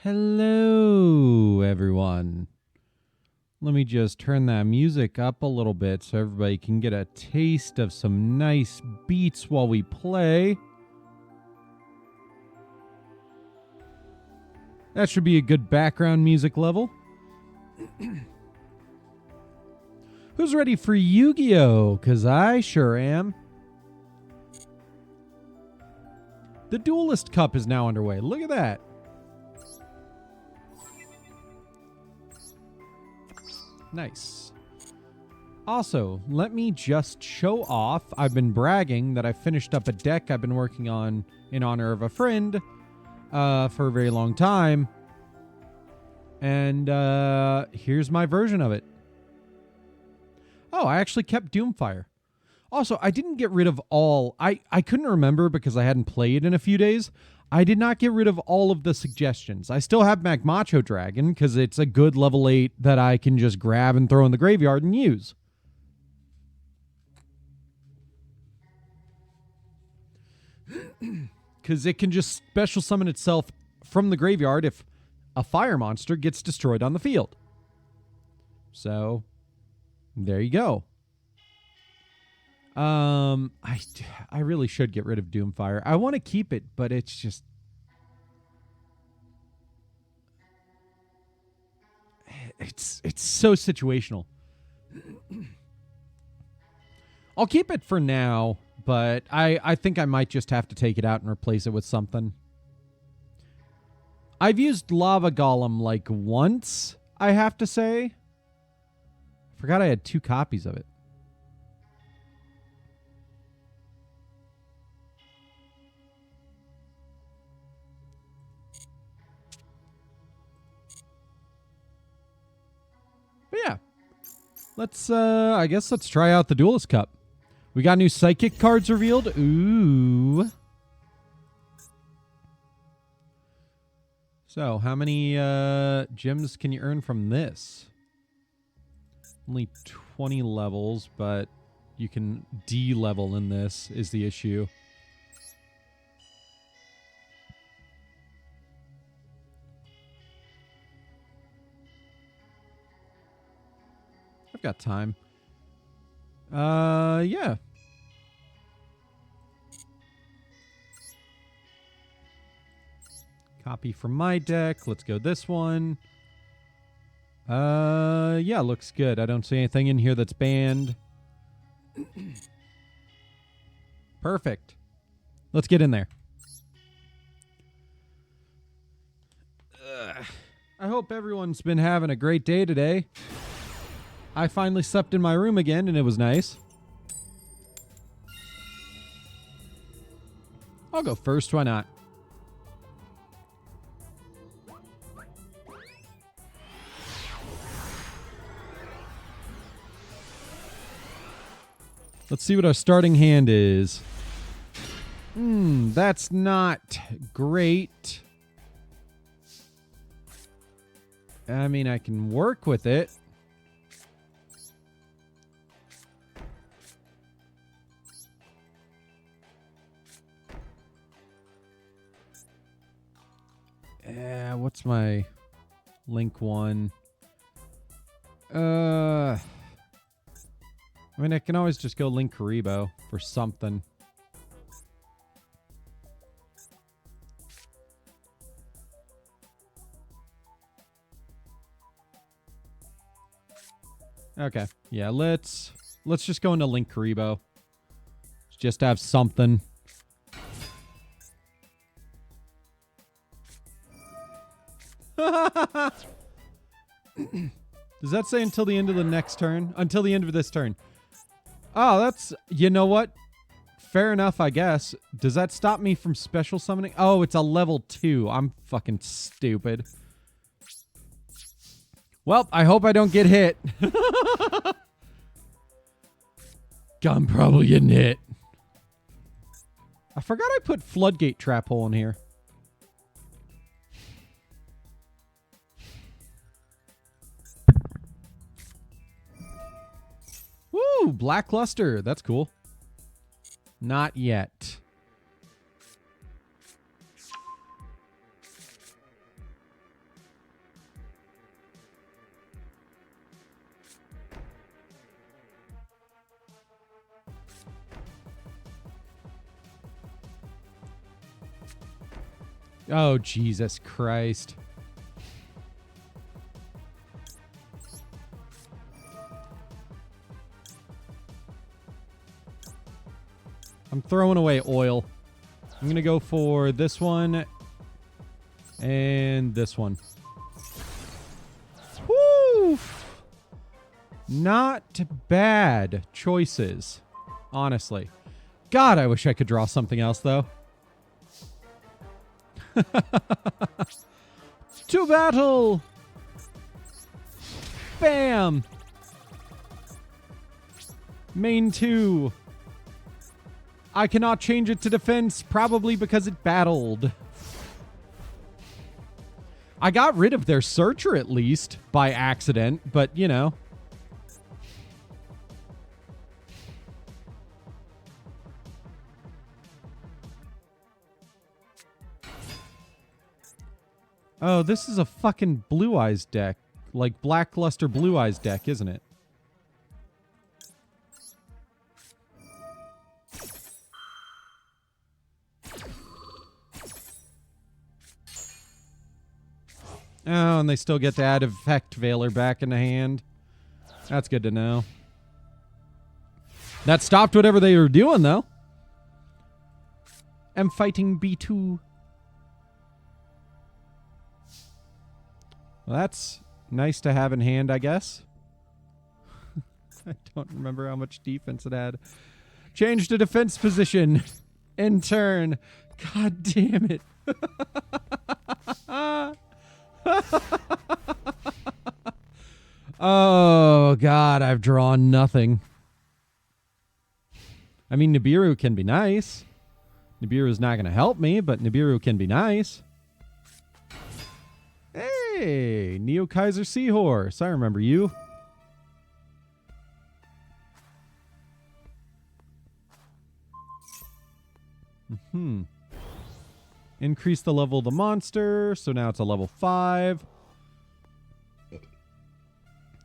Hello, everyone. Let me just turn that music up a little bit so everybody can get a taste of some nice beats while we play. That should be a good background music level. Who's ready for Yu-Gi-Oh? 'Cause I sure am. The Duelist Cup is now underway. Look at that. Nice. Also, let me just show off. I've been bragging that I finished up a deck I've been working on in honor of a friend for a very long time. And here's my version of it. Oh, I actually kept Doomfire. Also, I didn't get rid of all... I couldn't remember because I hadn't played in a few days. I did not get rid of all of the suggestions. I still have Magmacho Dragon because it's a good level 8 that I can just grab and throw in the graveyard and use. Because it can just special summon itself from the graveyard if a fire monster gets destroyed on the field. So, there you go. I really should get rid of Doomfire. I want to keep it, but it's just... It's so situational. I'll keep it for now, but I think I might just have to take it out and replace it with something. I've used Lava Golem like once, I have to say. I forgot I had 2 copies of it. But yeah, I guess let's try out the Duelist Cup. We got new Psychic cards revealed. Ooh. So, how many gems can you earn from this? Only 20 levels, but you can D-level in this is the issue. I've got time. Yeah. Copy from my deck. Let's go this one. Yeah, looks good. I don't see anything in here that's banned. Perfect. Let's get in there. I hope everyone's been having a great day today. I finally slept in my room again, and it was nice. I'll go first. Why not? Let's see what our starting hand is. That's not great. I mean, I can work with it. What's my Link one? I mean, I can always just go Link Karibo for something. Okay. Yeah, let's just go into Link Karibo. Just have something. Does that say until the end of the next turn? Until the end of this turn. Oh, that's... You know what? Fair enough, I guess. Does that stop me from special summoning? Oh, it's a level 2. I'm fucking stupid. Well, I hope I don't get hit. I'm probably getting hit. I forgot I put Floodgate Trap Hole in here. Woo! Black Luster. That's cool. Not yet. Oh, Jesus Christ. I'm throwing away oil. I'm going to go for this one and this one. Woo! Not bad choices, honestly. God, I wish I could draw something else, though. To battle! Bam! Main 2. I cannot change it to defense, probably because it battled. I got rid of their searcher, at least, by accident, but, you know. Oh, this is a fucking Blue Eyes deck. Like, Blackluster Blue Eyes deck, isn't it? Oh, and they still get to add Effect Veiler back in the hand. That's good to know. That stopped whatever they were doing, though. I'm fighting B2. Well, that's nice to have in hand, I guess. I don't remember how much defense it had. Change to defense position. End turn. God damn it. Oh, God, I've drawn nothing. I mean, Nibiru can be nice. Nibiru's not going to help me, but Nibiru can be nice. Hey, Neo Kaiser Seahorse. I remember you. Increase the level of the monster, so now it's a level 5.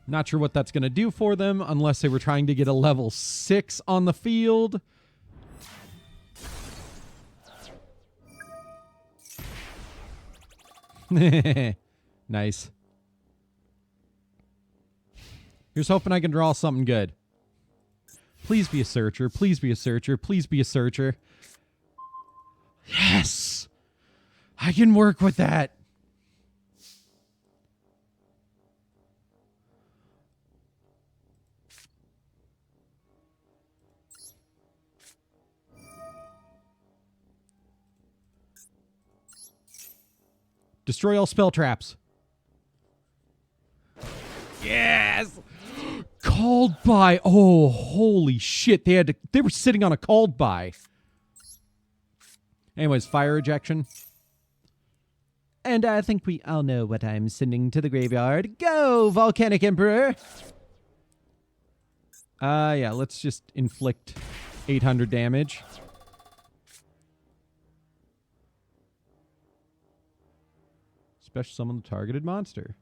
Not sure what that's going to do for them, unless they were trying to get a level 6 on the field. Nice. Here's hoping I can draw something good. Please be a searcher. Please be a searcher. Please be a searcher. Yes! I can work with that. Destroy all spell traps. Yes! Called by. Oh, holy shit. They were sitting on a called by. Anyways, fire ejection. And I think we all know what I'm sending to the graveyard. Go, Volcanic Emperor! Yeah, let's just inflict 800 damage. Special summon the targeted monster.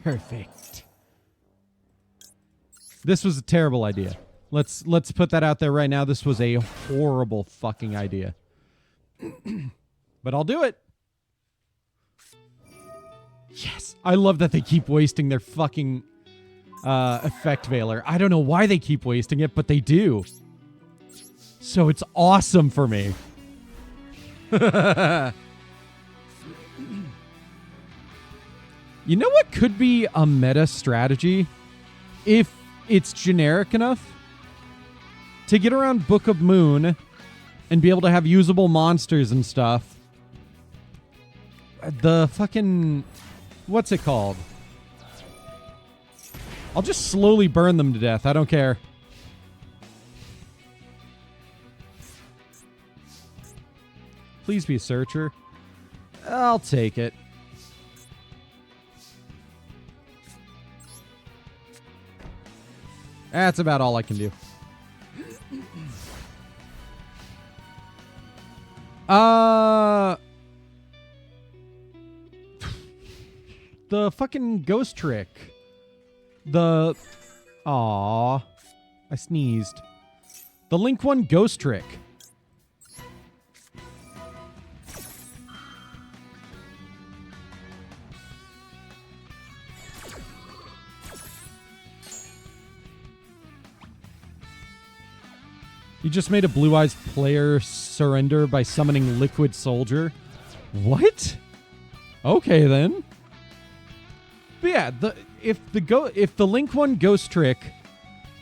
Perfect. This was a terrible idea. Let's put that out there right now. This was a horrible fucking idea. But I'll do it. Yes. I love that they keep wasting their fucking Effect Veiler. I don't know why they keep wasting it, but they do. So it's awesome for me. You know what could be a meta strategy? If it's generic enough to get around Book of Moon and be able to have usable monsters and stuff. The fucking... What's it called? I'll just slowly burn them to death. I don't care. Please be a searcher. I'll take it. That's about all I can do. The fucking ghost trick. The... Aww. I sneezed. The Link 1 Ghost Trick. You just made a Blue Eyes player surrender by summoning Liquid Soldier. What? Okay, then. But yeah, if the Link 1 Ghost Trick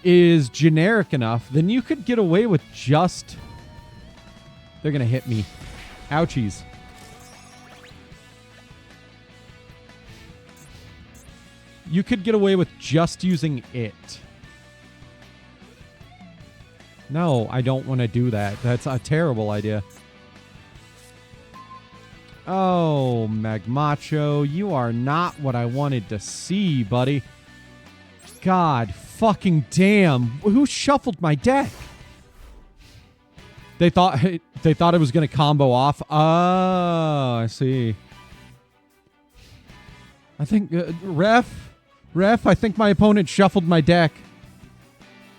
is generic enough, then you could get away with just... They're gonna hit me. Ouchies. You could get away with just using it. No, I don't want to do that. That's a terrible idea. Oh, Magmacho, you are not what I wanted to see, buddy. God fucking damn. Who shuffled my deck? They thought it was going to combo off. Oh, I see. I think, Ref, I think my opponent shuffled my deck.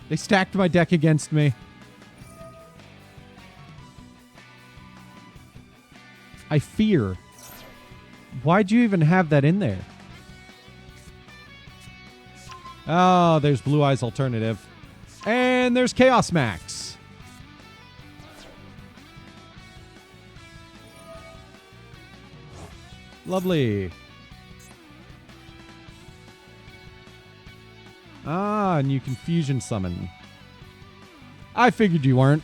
They stacked my deck against me. I fear. Why'd you even have that in there? Oh, there's Blue Eyes Alternative. And there's Chaos Max. Lovely. Ah, and you can fusion summon. I figured you weren't.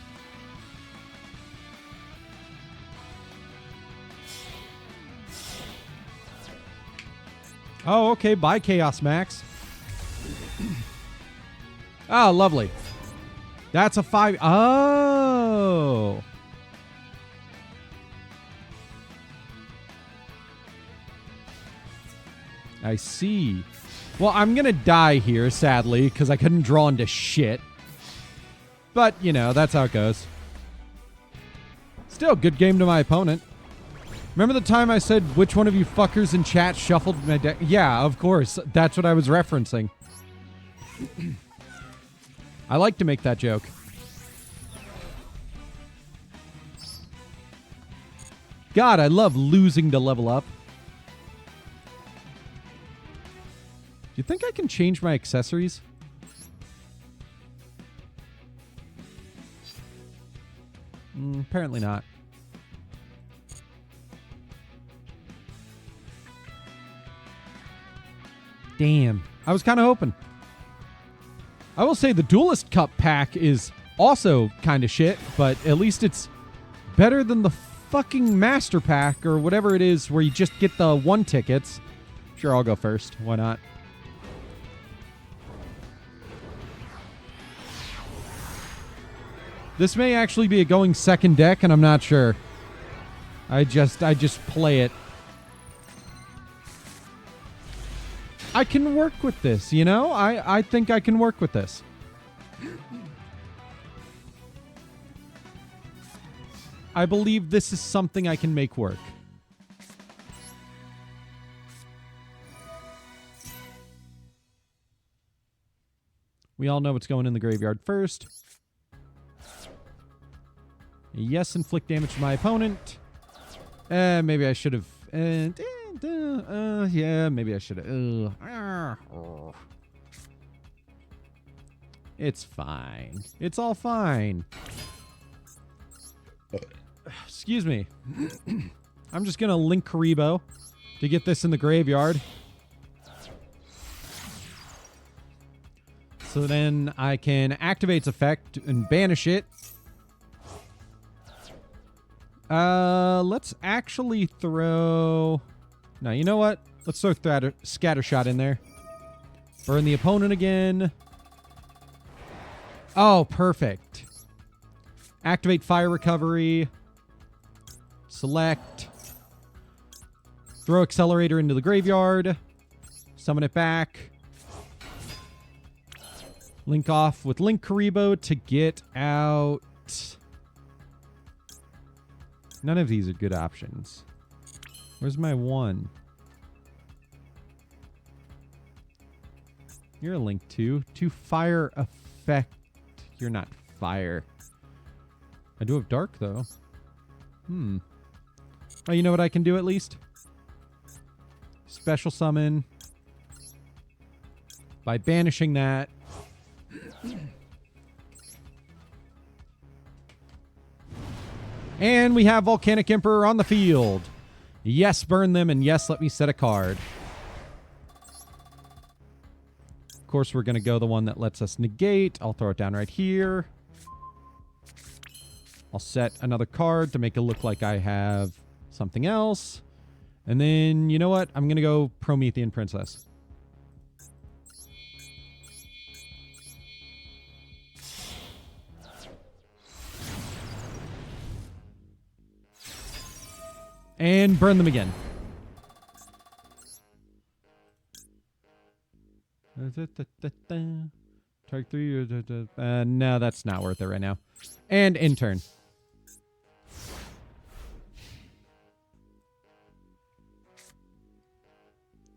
Oh, okay. Bye, Chaos Max. Oh, lovely. That's a 5. Oh. I see. Well, I'm going to die here, sadly, because I couldn't draw into shit. But, you know, that's how it goes. Still, good game to my opponent. Remember the time I said, which one of you fuckers in chat shuffled my deck? Yeah, of course. That's what I was referencing. I like to make that joke. God, I love losing to level up. Do you think I can change my accessories? Apparently not. Damn. I was kind of hoping. I will say the Duelist Cup pack is also kind of shit, but at least it's better than the fucking Master Pack or whatever it is where you just get the 1 tickets. Sure, I'll go first. Why not? This may actually be a going second deck, and I'm not sure. I just play it. I can work with this, you know? I think I can work with this. I believe this is something I can make work. We all know what's going in the graveyard first. Yes, inflict damage to my opponent. Maybe I should have... yeah, maybe I should have... It's fine. It's all fine. Excuse me. I'm just going to link Karibo to get this in the graveyard. So then I can activate its effect and banish it. Let's actually throw... No, you know what? Let's throw Scattershot in there. Burn the opponent again. Oh, perfect. Activate Fire Recovery. Select. Throw Accelerator into the graveyard. Summon it back. Link off with Link Karibo to get out... None of these are good options. Where's my 1? You're a link too. To fire effect. You're not fire. I do have dark, though. Oh, you know what I can do at least? Special summon. By banishing that. And we have Volcanic Emperor on the field. Yes, burn them, and yes, let me set a card. Of course, we're going to go the one that lets us negate. I'll throw it down right here. I'll set another card to make it look like I have something else. And then, you know what? I'm going to go Promethean Princess. And burn them again. Target 3. No, that's not worth it right now. And in turn.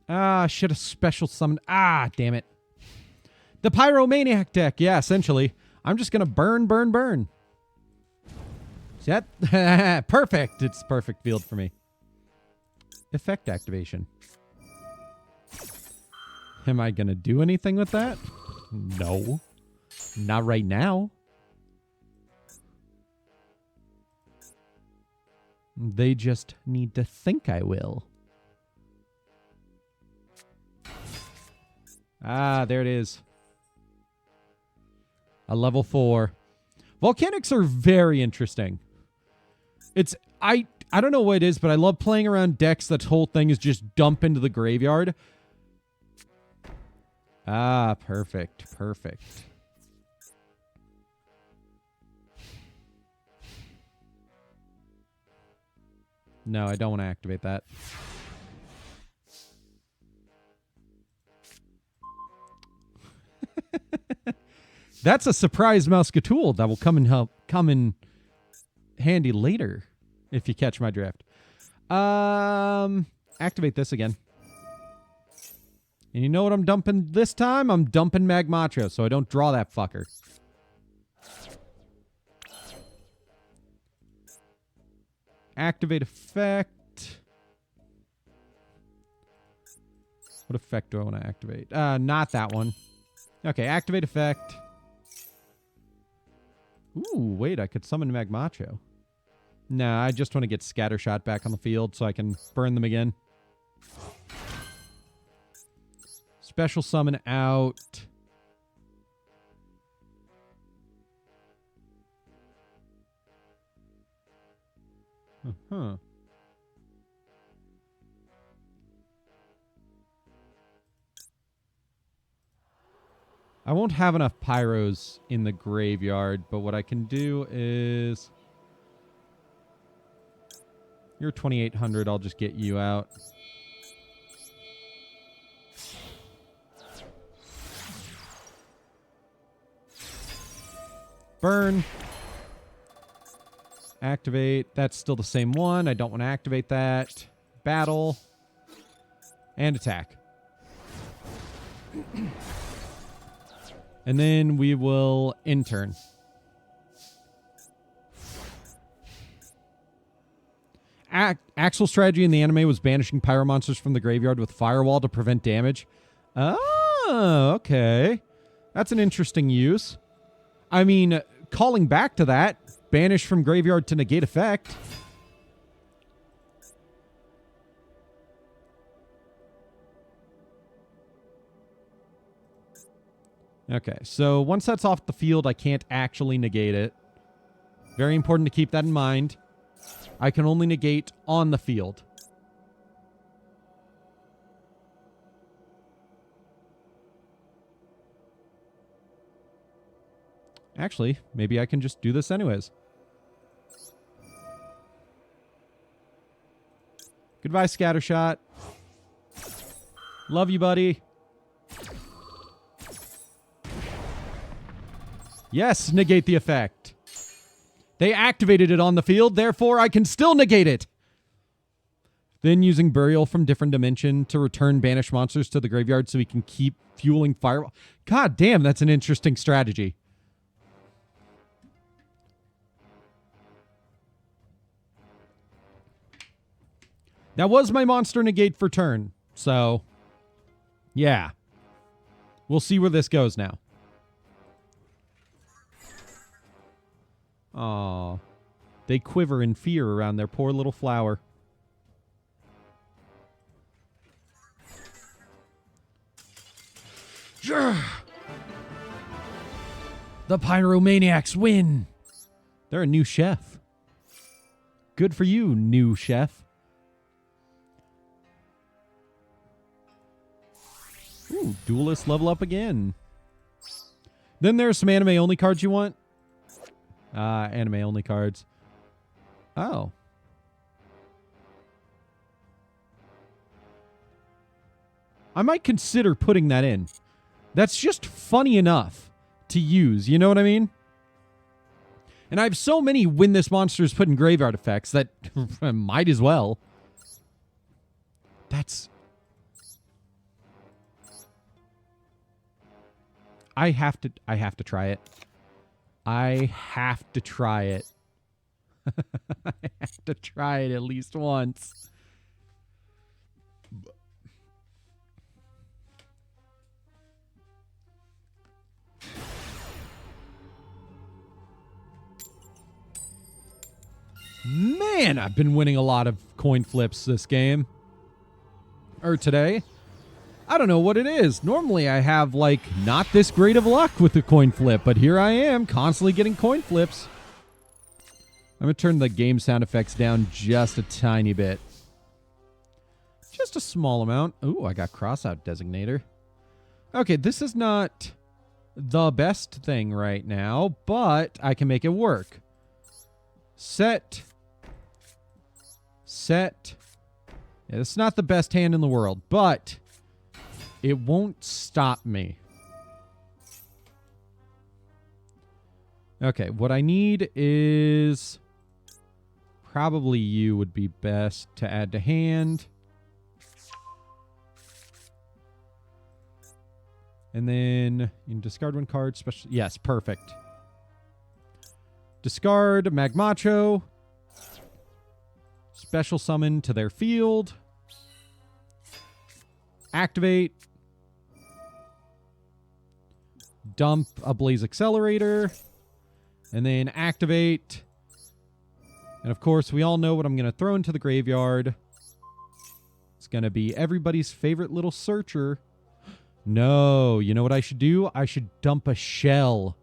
Ah, should have special summoned. Ah, damn it. The Pyromaniac deck. Yeah, essentially. I'm just going to burn, burn, burn. See that? Perfect. It's perfect field for me. Effect activation. Am I going to do anything with that? No. Not right now. They just need to think I will. Ah, there it is. A level 4. Volcanics are very interesting. It's... I don't know what it is, but I love playing around decks that whole thing is just dump into the graveyard. Ah, perfect. Perfect. No, I don't want to activate that. That's a surprise Muscatool that will come in handy later, if you catch my drift. Activate this again. And you know what I'm dumping this time? I'm dumping Magmatria, so I don't draw that fucker. Activate effect. What effect do I want to activate? Not that one. Okay, activate effect. Ooh, wait, I could summon Magmatrio. Nah, I just want to get Scattershot back on the field so I can burn them again. Special summon out. Uh-huh. I won't have enough Pyros in the graveyard, but what I can do is... You're 2,800, I'll just get you out. Burn. Activate. That's still the same one. I don't want to activate that. Battle. And attack. And then we will in-turn. Axel strategy in the anime was banishing pyro monsters from the graveyard with Firewall to prevent damage. Oh, okay. That's an interesting use. I mean, calling back to that, banish from graveyard to negate effect. Okay, so once that's off the field, I can't actually negate it. Very important to keep that in mind. I can only negate on the field. Actually, maybe I can just do this anyways. Goodbye, Scattershot. Love you, buddy. Yes, negate the effect. They activated it on the field, therefore I can still negate it. Then using Burial from different dimension to return banished monsters to the graveyard so we can keep fueling Fireball. God damn, that's an interesting strategy. That was my monster negate for turn. So, yeah. We'll see where this goes now. Aw. They quiver in fear around their poor little flower. The Pyromaniacs win. They're a new chef. Good for you, new chef. Ooh, Duelist level up again. Then there's some anime-only cards you want. Anime-only cards. Oh. I might consider putting that in. That's just funny enough to use. You know what I mean? And I have so many when this monster is put in graveyard effects that might as well. That's... I have to try it. I have to try it. I have to try it at least once. Man, I've been winning a lot of coin flips this game. Or today. I don't know what it is. Normally I have, like, not this great of luck with the coin flip, but here I am, constantly getting coin flips. I'm going to turn the game sound effects down just a tiny bit. Just a small amount. Ooh, I got crossout designator. Okay, this is not the best thing right now, but I can make it work. Set. Set. Yeah, it's not the best hand in the world, but... it won't stop me. Okay, what I need is... probably you would be best to add to hand. And then you can discard one card. Special. Yes, perfect. Discard Magmacho. Special summon to their field. Activate. Dump a Blaze Accelerator. And then activate. And of course, we all know what I'm going to throw into the graveyard. It's going to be everybody's favorite little searcher. No, you know what I should do? I should dump a shell.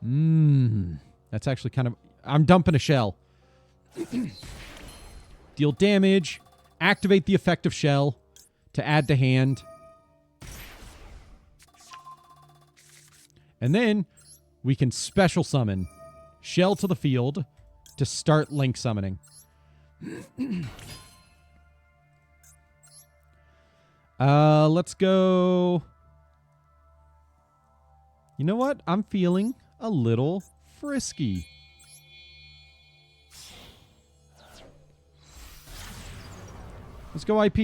That's actually kind of... I'm dumping a shell. Deal damage. Activate the effect of shell to add to hand. And then we can special summon shell to the field to start link summoning. Let's go. You know what? I'm feeling a little frisky. Let's go IP.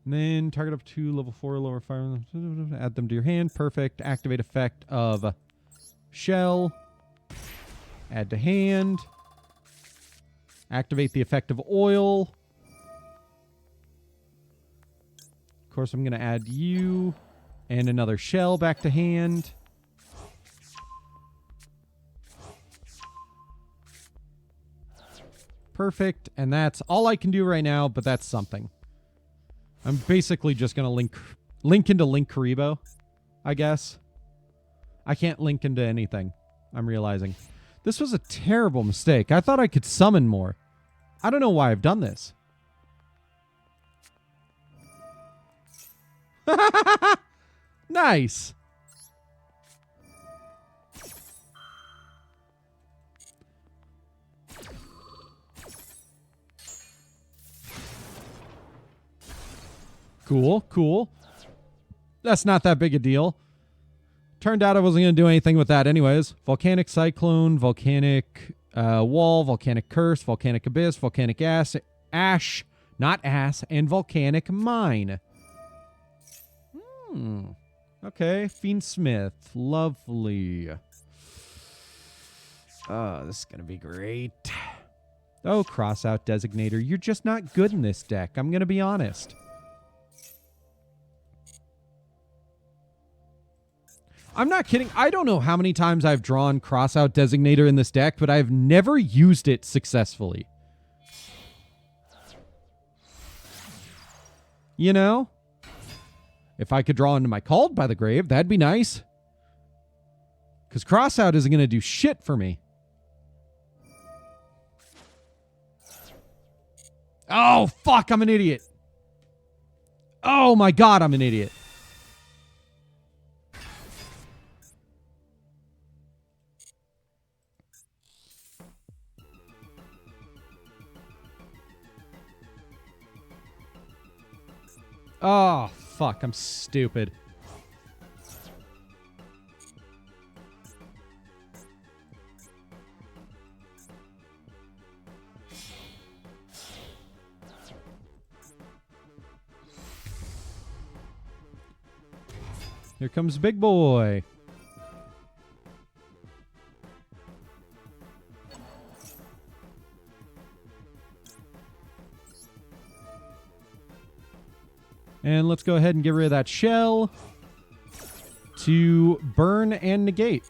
And then target up to level 4 lower fire. Add them to your hand. Perfect. Activate effect of shell. Add to hand. Activate the effect of oil. Of course, I'm going to add you and another shell back to hand. Perfect. And that's all I can do right now, but that's something. I'm basically just going to link into Link Karibo, I guess. I can't link into anything, I'm realizing. This was a terrible mistake. I thought I could summon more. I don't know why I've done this. Nice. Cool, cool. That's not that big a deal. Turned out I wasn't going to do anything with that anyways. Volcanic Cyclone, Volcanic Wall, Volcanic Curse, Volcanic Abyss, Volcanic Ash, not Ass, and Volcanic Mine. Okay, Fiendsmith. Lovely. Oh, this is going to be great. Oh, Crossout Designator. You're just not good in this deck. I'm going to be honest. I'm not kidding. I don't know how many times I've drawn Crossout Designator in this deck, but I've never used it successfully. You know? If I could draw into my Called by the Grave, that'd be nice. Because Crossout isn't going to do shit for me. Oh, fuck, I'm an idiot. Oh my god, I'm an idiot. Oh, fuck, I'm stupid. Here comes Big Boy. And let's go ahead and get rid of that shell to burn and negate.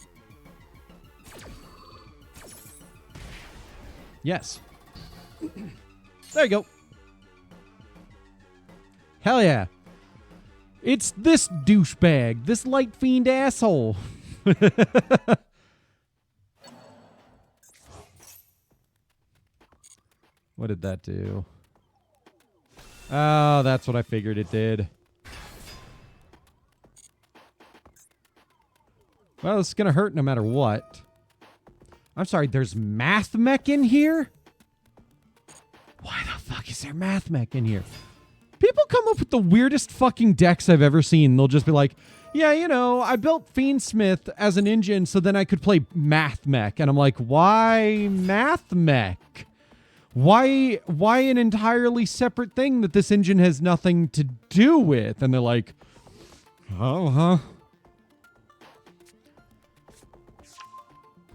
Yes. There you go. Hell yeah. It's this douchebag, this light fiend asshole. What did that do? Oh, that's what I figured it did. Well, it's going to hurt no matter what. I'm sorry, there's Math Mech in here? Why the fuck is there Math Mech in here? People come up with the weirdest fucking decks I've ever seen. They'll just be like, yeah, you know, I built Fiendsmith as an engine so then I could play Math Mech. And I'm like, why Math Mech? Why an entirely separate thing that this engine has nothing to do with? And they're like, oh, huh?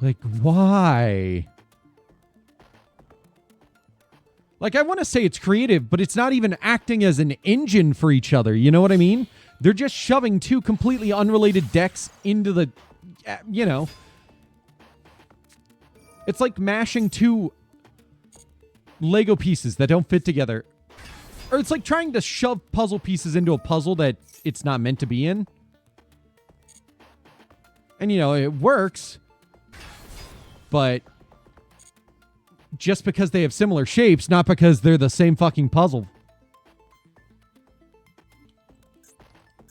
Like, why? Like, I want to say it's creative, but it's not even acting as an engine for each other. You know what I mean? They're just shoving two completely unrelated decks into the, you know. It's like mashing two Lego pieces that don't fit together. Or it's like trying to shove puzzle pieces into a puzzle that it's not meant to be in. And, you know, it works. But just because they have similar shapes, not because they're the same fucking puzzle.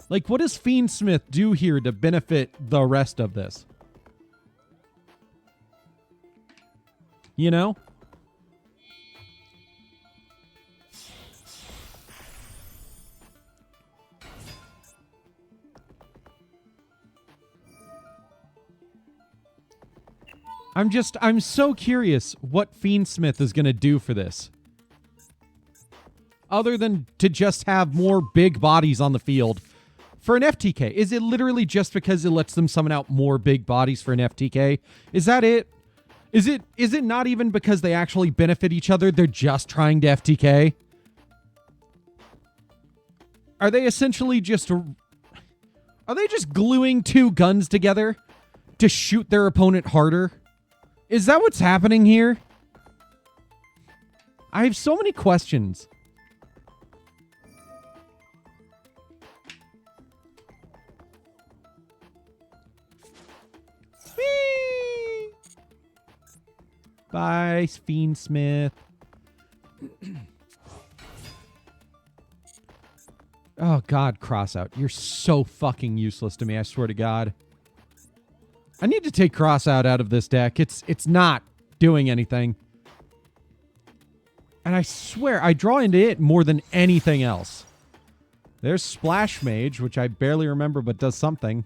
Like, what does Fiendsmith do here to benefit the rest of this? You know? I'm so curious what Fiendsmith is going to do for this. Other than to just have more big bodies on the field. For an FTK, is it literally just because it lets them summon out more big bodies for an FTK? Is that it? Is it not even because they actually benefit each other? They're just trying to FTK? Are they essentially just... Are they just gluing two guns together to shoot their opponent harder? Is that what's happening here? I have so many questions. Whee! Bye, Fiendsmith. Oh, God, Crossout. You're so fucking useless to me, I swear to God. I need to take Crossout out of this deck. It's not doing anything. And I swear, I draw into it more than anything else. There's Splash Mage, which I barely remember but does something.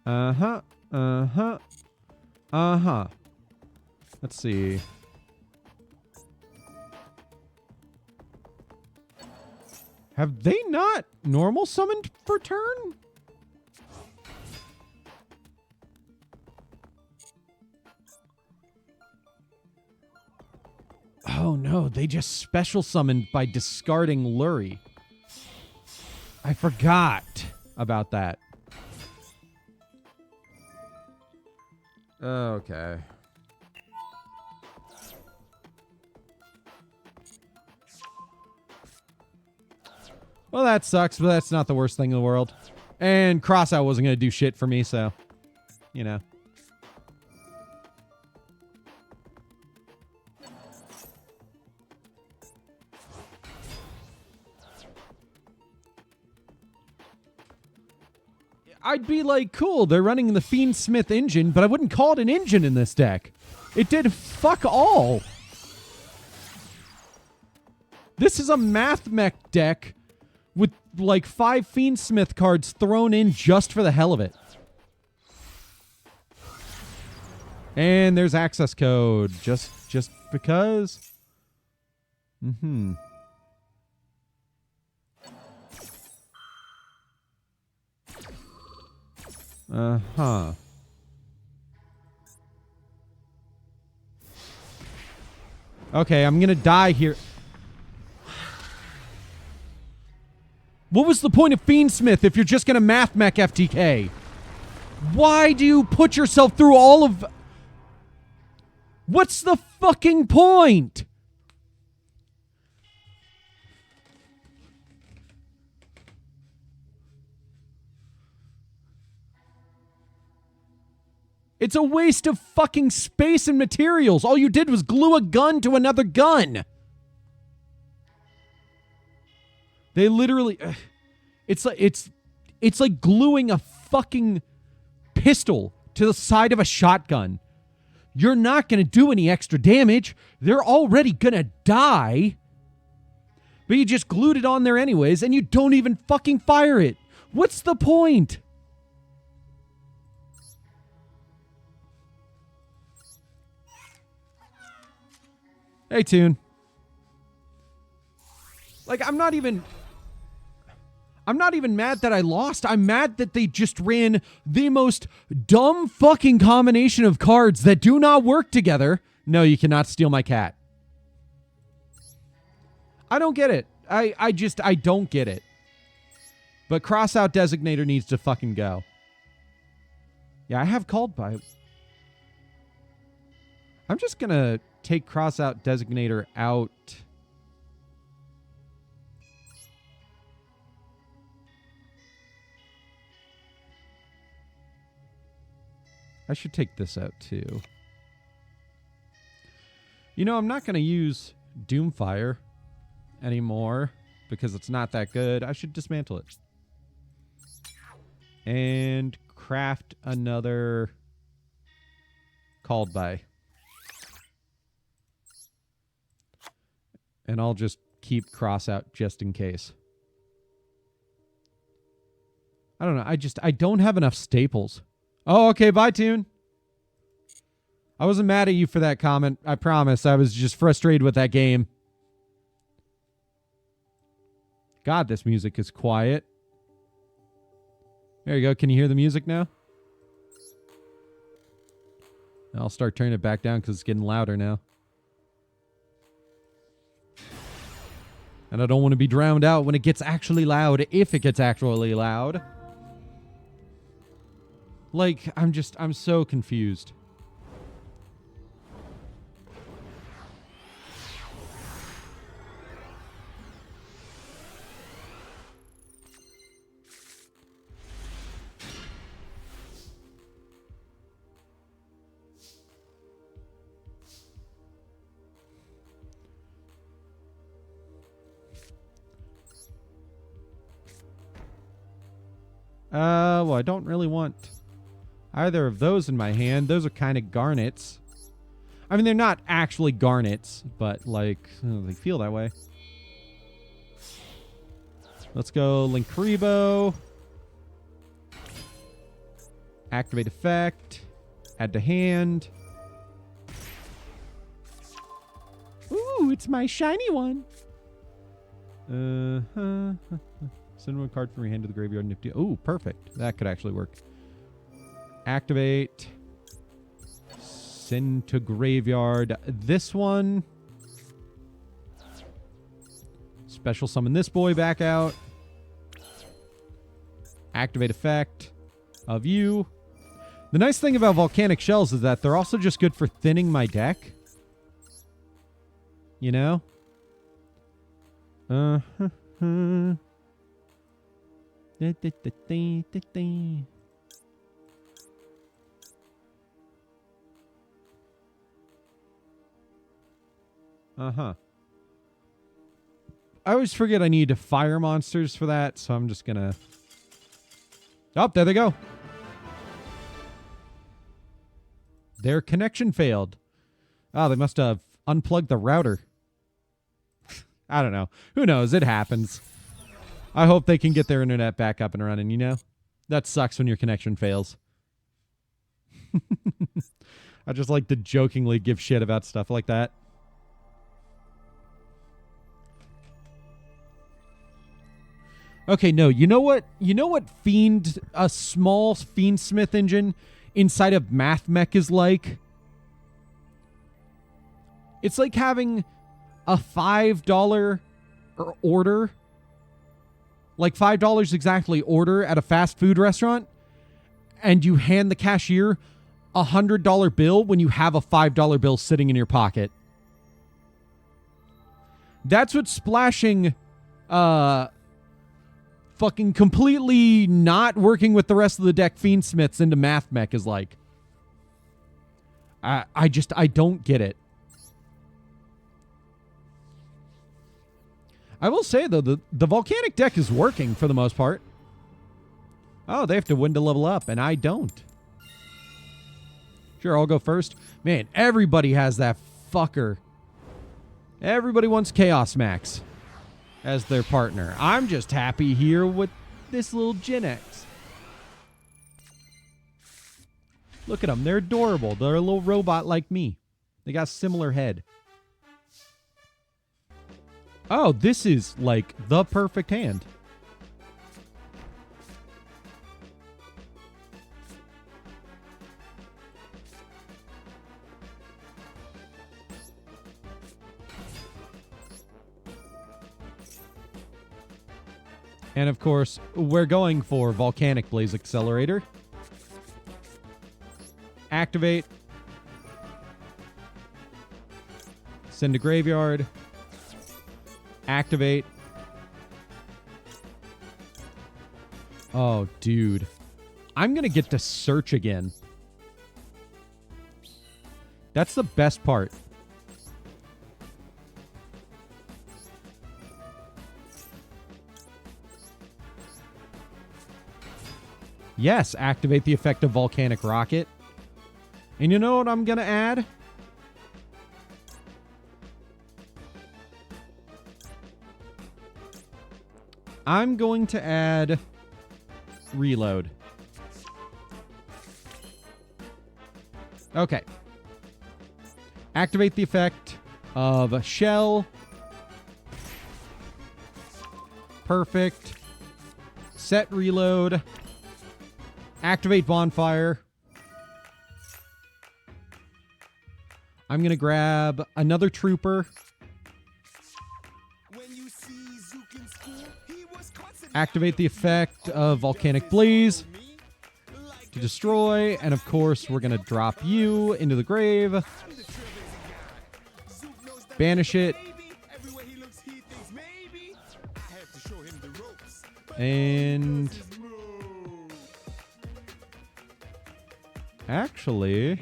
Uh-huh. Uh-huh. Uh-huh. Let's see. Have they not normal summoned for turn? Oh no, they just special summoned by discarding Lurie. I forgot about that. Okay. Well, that sucks, but that's not the worst thing in the world. And Crossout wasn't going to do shit for me, so, you know. I'd be like, cool, they're running the Fiendsmith engine, but I wouldn't call it an engine in this deck. It did fuck all. This is a Math Mech deck with like 5 Fiendsmith cards thrown in just for the hell of it. And there's access code, just because. Mm-hmm. Uh-huh. Okay, I'm gonna die here. What was the point of Fiendsmith if you're just gonna Math Mech FTK? Why do you put yourself through all of... What's the fucking point? It's a waste of fucking space and materials. All you did was glue a gun to another gun. They literally... It's like gluing a fucking pistol to the side of a shotgun. You're not going to do any extra damage. They're already going to die. But you just glued it on there anyways, and you don't even fucking fire it. What's the point? Hey, Toon. Like, I'm not even mad that I lost. I'm mad that they just ran the most dumb fucking combination of cards that do not work together. No, you cannot steal my cat. I don't get it. I don't get it. But Crossout Designator needs to fucking go. Yeah, I have called by... I'm just gonna take Crossout Designator out. I should take this out too. You know, I'm not going to use Doomfire anymore because it's not that good. I should dismantle it. And craft another Called By. And I'll just keep Crossout just in case. I don't know. I don't have enough staples. Oh, okay. Bye, Toon. I wasn't mad at you for that comment. I promise. I was just frustrated with that game. God, this music is quiet. There you go. Can you hear the music now? I'll start turning it back down because it's getting louder now. And I don't want to be drowned out when it gets actually loud, if it gets actually loud. Like, I'm so confused. Well, I don't really want either of those in my hand. Those are kind of garnets. I mean, they're not actually garnets, but, like, they feel that way. Let's go Linkuriboh. Activate effect. Add to hand. It's my shiny one. Send one card from your hand to the graveyard. Nifty. Oh, perfect. That could actually work. Activate. Send to graveyard. This one. Special summon this boy back out. Activate effect of you. The nice thing about volcanic shells is that they're also just good for thinning my deck. You know? I always forget I need fire monsters for that, so I'm just gonna... Oh, there they go. Their connection failed. Oh, they must have unplugged the router. I don't know. Who knows? It happens. I hope they can get their internet back up and running, you know? That sucks when your connection fails. I just like to jokingly give shit about stuff like that. Okay, no, you know what? You know what a small Fiendsmith engine inside of MathMech is like? It's like having a $5 order, like $5 exactly order at a fast food restaurant, and you hand the cashier a $100 bill when you have a $5 bill sitting in your pocket. That's what splashing, fucking completely not working with the rest of the deck Fiendsmiths into MathMech is like. I don't get it. I will say, though, the Volcanic deck is working for the most part. Oh, they have to win to level up, and I don't. Sure, I'll go first. Man, everybody has that fucker. Everybody wants Chaos Max as their partner. I'm just happy here with this little Gen X. Look at them. They're adorable. They're a little robot like me. They got a similar head. Oh, this is like the perfect hand. And of course, we're going for Volcanic Blaze Accelerator. Activate. Send to graveyard. Activate. Oh, dude. I'm going to get to search again. That's the best part. Yes, activate the effect of Volcanic Rocket. And you know what I'm going to add? I'm going to add Reload. Okay. Activate the effect of Shell. Perfect. Set Reload. Activate Bonfire. I'm going to grab another Trooper. Activate the effect of Volcanic Blaze to destroy. And of course, we're going to drop you into the grave. Banish it. And actually,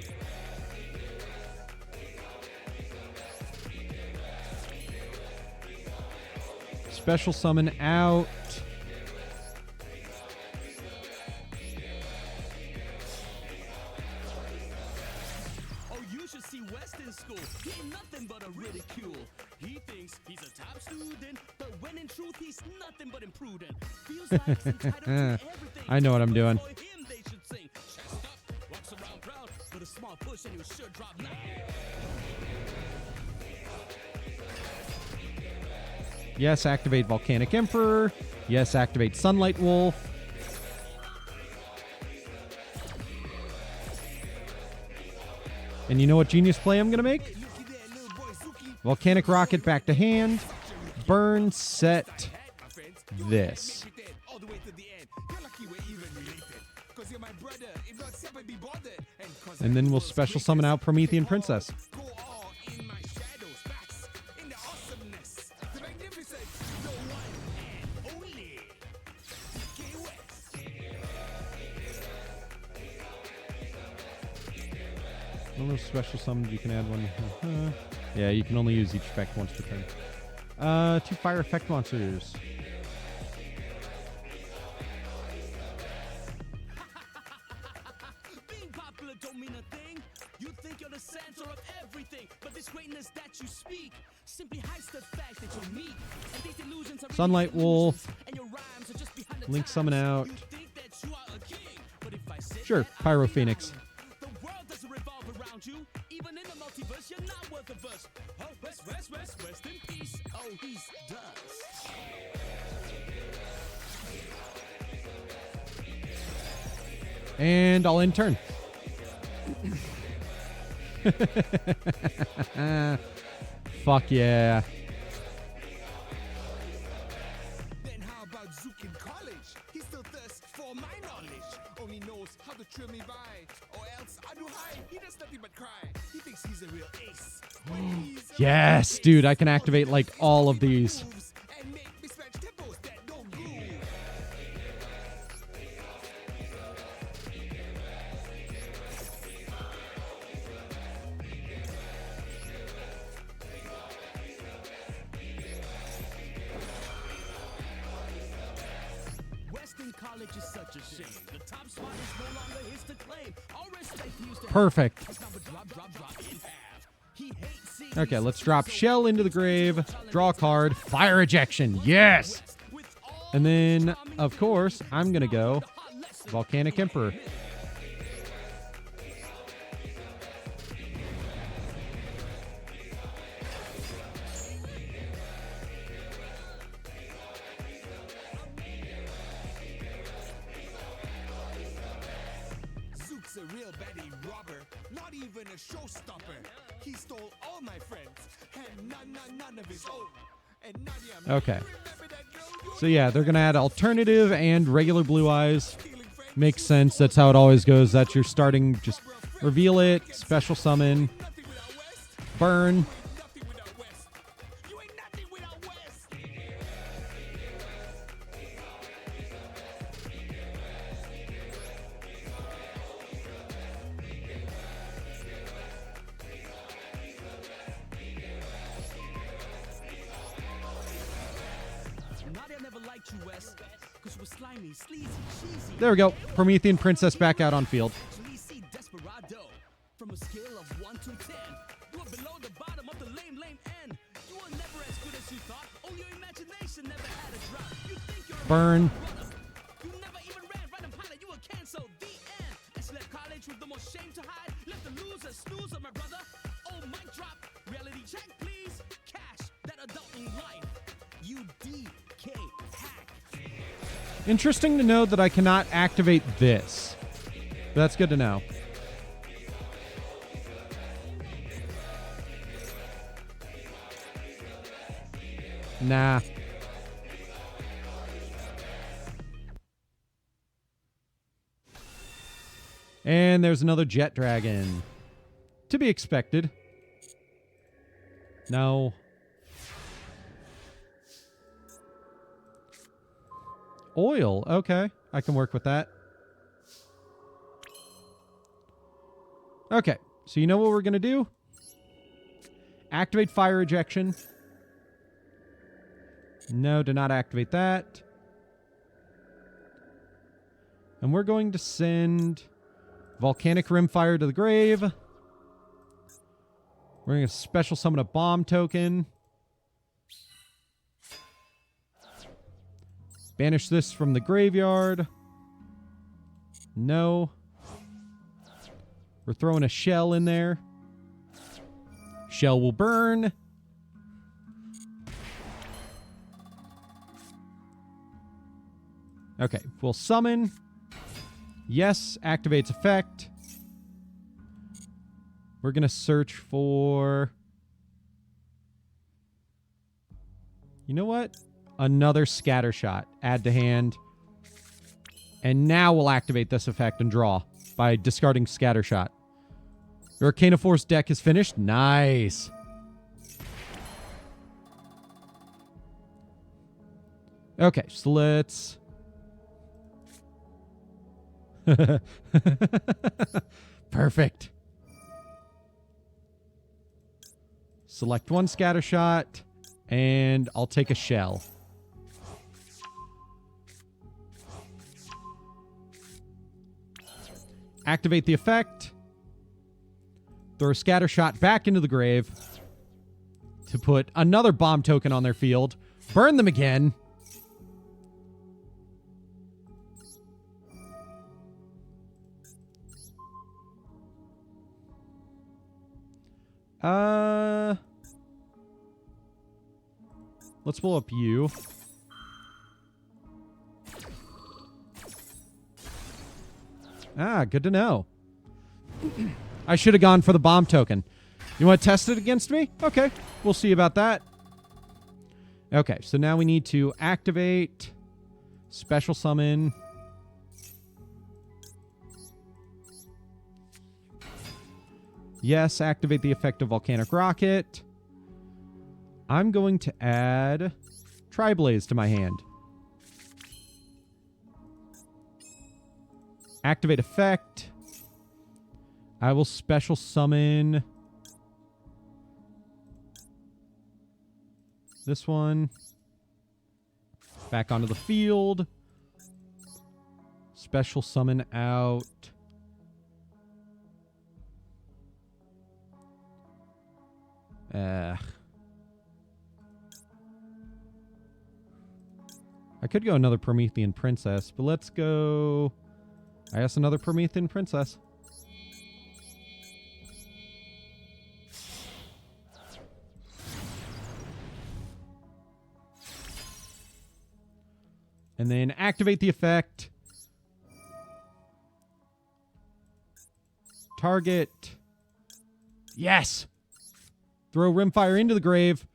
special summon out. I know what I'm doing. Yes, activate Volcanic Emperor. Yes, activate Sunlight Wolf. And you know what genius play I'm going to make? Volcanic Rocket back to hand. Burn, set, this. And then we'll special summon out Promethean Princess. Those special summons, you can add one. Yeah, you can only use each effect once per turn. 2 fire effect monsters. Being popular don't mean a thing. You think you're the center of everything, but this greatness that you speak simply hides the fact that you're meek. And these illusions are Sunlight Wolf. and your rhymes are just behind the Link summon times. out. You think that you are a king, but if I sit Sure, there, Pyro Phoenix. the world doesn't revolve around you. Even in the multiverse, you're not worth a verse. Oh, rest in peace. Oh, he's does. And I'll end turn. Fuck yeah. Then how about Zook in college? He still thirsts for my knowledge. Only knows how to trill me by. Or else I do high. He does nothing but cry. He thinks he's a real ace. When he's a Yes, real dude, ace. I can activate like all of these. Moves and make mismatched tempos that don't groove. Western College is such a shame. The top spot is no longer his to claim. All respect he used to have. Perfect. It's now a drop in half. He hates seeing Okay, let's drop Shell into the grave. Draw a card. Fire ejection. Yes. with all And then, of course, I'm going to go Volcanic Emperor. Zook's a real baddie robber. Not even a showstopper. He stole all my friends. And none of his own. And Nadia, Okay. remember that girl? So yeah, they're going to add alternative and regular blue eyes. Makes sense. That's how it always goes. That's your starting. Just reveal it, special summon, Nothing without West. burn. Nothing without West. You ain't nothing without West. Nadia never liked you, Wes, because you were slimy, sleazy, cheesy. There we go. Promethean Princess back out on field. Sleazy desperado. From a scale of 1 to 10, you are below the bottom of the lame end. You are never as good as you thought. Only your imagination never had a drop. You think you're a Burn. runner. You never even ran right and pilot. You were canceled. The end. And she left college with the most shame to hide. Left the loser, snoozer, my brother. Oh, mic drop. Reality check, please. Cash that adult in life. You DK hack. Interesting to know that I cannot activate this. But that's good to know. Nah. And there's another jet dragon. To be expected. No. Oil. Okay. I can work with that. Okay. So you know what we're going to do? Activate fire ejection. No, do not activate that. And we're going to send Volcanic Rimfire to the grave. We're going to special summon a bomb token. Banish this from the graveyard. No. We're throwing a shell in there. Shell will burn. Okay, we'll summon. Yes, activates effect. We're going to search for... You know what? Another scatter shot. Add to hand. And now we'll activate this effect and draw by discarding scatter shot. Your Arcana Force deck is finished. Nice. Okay, so let's... Perfect. Select one scatter shot, and I'll take a shell. Activate the effect. Throw a scatter shot back into the grave to put another bomb token on their field. Burn them again. Let's pull up you. Ah, good to know. I should have gone for the bomb token. You want to test it against me? Okay, we'll see about that. Okay, so now we need to activate special summon. Yes, activate the effect of Volcanic Rocket. I'm going to add Tri-Blaze to my hand. Activate effect. I will special summon this one back onto the field. Special summon out I could go another Promethean Princess, but let's go... I guess another Promethean Princess. And then activate the effect. Target. Yes! Throw Rimfire into the grave.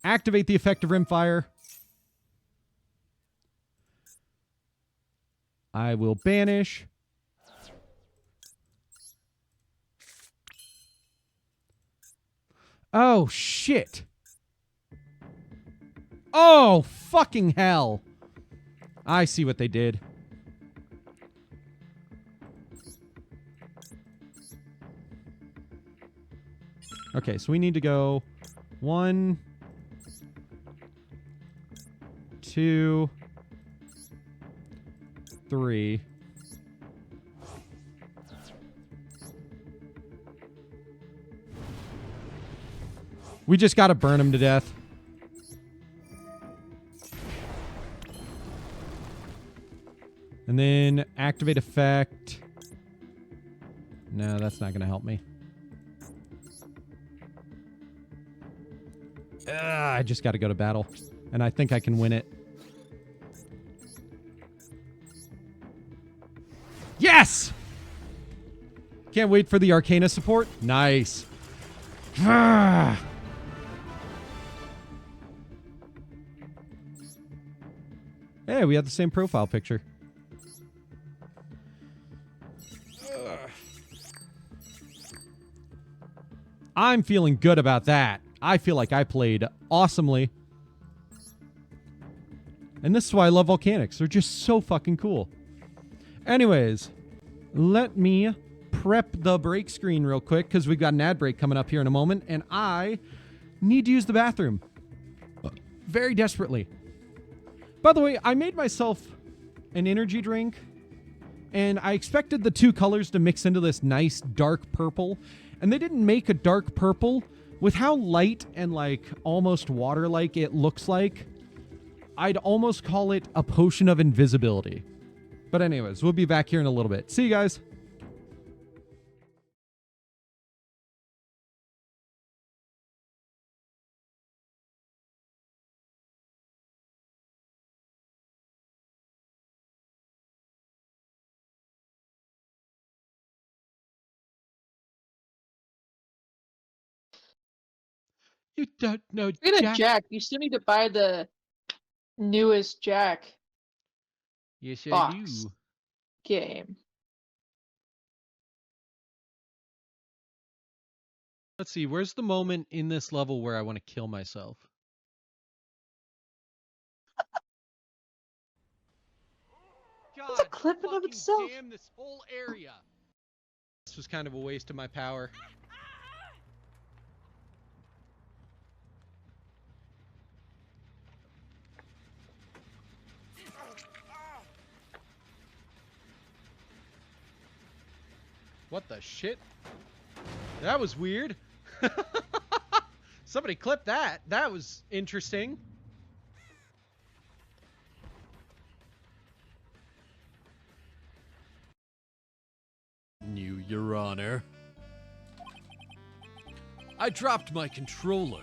Activate the effect of Rimfire. I will banish. Oh, shit. Oh, fucking hell. I see what they did. Okay, so we need to go 1, 2, 3. We just gotta burn him to death. And then activate effect. No, that's not gonna help me. I just gotta go to battle. And I think I can win it. Yes! Can't wait for the Arcana support. Nice. Hey, we have the same profile picture. I'm feeling good about that. I feel like I played awesomely. And this is why I love Volcanics. They're just so fucking cool. Anyways, let me prep the break screen real quick because we've got an ad break coming up here in a moment, and I need to use the bathroom very desperately. By the way, I made myself an energy drink, and I expected the two colors to mix into this nice dark purple, and they didn't make a dark purple. With how light and like almost water-like it looks like, I'd almost call it a potion of invisibility. But anyways, we'll be back here in a little bit. See you guys. You don't know Get a Jack. Jack. You still need to buy the newest Jack Yes, I box do. game. Let's see. Where's the moment in this level where I want to kill myself? It's a clip in of fucking itself. damn this whole area. This was kind of a waste of my power. What the shit? That was weird. Somebody clip that. That was interesting. New Your Honor. I dropped my controller.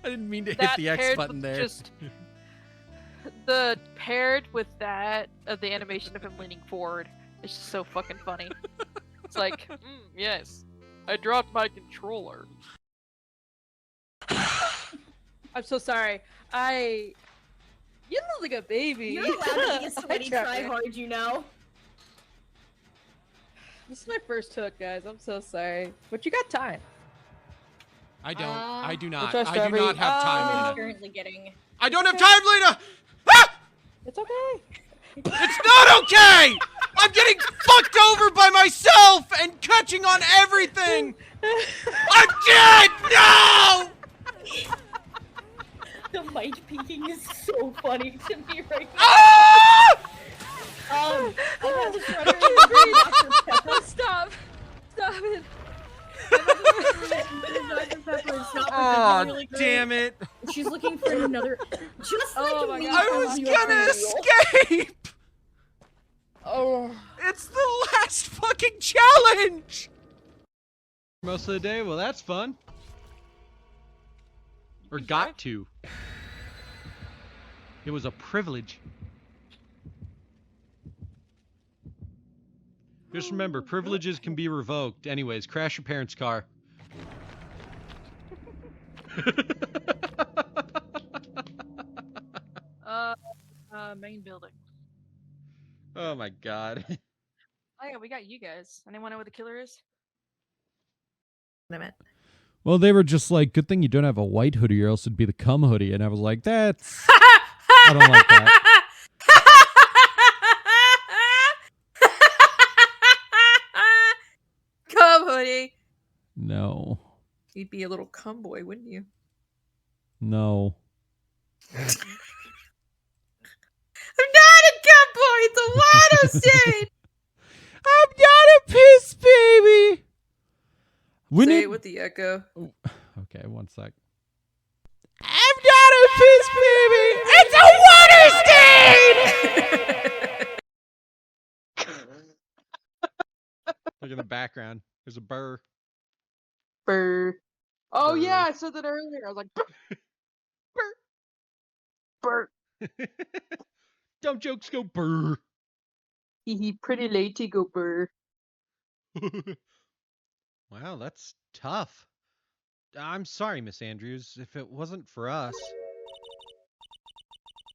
I didn't mean to hit That the X paired button with there. Just the paired with that of the animation of him leaning forward is just so fucking funny. It's like, yes, I dropped my controller. I'm so sorry. You look like a baby. You're allowed to be a I sweaty tried. try hard, you know. This is my first hook, guys. I'm so sorry. But you got time. I don't. I do not. Which I do not have time, I'm Lena. currently getting. I don't have time, Lena! Ah! It's okay. It's not okay! I'm getting fucked over by myself and catching on everything! I'm dead! No! The mic peeking is so funny to me right now. Ah! I have this runner in Dr. Pepper. Stop. Stop it. Dr. Pepper is not Oh, really good. damn it. She's looking for another. Just like Oh my me. God. I was from gonna your video. escape! Oh. It's the last fucking challenge! Most of the day? Well, that's fun. Or You got drive? to. It was a privilege. Just remember, privileges can be revoked. Anyways, crash your parents' car. Main building. Oh my god. Oh yeah, we got you guys. Anyone know what the killer is? Well, they were just like, good thing you don't have a white hoodie or else it'd be the cum hoodie. And I was like, that's... I don't like that. Cum hoodie. No. You'd be a little cum boy, wouldn't you? No. I'm not a cum boy. It's a Watto stain. I'm not a piss baby! We Say need... it with the echo. Okay, one sec. I'm not a piss baby! It's a water stain! Look in the background. There's a burr. Burr. Oh Burr. yeah, I said that earlier. I was like, burr. Burr. Burr. Dumb jokes go burr. Hee hee, pretty lady go burr. Wow, that's tough. I'm sorry, Miss Andrews. If it wasn't for us...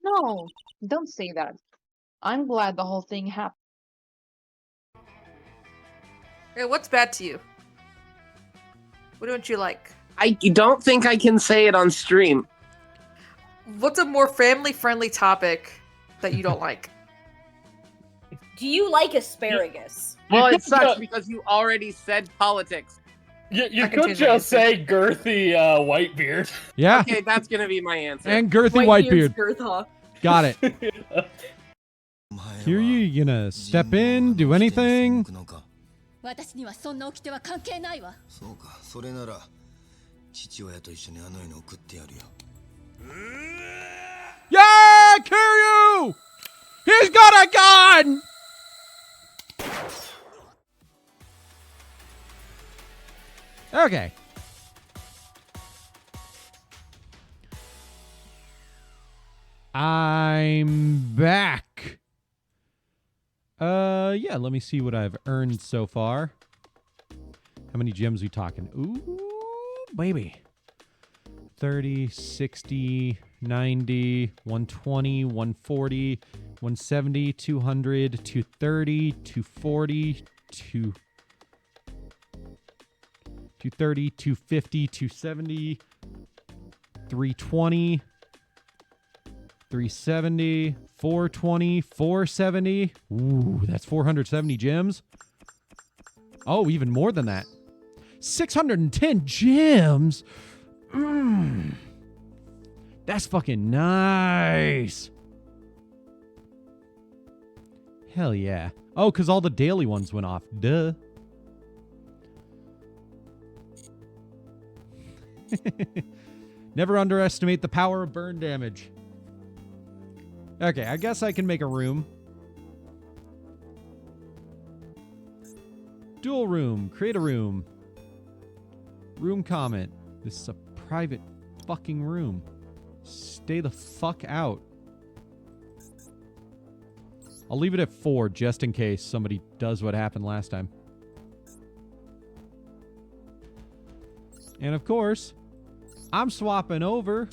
No, don't say that. I'm glad the whole thing happened. Hey, what's bad to you? What don't you like? I don't think I can say it on stream. What's a more family-friendly topic that you don't like? Do you like asparagus? Well, it could sucks ju- because you already said politics. You I can could change my just say girthy Whitebeard. Yeah, Okay, that's gonna be my answer. and girthy Whitebeard. Whitebeard's girth, huh? Got it. Here you gonna step in, do anything? 私にはそんな掟は関係ないわ。そうか、それなら父親と一緒にあの世に送ってやるよ。 Yeah, Kiryu! He's got a gun! Okay. I'm back. Yeah, let me see what I've earned so far. How many gems we talking? Ooh, baby. 30, 60, 90, 120, 140, 170, 200, 230, 240, 230, 250, 270, 320, 370, 420, 470. Ooh, that's 470 gems. Oh, even more than that. 610 gems. That's fucking nice. Hell yeah. Oh, because all the daily ones went off. Duh. Never underestimate the power of burn damage. Okay, I guess I can make a room. Dual room. Create a room. Room comment. This is a private fucking room. Stay the fuck out. I'll leave it at 4 just in case somebody does what happened last time. And of course, I'm swapping over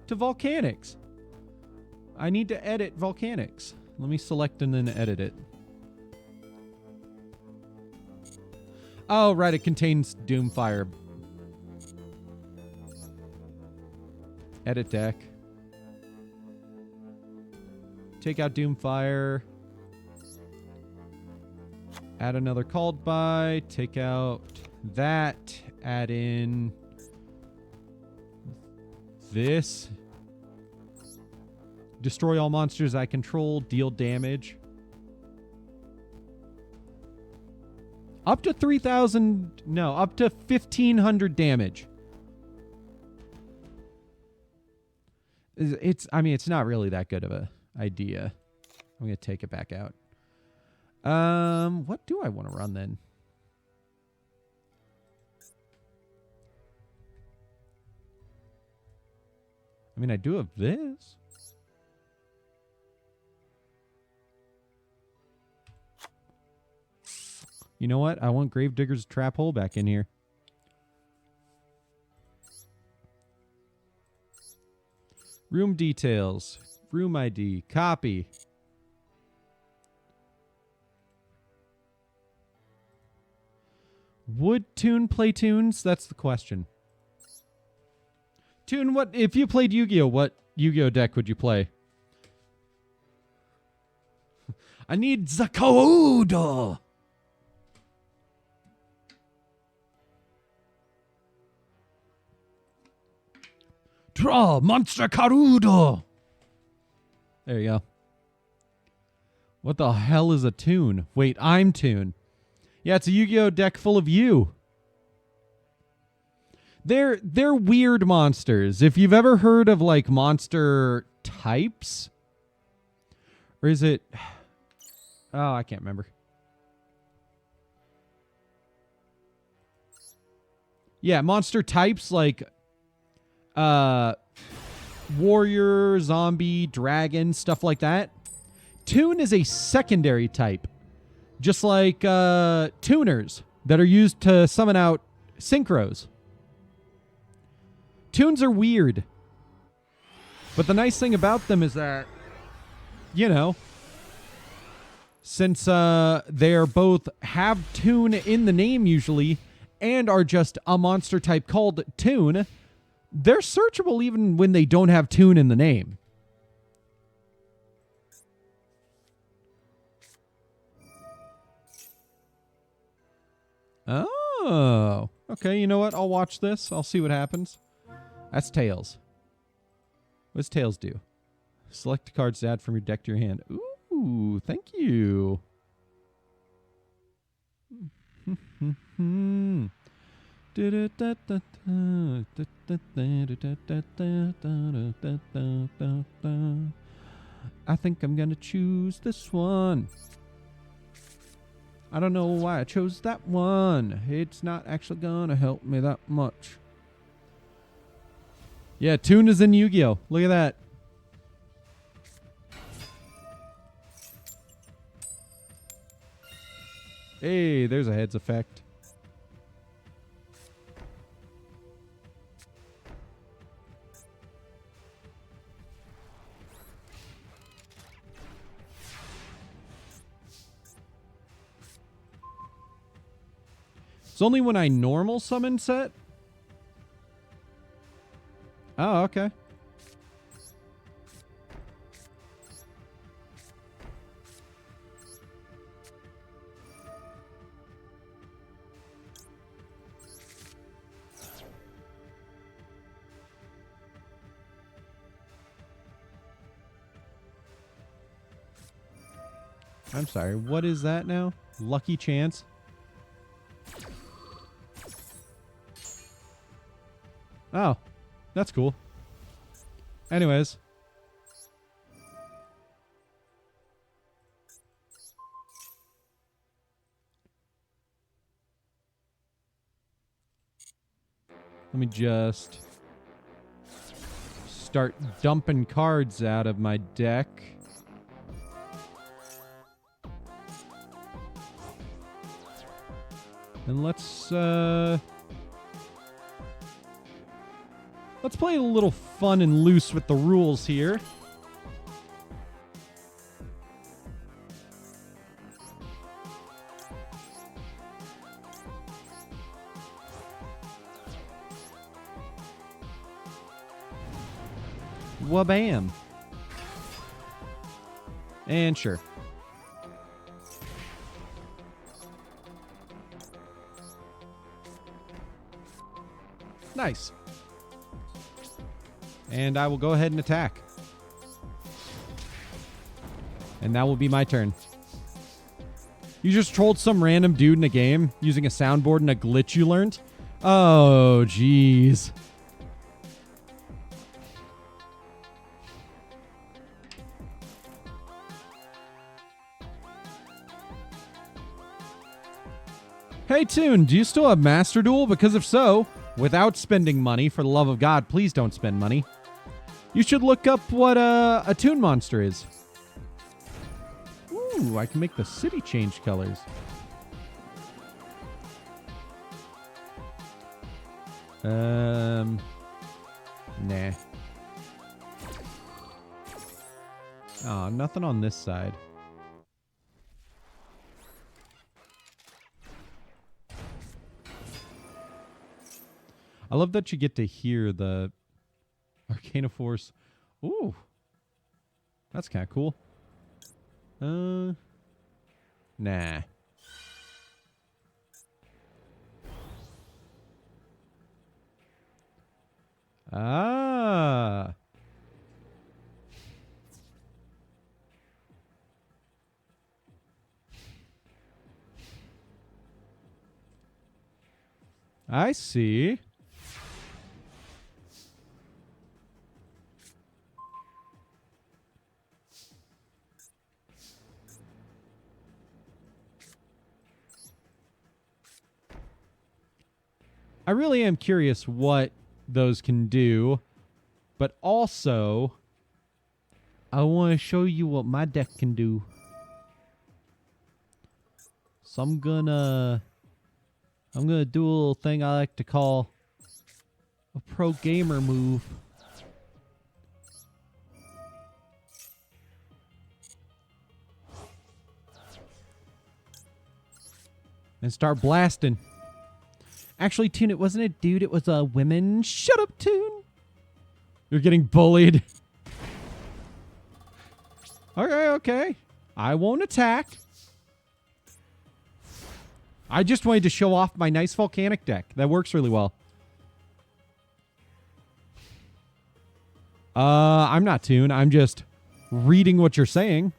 to Volcanics. I need to edit Volcanics. Let me select and then edit it. Oh, right, it contains Doomfire. Edit deck. Take out Doomfire. Add another called by. Take out that. Add in this. Destroy all monsters I control. Deal damage. Up to 3,000. No, up to 1,500 damage. I mean, it's not really that good of a idea. I'm going to take it back out. What do I want to run then? I mean, I do have this. You know what? I want Gravedigger's Trap Hole back in here. Room details. Room ID. Copy. Would Toon play tunes? That's the question. Toon, what if you played Yu-Gi-Oh? What Yu-Gi-Oh deck would you play? I need Zakoudo. Draw Monster Karudo. There you go. What the hell is a Toon? Wait, I'm Toon. Yeah, it's a Yu-Gi-Oh deck full of you. They're weird monsters. If you've ever heard of like monster types, or is it? Oh, I can't remember. Yeah, monster types like warrior, zombie, dragon, stuff like that. Toon is a secondary type, just like tuners that are used to summon out synchros. Toons are weird. But the nice thing about them is that, you know, since they're both have Toon in the name usually and are just a monster type called Toon, they're searchable even when they don't have Toon in the name. Oh. Okay, you know what? I'll watch this. I'll see what happens. That's Tails. What does Tails do? Select cards to add from your deck to your hand. Ooh, thank you. I think I'm gonna choose this one. I don't know why I chose that one. It's not actually gonna help me that much. Yeah, Toon is in Yu-Gi-Oh! Look at that. Hey, there's a heads effect. It's only when I normal summon set. Oh, okay. I'm sorry, what is that now? Lucky chance? Oh, that's cool. Anyways. Let me just start dumping cards out of my deck. And let's play a little fun and loose with the rules here. Wabam. And sure. Nice. And I will go ahead and attack. And that will be my turn. You just trolled some random dude in a game using a soundboard and a glitch you learned? Oh, jeez. Hey, Toon, do you still have Master Duel? Because if so, without spending money, for the love of God, please don't spend money. You should look up what a Toon monster is. Ooh, I can make the city change colors. Nah. Oh, nothing on this side. I love that you get to hear the Arcana Force. Ooh. That's kind of cool. Nah. Ah. I see. I really am curious what those can do, but also I want to show you what my deck can do. So I'm gonna do a little thing I like to call a pro gamer move. And start blasting. Actually, Toon, it wasn't a dude, it was a women. Shut up, Toon. You're getting bullied. Okay. I won't attack. I just wanted to show off my nice volcanic deck. That works really well. I'm not Toon. I'm just reading what you're saying.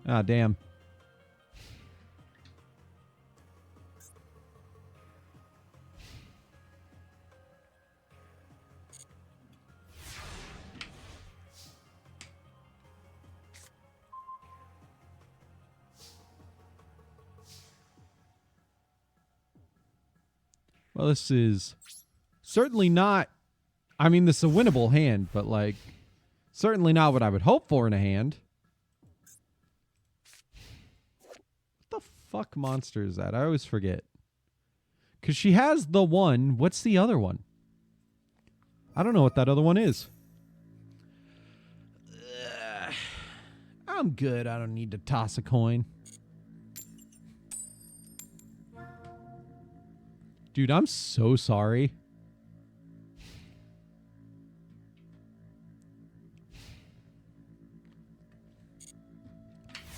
Ah, damn. Well, this is certainly not... I mean, this is a winnable hand, but, like, certainly not what I would hope for in a hand. What the fuck monster is that? I always forget. Because she has the one. What's the other one? I don't know what that other one is. I I'm good. I don't need to toss a coin. Dude, I'm so sorry.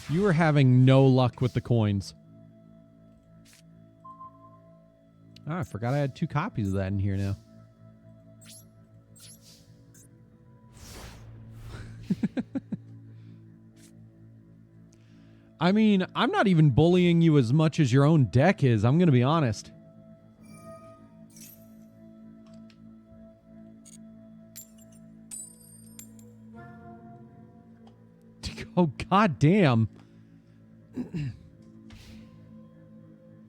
You were having no luck with the coins. Oh, I forgot I had 2 copies of that in here now. I mean, I'm not even bullying you as much as your own deck is. I'm going to be honest. Oh, god damn.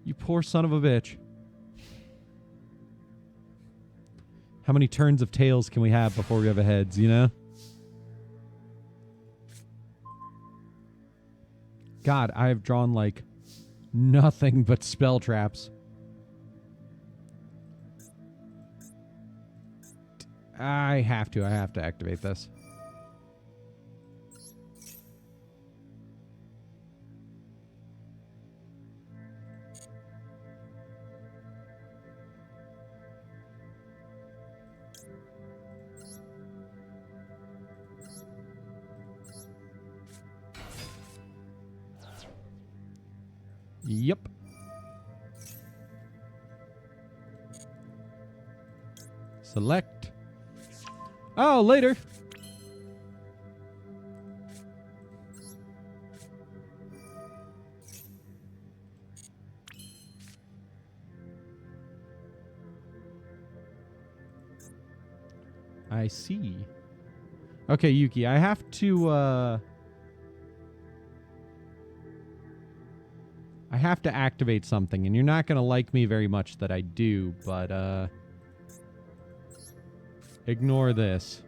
You poor son of a bitch. How many turns of tails can we have before we have a heads, you know? God, I have drawn, like, nothing but spell traps. I have to activate this. Yep. Select. Oh, later. I see. Okay, Yuki, I have to activate something, and you're not going to like me very much that I do, but, ignore this.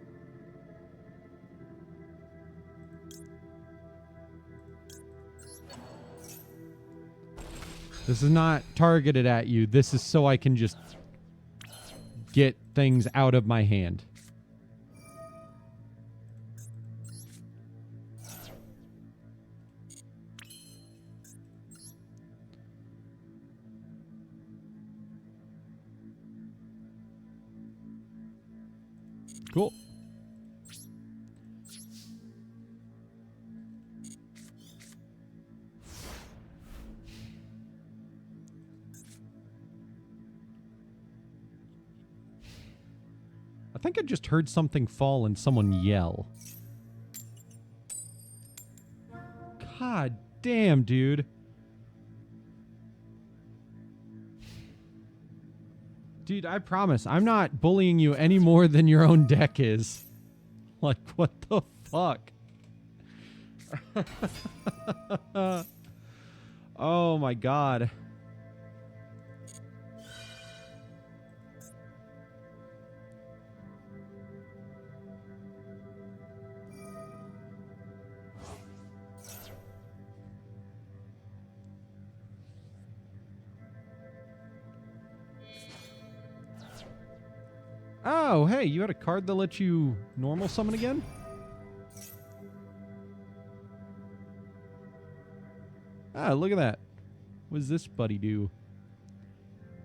This is not targeted at you. This is so I can just get things out of my hand. Cool. I think I just heard something fall and someone yell. God damn, dude. Dude, I promise, I'm not bullying you any more than your own deck is. Like, what the fuck? Oh my god. Oh, hey, you had a card that lets you normal summon again? Ah, look at that. What does this buddy do?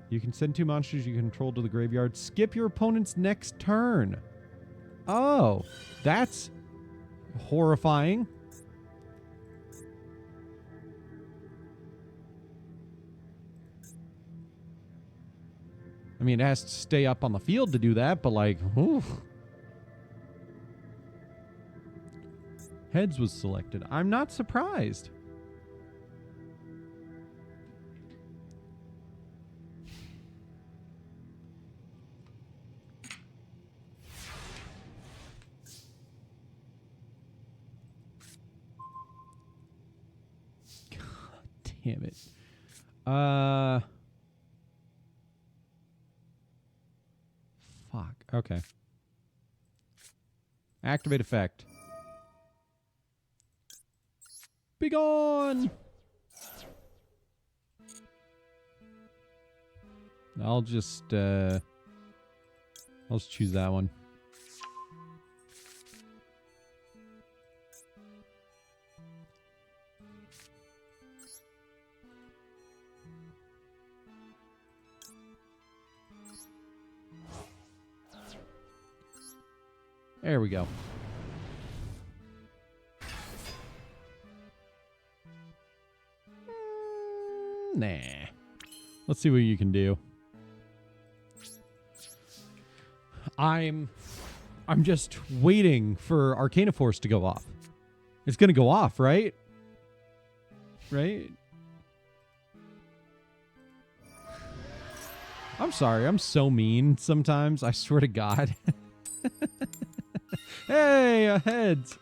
You can send 2 monsters you control to the graveyard. Skip your opponent's next turn. Oh, that's horrifying. I mean, it has to stay up on the field to do that, but like, oof. Heads was selected. I'm not surprised. God damn it. Fuck. Okay. Activate effect. Be gone! I'll just choose that one. There we go. Nah. Let's see what you can do. I'm just waiting for Arcana Force to go off. It's gonna go off, right? Right? I'm sorry, I'm so mean sometimes, I swear to God. Hey, heads.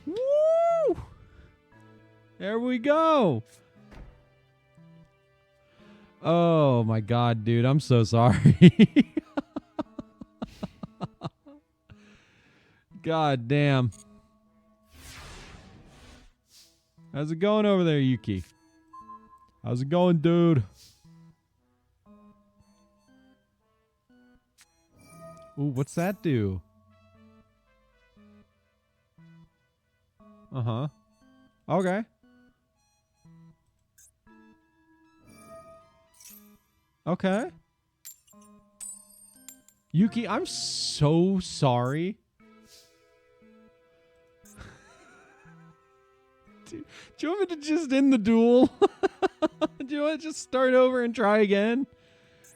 Woo! There we go. Oh my God, dude, I'm so sorry. God damn. How's it going over there, Yuki? How's it going, dude? Ooh, what's that do? Uh-huh. Okay. Okay. Yuki, I'm so sorry. Do you want me to just end the duel? Do you want to just start over and try again?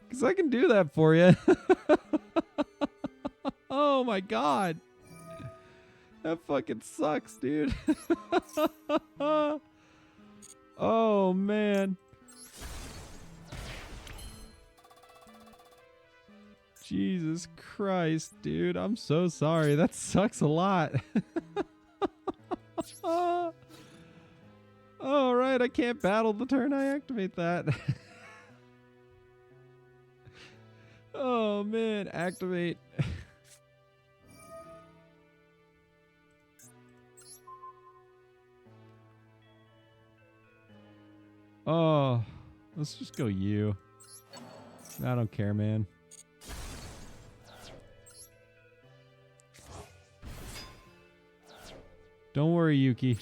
Because I can do that for you. Oh my God. That fucking sucks, dude. Oh man. Jesus Christ, dude. I'm so sorry. That sucks a lot. Oh, right. I can't battle the turn I activate that. Oh, man. Activate. Oh, let's just go you. I don't care, man. Don't worry, Yuki.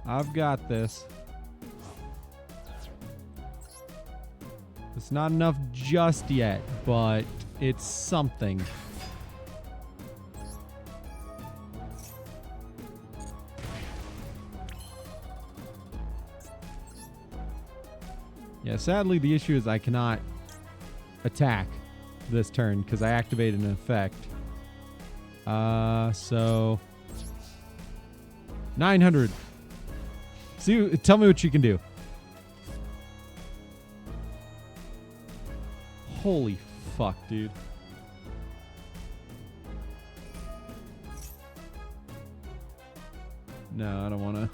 I've got this. It's not enough just yet, but it's something. Yeah, sadly the issue is I cannot attack this turn because I activated an effect. So 900. See, tell me what you can do. Holy fuck, dude. No, I don't want to.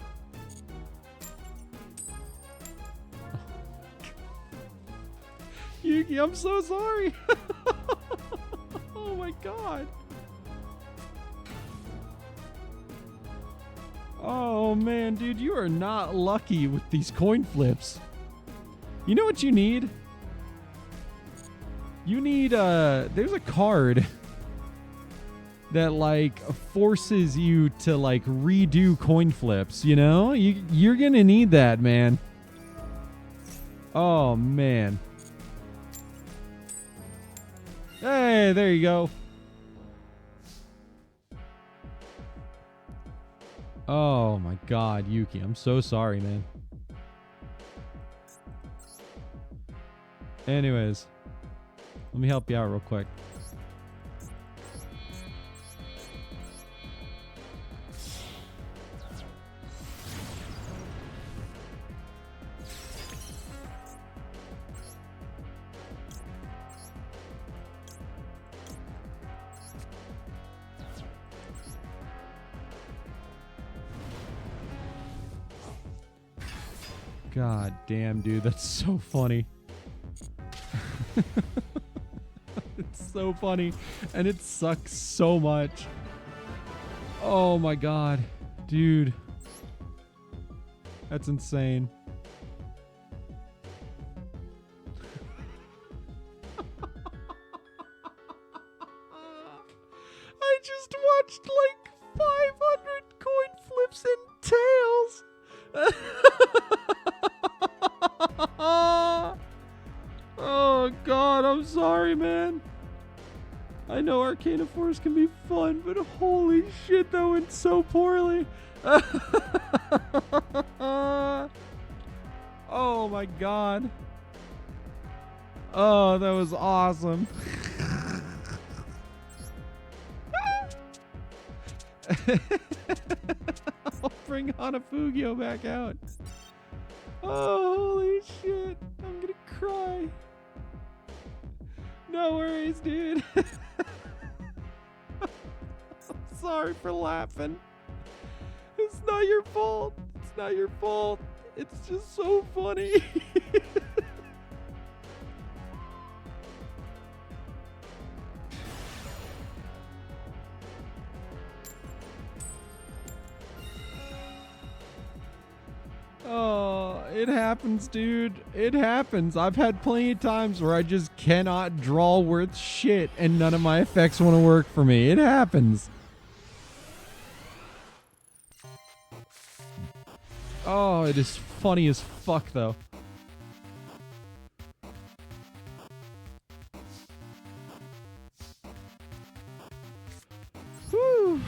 Yuki, I'm so sorry. Oh my God. Oh man, dude, you are not lucky with these coin flips. You know what you need? You need there's a card that like forces you to like redo coin flips, you know? You're going to need that, man. Oh man. Hey, there you go. Oh my God, Yuki, I'm so sorry, man. Anyways, let me help you out real quick. God damn, dude, that's so funny. It's so funny, and it sucks so much. Oh my God, dude. That's insane. I just watched like 500 coin flips and tails. I know Arcana Force can be fun, but holy shit, that went so poorly. Oh my god. Oh, that was awesome. I'll bring Hanafugio back out. Oh, holy shit. I'm gonna cry. No worries, dude. I'm sorry for laughing. It's not your fault. It's not your fault. It's just so funny. Oh, it happens, dude. It happens. I've had plenty of times where I just cannot draw worth shit and none of my effects want to work for me. It happens. Oh, it is funny as fuck, though. Whew.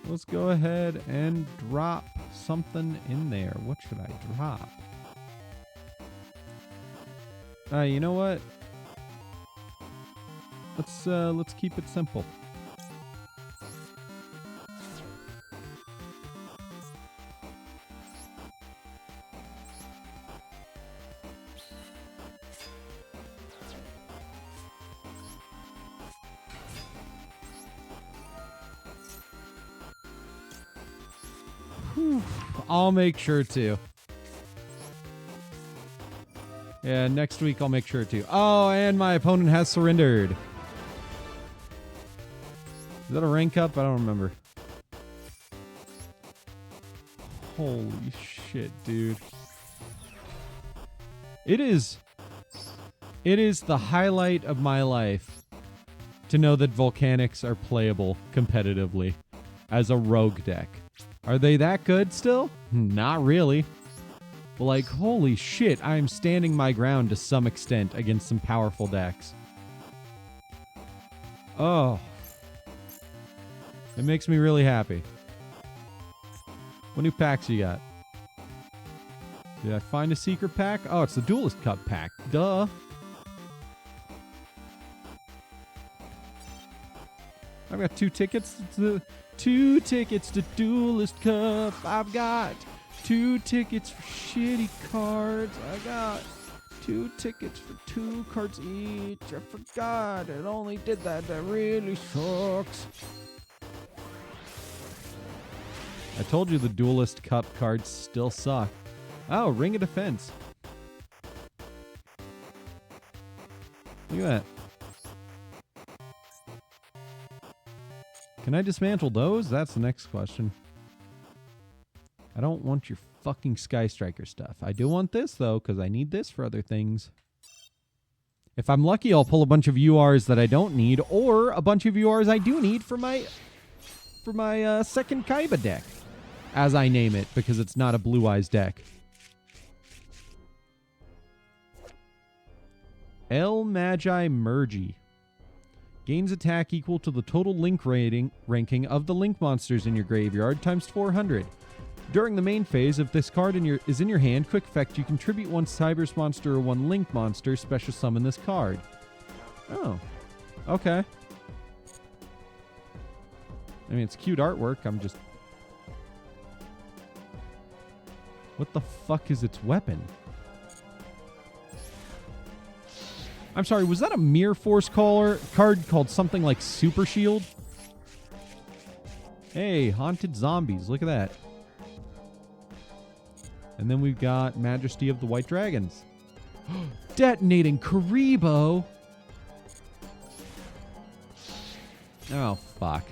Let's go ahead and drop something in there. What should I drop? You know what? Let's keep it simple. I'll make sure to. Yeah, next week I'll make sure to. Oh, and my opponent has surrendered. Is that a rank up? I don't remember. Holy shit, dude. It is the highlight of my life to know that Volcanics are playable competitively as a rogue deck. Are they that good still? Not really. But like, holy shit, I'm standing my ground to some extent against some powerful decks. Oh. It makes me really happy. What new packs you got? Did I find a secret pack? Oh, it's the Duelist Cup pack. Duh. I've got 2 tickets to... 2 tickets to Duelist Cup. I've got 2 tickets for shitty cards. I got 2 tickets for 2 cards each. I forgot. It only did that. That really sucks. I told you the Duelist Cup cards still suck. Oh, Ring of Defense. Look at that. Can I dismantle those? That's the next question. I don't want your fucking Sky Striker stuff. I do want this, though, because I need this for other things. If I'm lucky, I'll pull a bunch of URs that I don't need, or a bunch of URs I do need for my second Kaiba deck, as I name it, because it's not a Blue Eyes deck. El Magi Mergy. Gains attack equal to the total link ranking of the link monsters in your graveyard times 400. During the main phase, if this card is in your hand, quick effect, you contribute 1 Cybers monster or 1 link monster, special summon this card. Oh. Okay. I mean, it's cute artwork. I'm just... What the fuck is its weapon? I'm sorry, was that a Mirror Force card called something like Super Shield? Hey, Haunted Zombies. Look at that. And then we've got Majesty of the White Dragons. Detonating Karibo! Oh, fuck.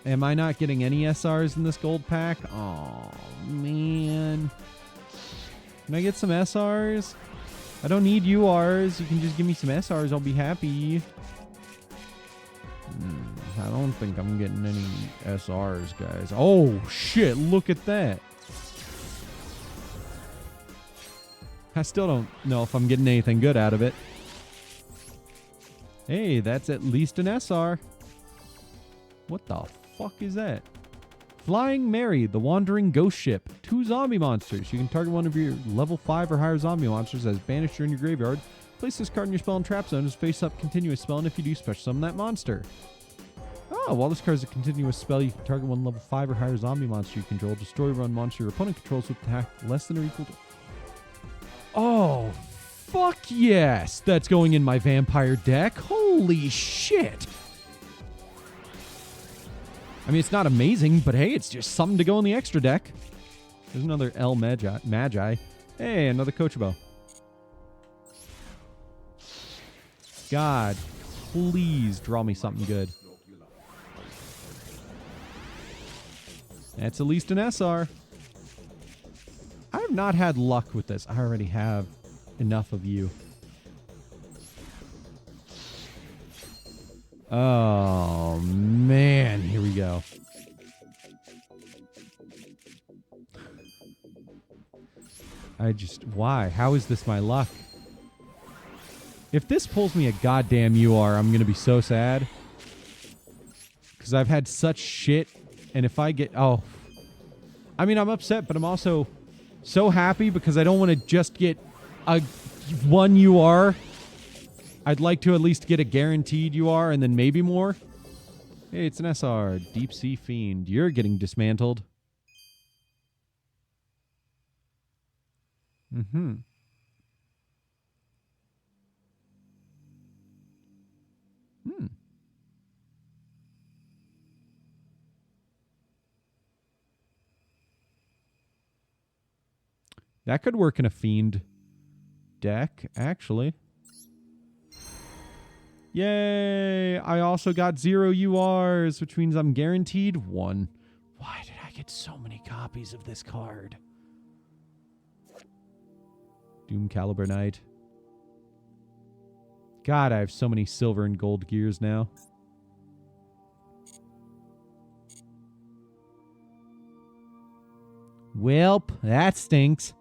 Am I not getting any SRs in this gold pack? Oh, man. Can I get some SRs? I don't need URs. You can just give me some SRs. I'll be happy. I don't think I'm getting any SRs, guys. Oh, shit. Look at that. I still don't know if I'm getting anything good out of it. Hey, that's at least an SR. What the fuck is that? Flying Mary, the Wandering Ghost Ship. 2 zombie monsters. You can target one of your level 5 or higher zombie monsters as banished or in your graveyard. Place this card in your spell and trap zone as face-up continuous spell, and if you do, special summon that monster. Oh, while this card is a continuous spell, you can target one level 5 or higher zombie monster you control. Destroy one monster your opponent controls with attack less than or equal to... Oh, fuck yes! That's going in my vampire deck. Holy shit! I mean, it's not amazing, but hey, it's just something to go in the extra deck. There's another El Magi. Hey, another Kochabo. God, please draw me something good. That's at least an SR. I have not had luck with this. I already have enough of you. Oh, man. Here we go. Why? How is this my luck? If this pulls me a goddamn UR, I'm going to be so sad. Because I've had such shit. And if I get... Oh. I mean, I'm upset, but I'm also so happy because I don't want to just get a 1 UR. I'd like to at least get a guaranteed UR and then maybe more. Hey, it's an SR. Deep Sea Fiend. You're getting dismantled. Mm-hmm. Hmm. That could work in a Fiend deck, actually. Yay! I also got 0 URs, which means I'm guaranteed 1. Why did I get so many copies of this card? Doom Caliber Knight. God, I have so many silver and gold gears now. Welp, that stinks.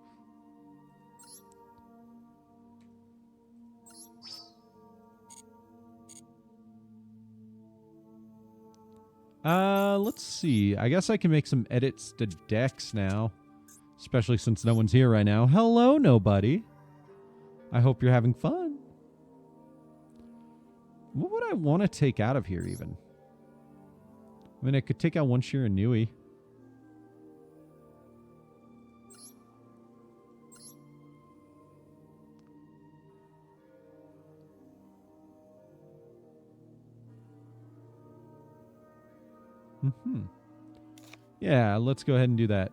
Let's see. I guess I can make some edits to decks now. Especially since no one's here right now. Hello, nobody. I hope you're having fun. What would I want to take out of here, even? I mean, I could take out One Shear and Nui. Mm-hmm. Yeah, let's go ahead and do that.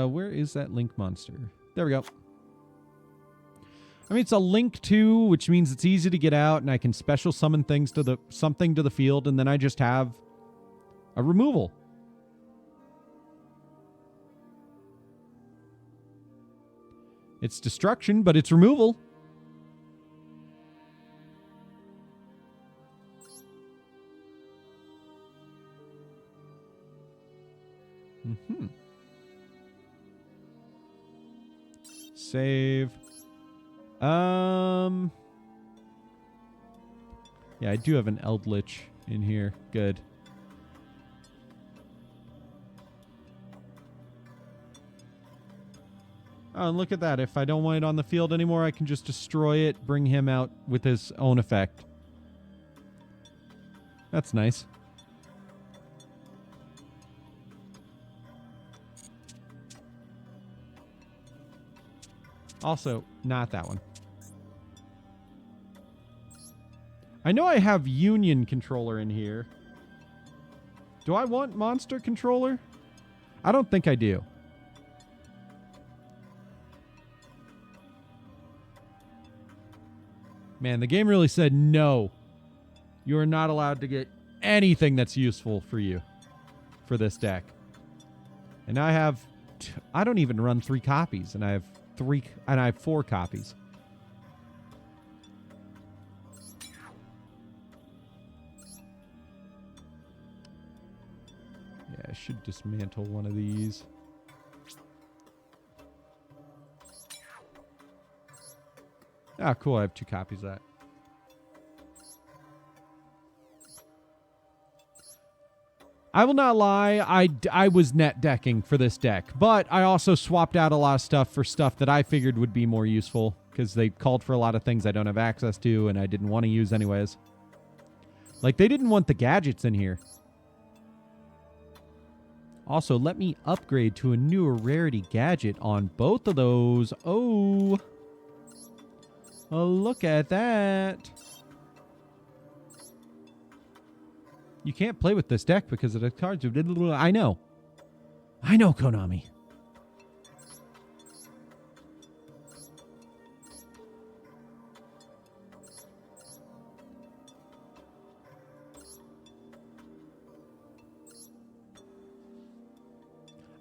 Where is that Link monster? There we go. I mean, it's a Link 2, which means it's easy to get out, and I can special summon things to something to the field, and then I just have a removal. It's destruction, but it's removal. Mm-hmm. Save. Yeah, I do have an Eldritch in here. Good. Oh, and look at that. If I don't want it on the field anymore, I can just destroy it, bring him out with his own effect. That's nice. Also, not that one. I know I have Union Controller in here. Do I want Monster Controller? I don't think I do. Man, the game really said no. You are not allowed to get anything that's useful for you for this deck. And I have... I don't even run 3 copies, and I have 4 copies. Yeah, I should dismantle one of these. Ah, cool. I have 2 copies of that. I will not lie, I was net decking for this deck, but I also swapped out a lot of stuff for stuff that I figured would be more useful, because they called for a lot of things I don't have access to and I didn't want to use anyways. Like, they didn't want the gadgets in here. Also, let me upgrade to a newer rarity gadget on both of those. Oh, look at that. You can't play with this deck because of the cards. I know. I know, Konami.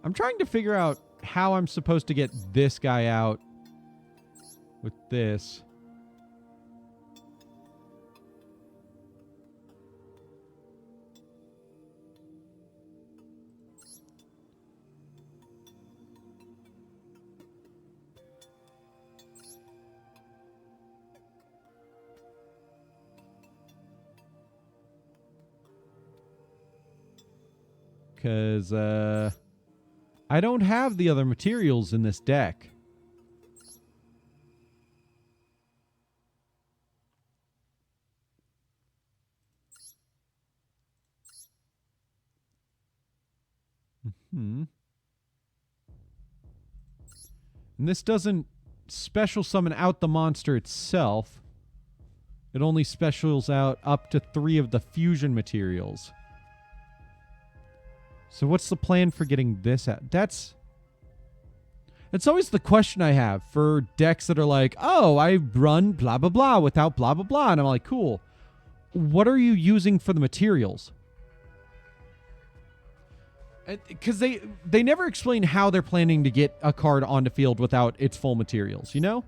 I'm trying to figure out how I'm supposed to get this guy out with this. Because, I don't have the other materials in this deck. And this doesn't special summon out the monster itself. It only specials out up to 3 of the fusion materials. So what's the plan for getting this out? That's always the question I have for decks that are like, oh, I run blah, blah, blah without blah, blah, blah. And I'm like, cool. What are you using for the materials? Because they never explain how they're planning to get a card onto field without its full materials, you know?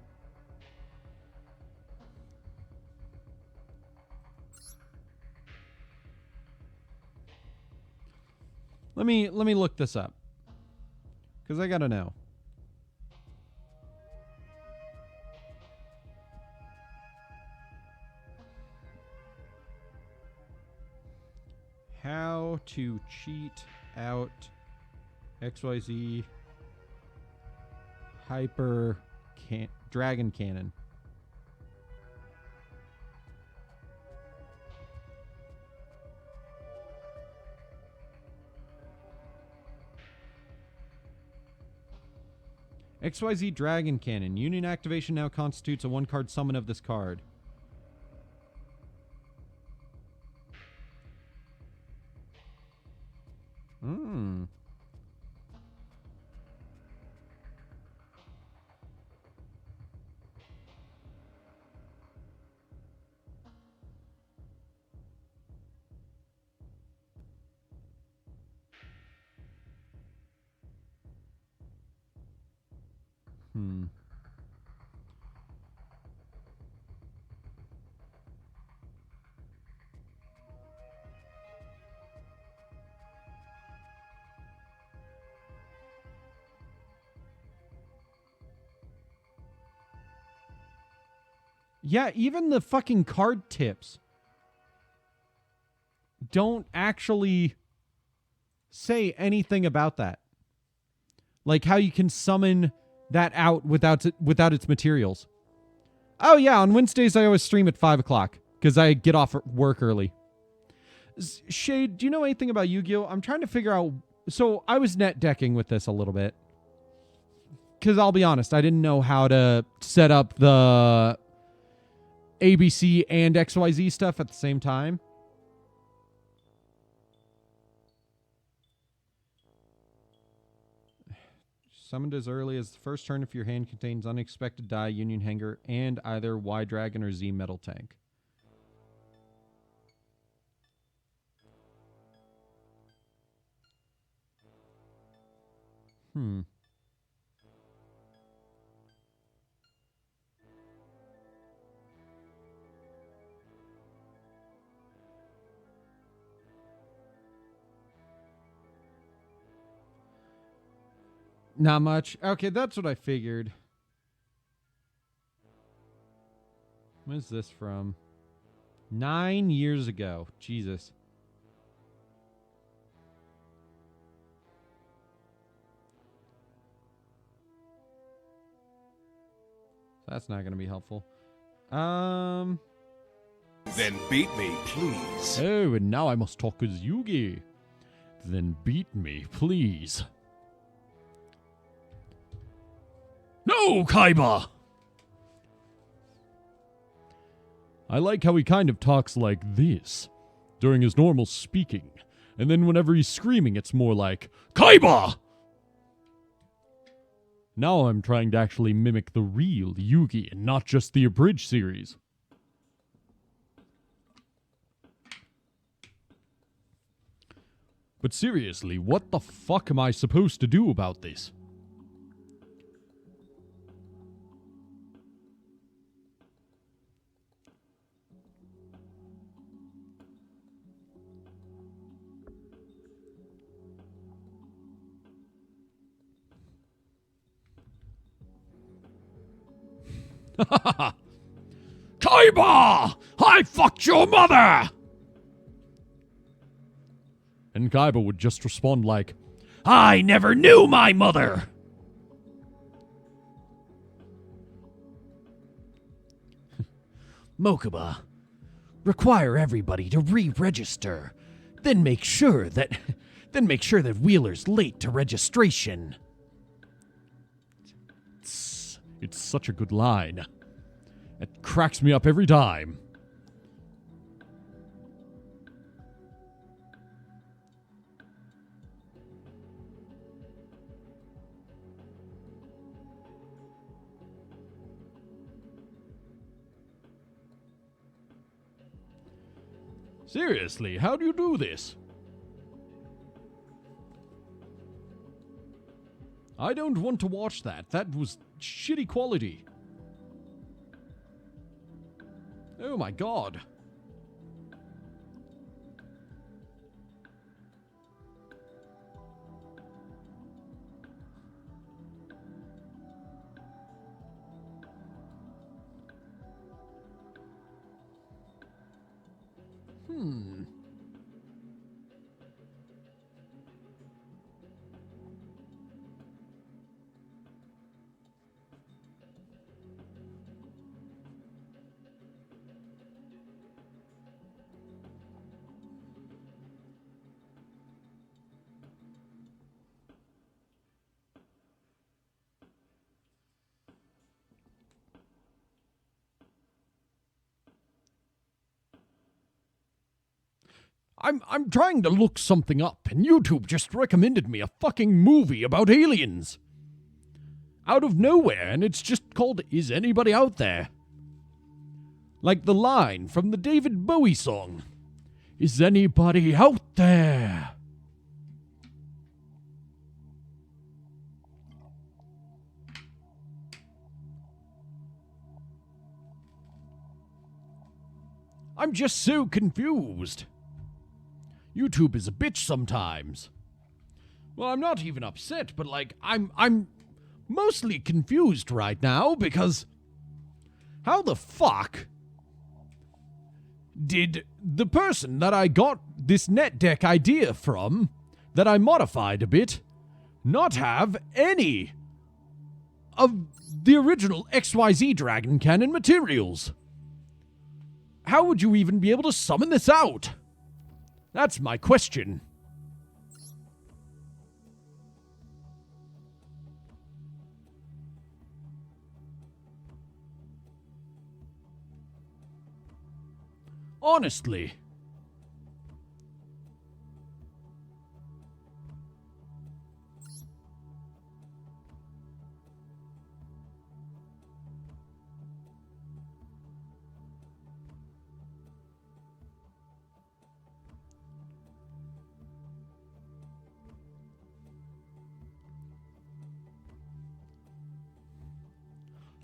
Let me look this up. Because I gotta know. How to cheat out XYZ Hyper Dragon Cannon. XYZ Dragon Cannon. Union activation now constitutes a 1-card summon of this card. Yeah, even the fucking card tips don't actually say anything about that. Like how you can summon that out without its materials. Oh yeah, on Wednesdays I always stream at 5 o'clock because I get off work early. Shade, do you know anything about Yu-Gi-Oh? I'm trying to figure out... So I was net decking with this a little bit. Because I'll be honest, I didn't know how to set up the ABC and XYZ stuff at the same time. Summoned as early as the first turn if your hand contains unexpected die, Union Hanger, and either Y Dragon or Z Metal Tank. Not much. Okay, that's what I figured. Where's this from? 9 years ago. Jesus. That's not going to be helpful. Then beat me, please. Oh, and now I must talk as Yugi. Then beat me, please. No, Kaiba! I like how he kind of talks like this during his normal speaking. And then whenever he's screaming, it's more like, Kaiba! Now I'm trying to actually mimic the real Yugi and not just the abridged series. But seriously, what the fuck am I supposed to do about this? Kaiba! I fucked your mother! And Kaiba would just respond like, I never knew my mother! Mokuba, require everybody to re-register. Then make sure that Wheeler's late to registration. It's such a good line. It cracks me up every time. Seriously, how do you do this? I don't want to watch that. That was shitty quality. Oh my god. I'm trying to look something up, and YouTube just recommended me a fucking movie about aliens. Out of nowhere, and it's just called Is Anybody Out There? Like the line from the David Bowie song. Is anybody out there? I'm just so confused. YouTube is a bitch sometimes. Well, I'm not even upset, but like, I'm mostly confused right now because how the fuck did the person that I got this net deck idea from, that I modified a bit, not have any of the original XYZ Dragon Cannon materials? How would you even be able to summon this out? That's my question. Honestly.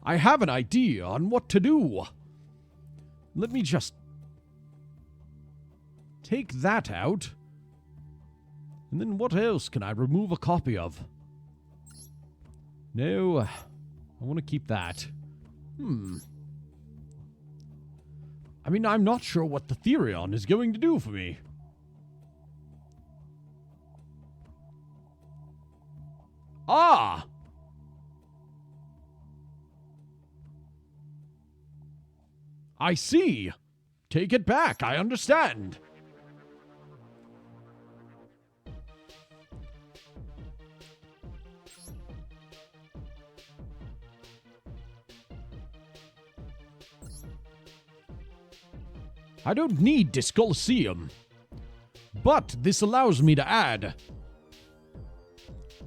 I have an idea on what to do. Let me just take that out. And then what else can I remove a copy of? No, I want to keep that. I mean, I'm not sure what the Therion is going to do for me. Ah! I see. Take it back, I understand. I don't need this Colosseum, but this allows me to add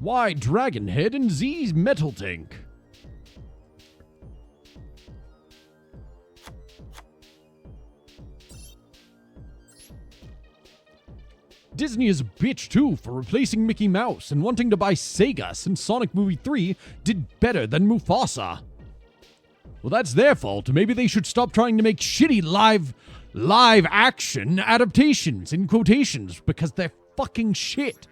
Y Dragon Head and Z Metal Tank. Disney is a bitch too for replacing Mickey Mouse and wanting to buy Sega since Sonic Movie 3 did better than Mufasa. Well, that's their fault. Maybe they should stop trying to make shitty live action adaptations in quotations because they're fucking shit.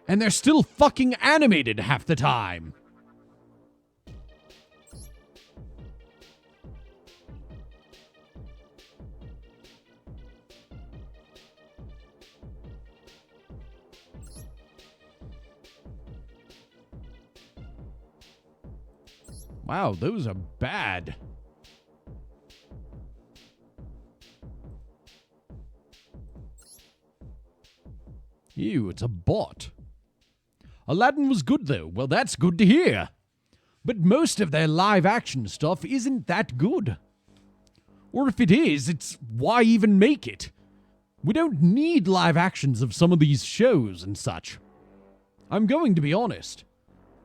And they're still fucking animated half the time. Wow, those are bad. Ew, it's a bot. Aladdin was good though. Well, that's good to hear. But most of their live action stuff isn't that good. Or if it is, it's why even make it? We don't need live actions of some of these shows and such. I'm going to be honest.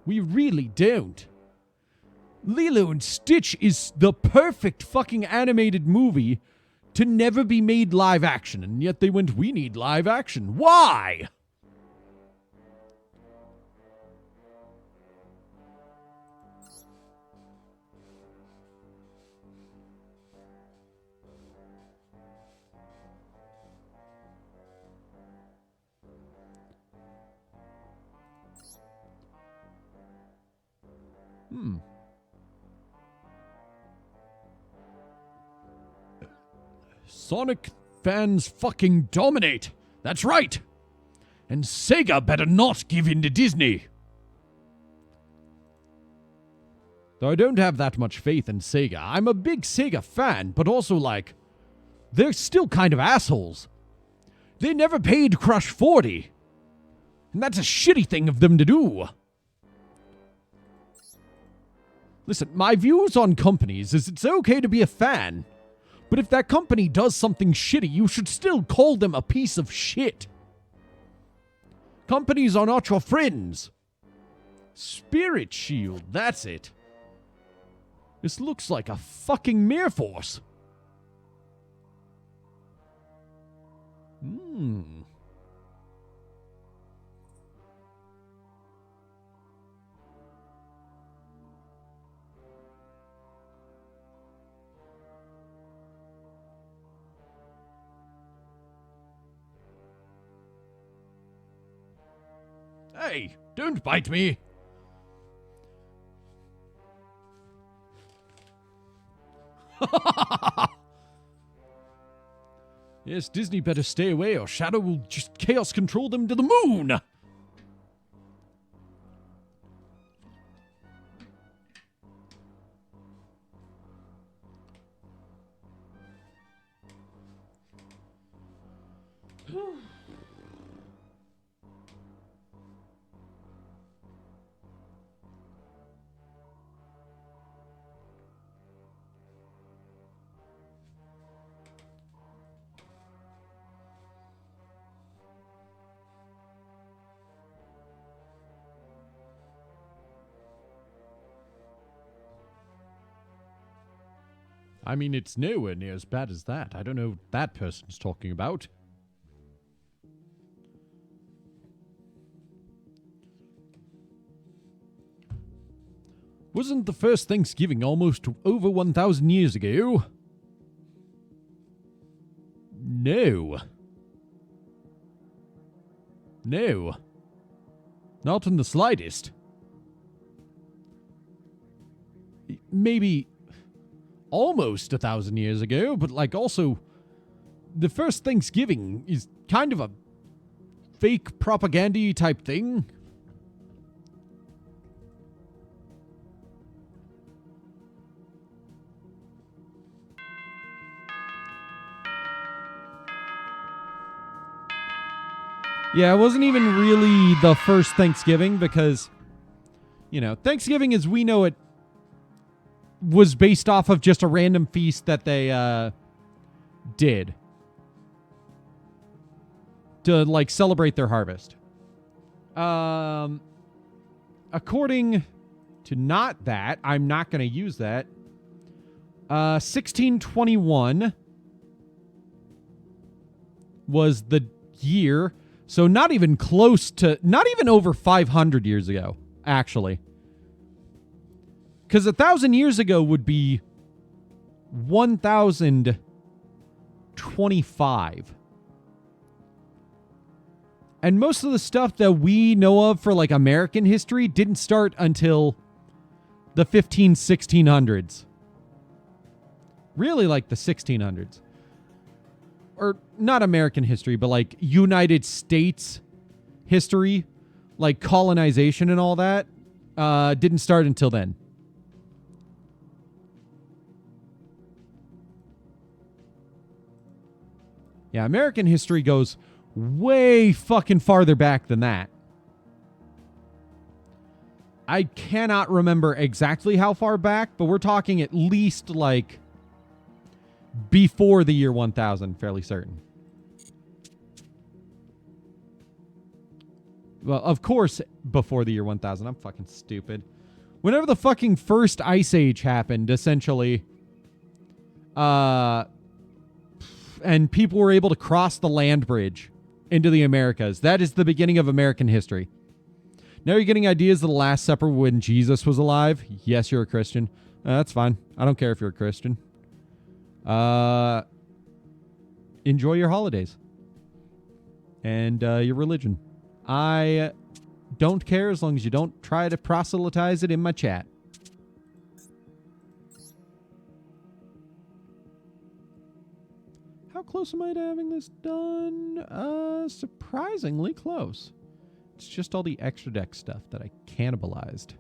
We really don't. Lilo and Stitch is the perfect fucking animated movie to never be made live action, and yet they went, we need live action. Why? Sonic fans fucking dominate. That's right. And Sega better not give in to Disney. Though I don't have that much faith in Sega. I'm a big Sega fan, but also like, they're still kind of assholes. They never paid Crush 40. And that's a shitty thing of them to do. Listen, my views on companies is it's okay to be a fan. But if that company does something shitty, you should still call them a piece of shit. Companies are not your friends. Spirit Shield, that's it. This looks like a fucking Mirror Force. Hey, don't bite me. Yes, Disney better stay away or Shadow will just chaos control them to the moon. I mean, it's nowhere near as bad as that. I don't know what that person's talking about. Wasn't the first Thanksgiving almost over 1,000 years ago? No. No. Not in the slightest. maybe almost 1,000 years ago, but like also the first Thanksgiving is kind of a fake propaganda type thing. Yeah, it wasn't even really the first Thanksgiving because, you know, Thanksgiving as we know it was based off of just a random feast that they did to, like, celebrate their harvest. According to not that, I'm not going to use that. 1621 was the year. So not even close to, not even over 500 years ago, actually. Because 1,000 years ago would be 1,025. And most of the stuff that we know of for like American history didn't start until the 1600s. Really like the 1600s. Or not American history, but like United States history, like colonization and all that, didn't start until then. Yeah, American history goes way fucking farther back than that. I cannot remember exactly how far back, but we're talking at least like before the year 1000, fairly certain. Well, of course, before the year 1000. I'm fucking stupid. Whenever the fucking first ice age happened, essentially, and people were able to cross the land bridge into the Americas, that is the beginning of American history. Now you're getting ideas of the Last Supper when Jesus was alive. Yes, you're a Christian. That's fine. I don't care if you're a Christian. Enjoy your holidays and your religion. I don't care as long as you don't try to proselytize it in my chat. How close am I to having this done? Surprisingly close. It's just all the extra deck stuff that I cannibalized.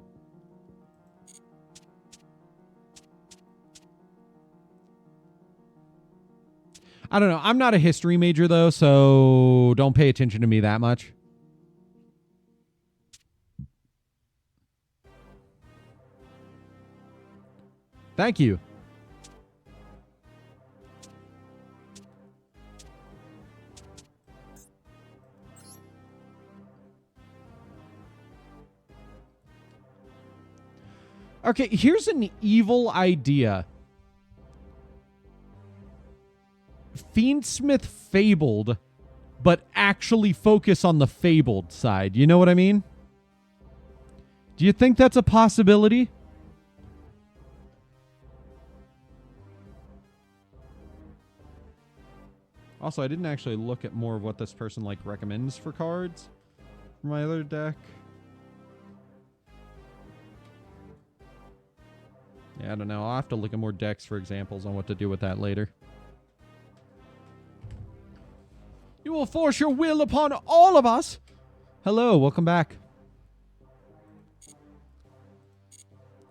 I don't know. I'm not a history major, though, so don't pay attention to me that much. Thank you. Okay, here's an evil idea. Fiendsmith Fabled, but actually focus on the Fabled side. You know what I mean? Do you think that's a possibility? Also, I didn't actually look at more of what this person, like, recommends for cards for my other deck. Yeah, I don't know. I'll have to look at more decks for examples on what to do with that later. You will force your will upon all of us. Hello, welcome back.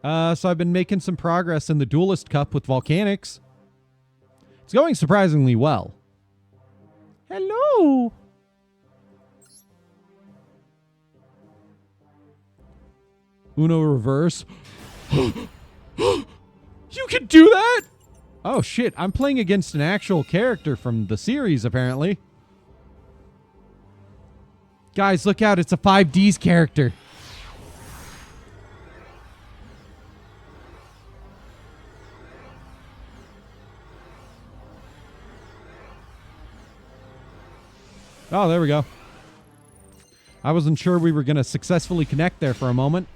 So I've been making some progress in the Duelist Cup with Volcanics. It's going surprisingly well. Hello. Uno reverse. You can do that? Oh shit, I'm playing against an actual character from the series, apparently. Guys, look out, it's a 5Ds character. Oh, there we go. I wasn't sure we were going to successfully connect there for a moment.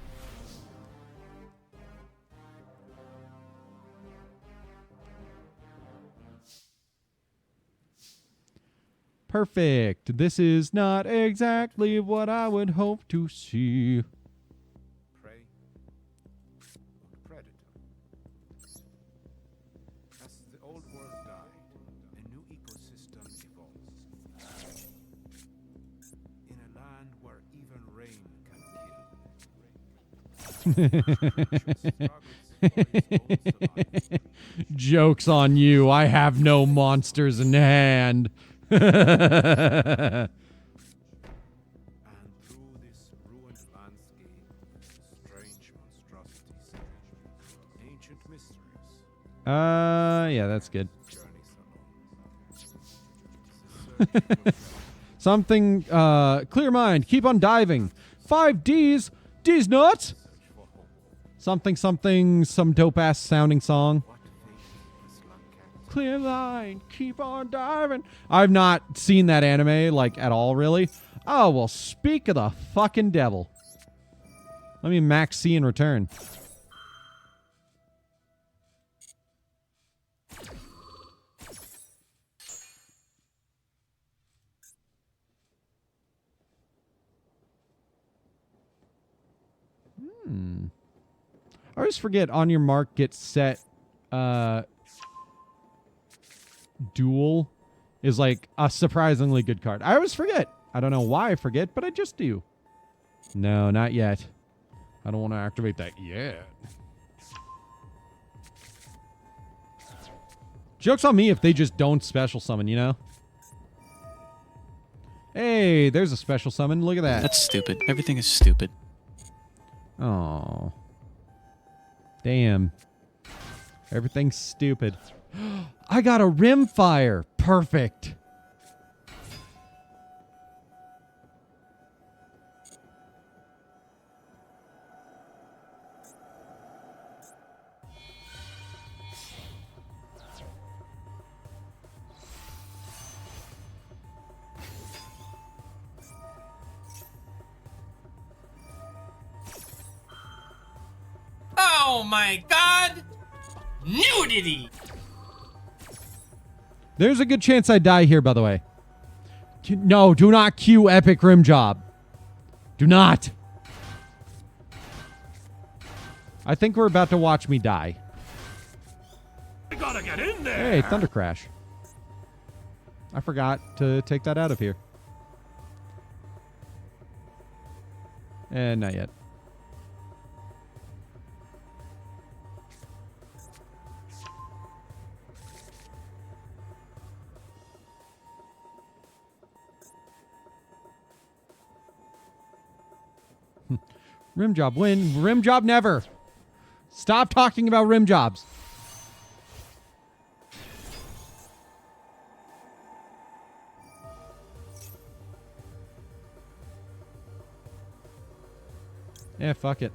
Perfect. This is not exactly what I would hope to see. Prey. Predator. Joke's on you. I have no monsters in hand. And through this ruined landscape, strange monstrosities, ancient mysteries. Yeah, that's good. Journeys along. Something, clear mind, keep on diving. 5 D's, D's nuts. Something, some dope-ass sounding song. Clear line, keep on diving. I've not seen that anime, like, at all, really. Oh, well, speak of the fucking devil. Let me max C in return. I always forget on your mark, get set, Duel is like a surprisingly good card. I always forget. I don't know why I forget, but I just do. No, not yet. I don't want to activate that yet. Joke's on me if they just don't special summon, you know? Hey, there's a special summon. Look at that. That's stupid. Everything is stupid. Oh. Damn. Everything's stupid. I got a rimfire. Perfect. Oh my god! Nudity! There's a good chance I die here, by the way. No, do not queue epic rim job. Do not. I think we're about to watch me die. I gotta get in there. Hey, Thunder Crash. I forgot to take that out of here. And not yet. Rim job win. Rim job never. Stop talking about rim jobs. Yeah, fuck it.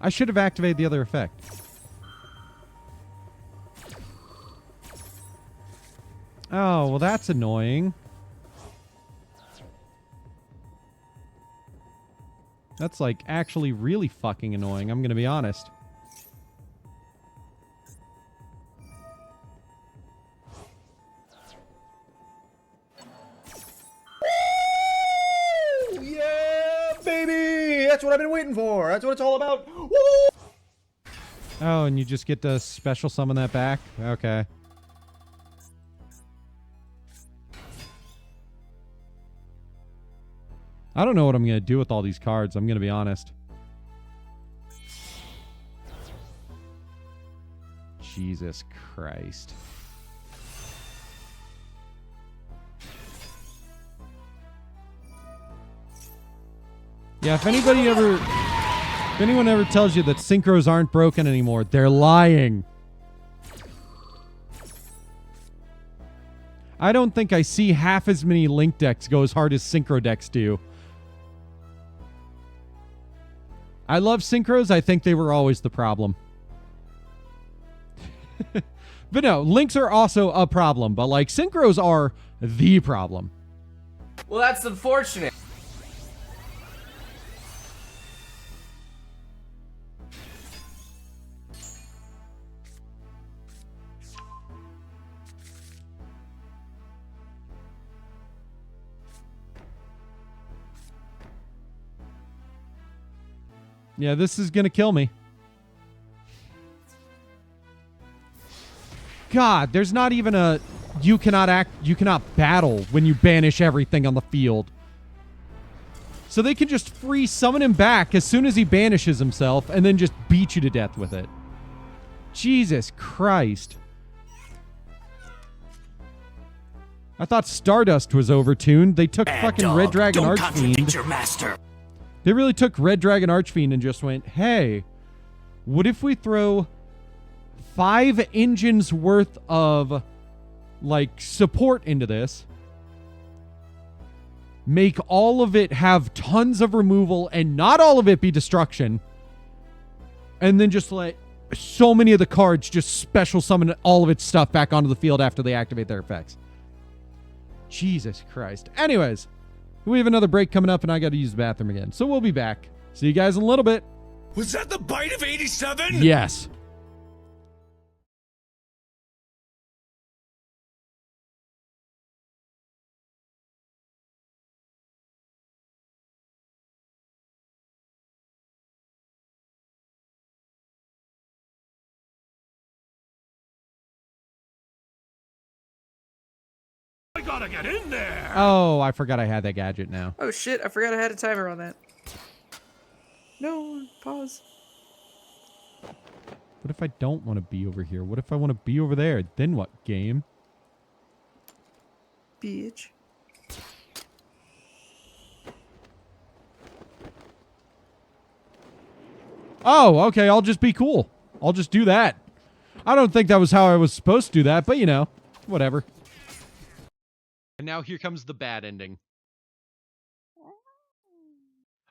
I should have activated the other effect. Oh, well, that's annoying. That's, like, actually really fucking annoying, I'm gonna be honest. Yeah, baby! That's what I've been waiting for. That's what it's all about. Woo! Oh, and you just get to special summon that back? Okay. I don't know what I'm going to do with all these cards, I'm going to be honest. Jesus Christ. Yeah, if anyone ever tells you that synchros aren't broken anymore, they're lying. I don't think I see half as many Link decks go as hard as synchro decks do. I love synchros. I think they were always the problem. But no, Links are also a problem, but like synchros are the problem. Well, that's unfortunate. Yeah, this is gonna kill me. God, there's not even a... You cannot battle when you banish everything on the field. So they can just free summon him back as soon as he banishes himself and then just beat you to death with it. Jesus Christ. I thought Stardust was overtuned. They took fucking Red Dragon Archfiend. Your master. They really took Red Dragon Archfiend and just went, hey, what if we throw 5 engines worth of, like, support into this? Make all of it have tons of removal and not all of it be destruction. And then just let so many of the cards just special summon all of its stuff back onto the field after they activate their effects. Jesus Christ. Anyways, we have another break coming up and I got to use the bathroom again. So we'll be back. See you guys in a little bit. Was that the bite of 87? Yes. I gotta get in there. Oh, I forgot I had that gadget now. Oh shit, I forgot I had a timer on that. No, pause. What if I don't want to be over here? What if I want to be over there? Then what, game? Bitch. Oh, okay, I'll just be cool. I'll just do that. I don't think that was how I was supposed to do that, but you know, whatever. And now here comes the bad ending.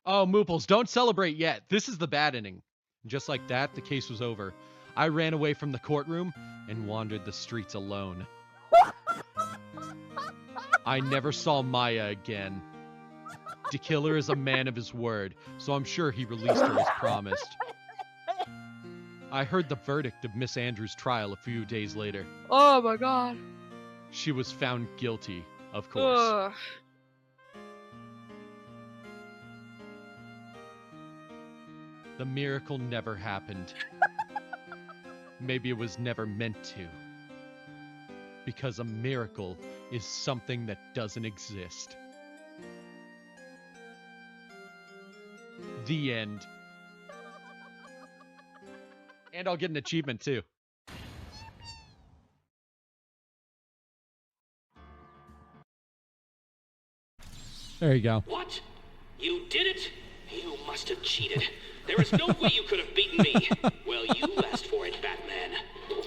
Oh, Mooples, don't celebrate yet. This is the bad ending. Just like that, the case was over. I ran away from the courtroom and wandered the streets alone. I never saw Maya again. The killer is a man of his word, so I'm sure he released her as promised. I heard the verdict of Miss Andrews' trial a few days later. Oh my god. She was found guilty, of course. Ugh. The miracle never happened. Maybe it was never meant to. Because a miracle is something that doesn't exist. The end. And I'll get an achievement too. There you go. What? You did it? You must have cheated. There is no way you could have beaten me. Well, you asked for it, Batman.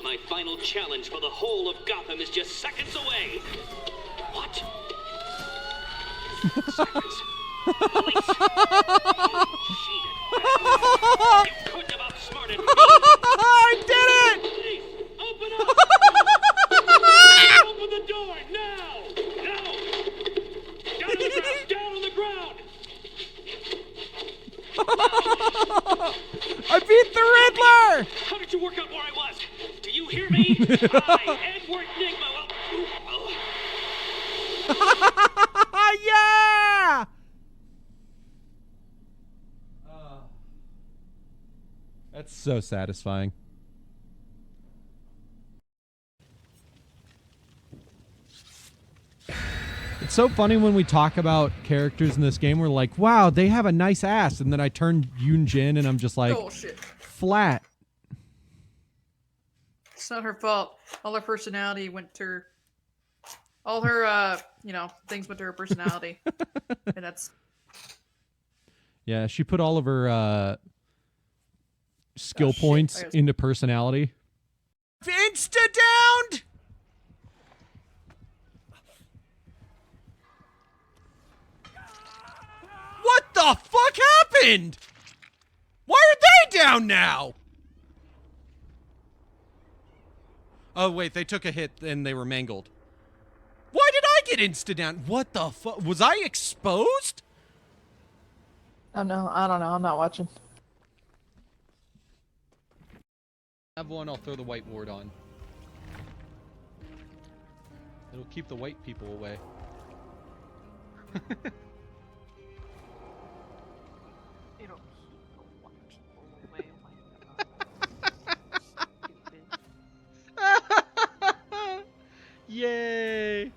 My final challenge for the whole of Gotham is just seconds away. What? Seconds? Police? You cheated. You couldn't have outsmarted me. I did it! Police, open up! Open the door, now! Now! Down on the ground! Down on the ground! I beat the Riddler! How did you work out where I was? Do you hear me? I, Edward Nigma, Yeah! That's so satisfying. It's so funny when we talk about characters in this game. We're like, wow, they have a nice ass. And then I turn Yoon Jin and I'm just like, Oh shit. flat. It's not her fault. All her personality went to her. All her, you know, things went to her personality. And that's... Yeah, she put all of her skill points into personality. Insta-downed! What the fuck happened? Why are they down now? Oh, wait, they took a hit and they were mangled. Why did I get insta-down. What the fuck? Was I exposed? Oh no, I don't know. I'm not watching. Have one, I'll throw the white ward on. It'll keep the white people away. It'll keep the white people away. Oh my god. Yay!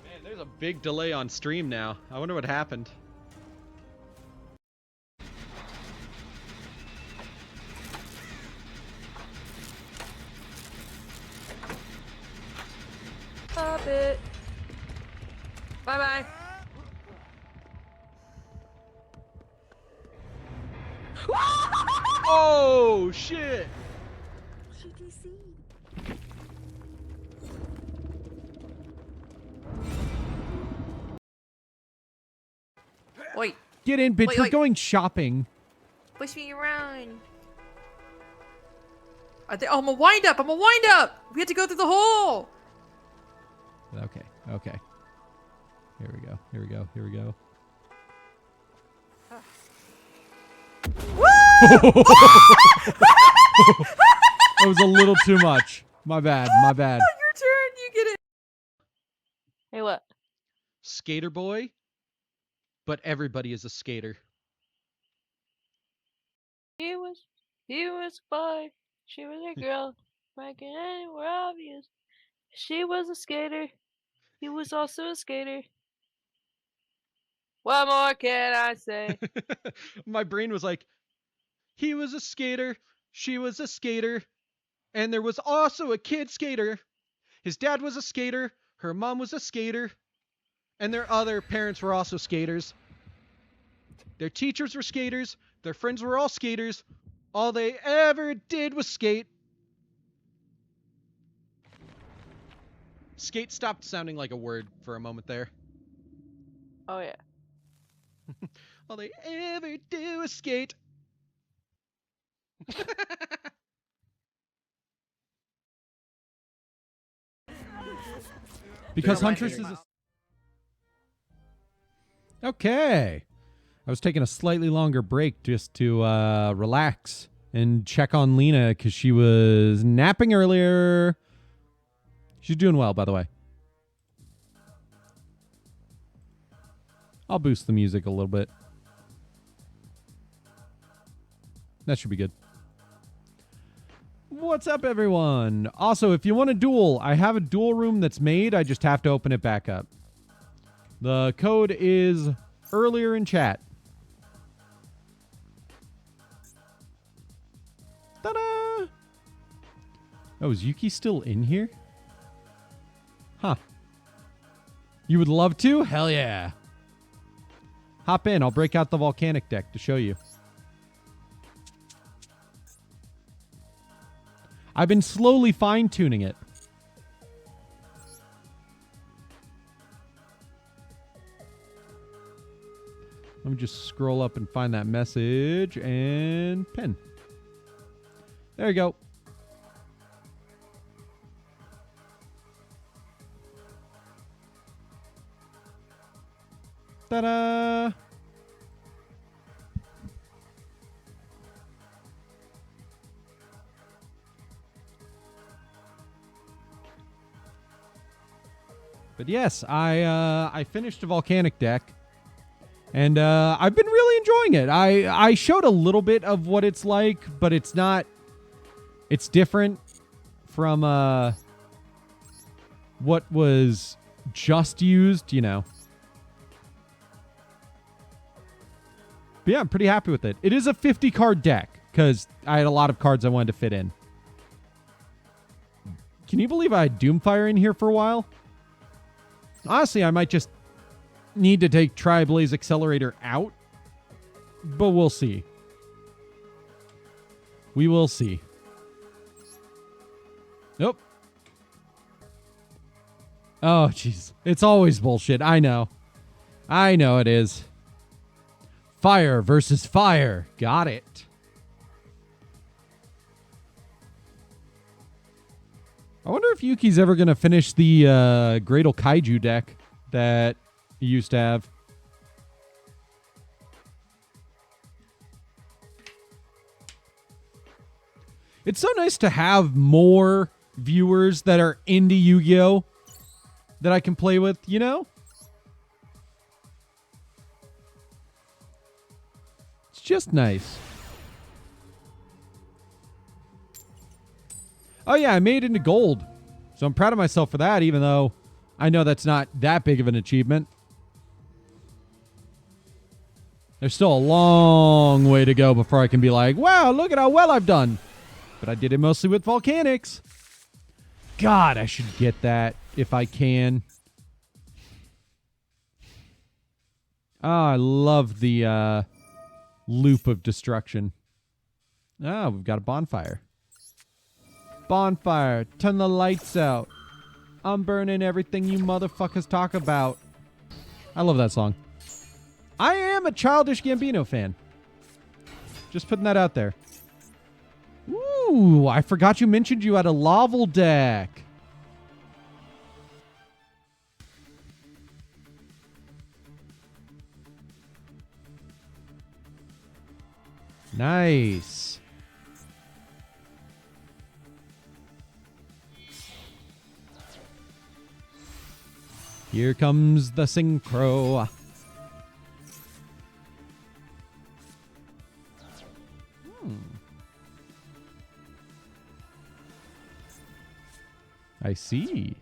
Man, there's a big delay on stream now. I wonder what happened. Stop it. Bye-bye. Oh, shit! Wait. Get in, bitch. Wait, We're wait. going shopping. Push me around. Oh, I'm a wind up. I'm a wind up. We have to go through the hole. Okay, okay. Here we go, here we go, here we go. That was a little too much. My bad, my bad. Your turn. You get it. Hey, what? Skater boy, but everybody is a skater. He was a boy. She was a girl. Making it more obvious. She was a skater. He was also a skater. What more can I say? My brain was like, he was a skater, she was a skater, and there was also a kid skater. His dad was a skater, her mom was a skater, and their other parents were also skaters. Their teachers were skaters, their friends were all skaters. All they ever did was skate. Skate stopped sounding like a word for a moment there. Oh, yeah. All they ever do is skate. Because Huntress is a... Okay. I was taking a slightly longer break just to relax and check on Lena because she was napping earlier. She's doing well, by the way. I'll boost the music a little bit. That should be good. What's up, everyone? Also, if you want a duel, I have a duel room that's made. I just have to open it back up. The code is earlier in chat. Ta-da! Oh, is Yuki still in here? Huh. You would love to? Hell yeah. Hop in. I'll break out the volcanic deck to show you. I've been slowly fine-tuning it. Let me just scroll up and find that message and pin. There you go. Ta-da! But yes, I finished a volcanic deck, and I've been really enjoying it. I showed a little bit of what it's like, but it's not. It's different from what was just used, you know. But yeah, I'm pretty happy with it. It is a 50-card deck, because I had a lot of cards I wanted to fit in. Can you believe I had Doomfire in here for a while? Honestly, I might just need to take Tri-Blaze Accelerator out, but we'll see. We will see. Nope. Oh, jeez. It's always bullshit. I know. I know it is. Fire versus fire. Got it. I wonder if Yuki's ever going to finish the Gradle Kaiju deck that he used to have. It's so nice to have more viewers that are into Yu-Gi-Oh! That I can play with, you know? It's just nice. Oh yeah, I made it into gold. So I'm proud of myself for that, even though I know that's not that big of an achievement. There's still a long way to go before I can be like, wow, look at how well I've done. But I did it mostly with Volcanics. God, I should get that if I can. Oh, I love the loop of destruction. Oh, we've got a bonfire. Bonfire, turn the lights out. I'm burning everything you motherfuckers talk about. I love that song. I am a Childish Gambino fan. Just putting that out there. Ooh, I forgot you mentioned you had a Laval deck. Nice. Here comes the synchro. I see.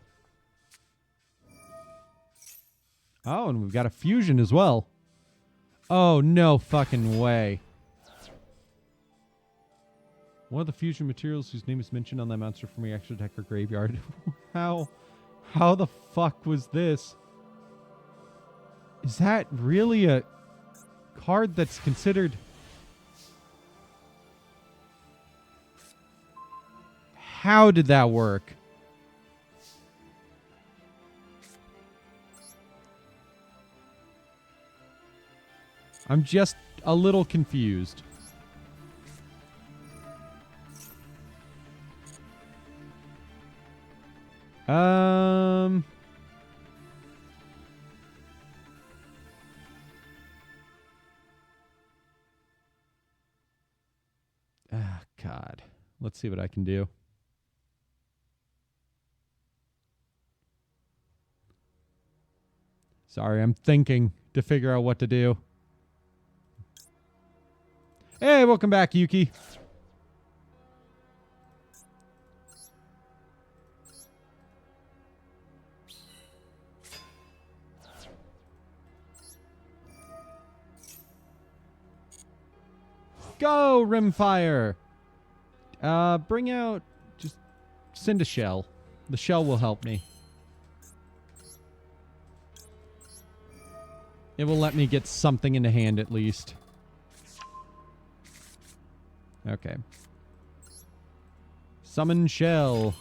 Oh, and we've got a fusion as well. Oh, no fucking way. One of the fusion materials whose name is mentioned on that monster from your extra deck or graveyard. How the fuck was this? Is that really a card that's considered... How did that work? I'm just a little confused. Oh, God. Let's see what I can do. Sorry, I'm thinking to figure out what to do. Hey, welcome back, Yuki. Go, Rimfire. Bring out... Just send a shell. The shell will help me. It will let me get something in the hand at least. Okay. Summon shell.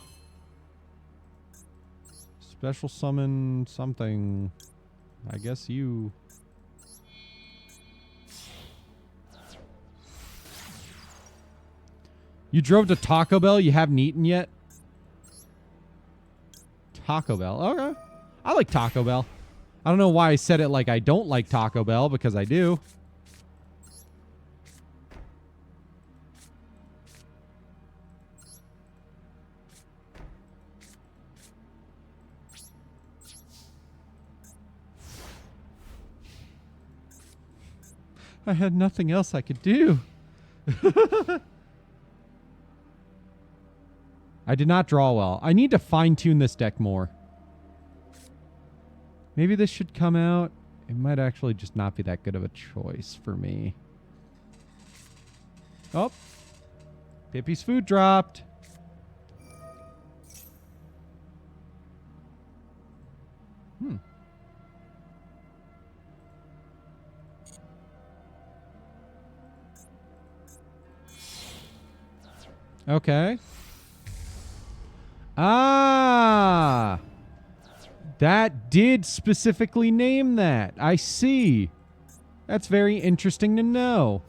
Special summon something. I guess you... You drove to Taco Bell? You haven't eaten yet? Taco Bell. Okay. I like Taco Bell. I don't know why I said it like I don't like Taco Bell, because I do. I had nothing else I could do. I did not draw well. I need to fine-tune this deck more. Maybe this should come out. It might actually just not be that good of a choice for me. Oh. Pippi's food dropped. Okay. Ah. That did specifically name that. I see. That's very interesting to know.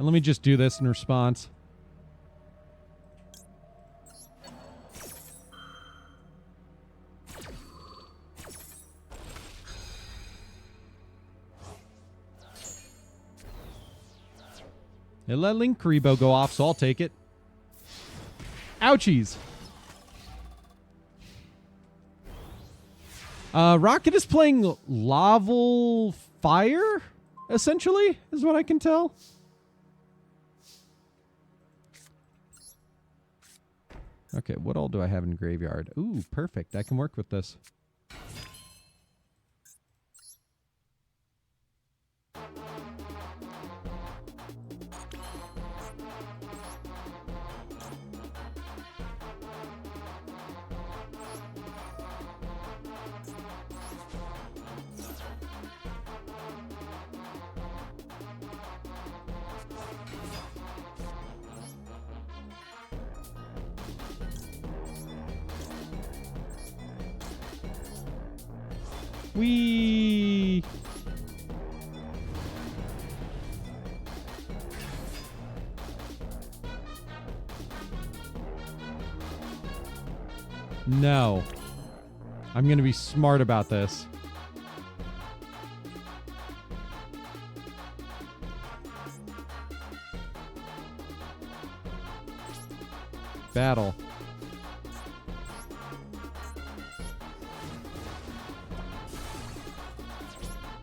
And let me just do this in response. It let Link Karibo go off, so I'll take it. Ouchies. Rocket is playing Laval Fire, essentially, is what I can tell. Okay, what all do I have in Graveyard? Ooh, perfect. I can work with this. Whee! No. I'm gonna be smart about this. Battle.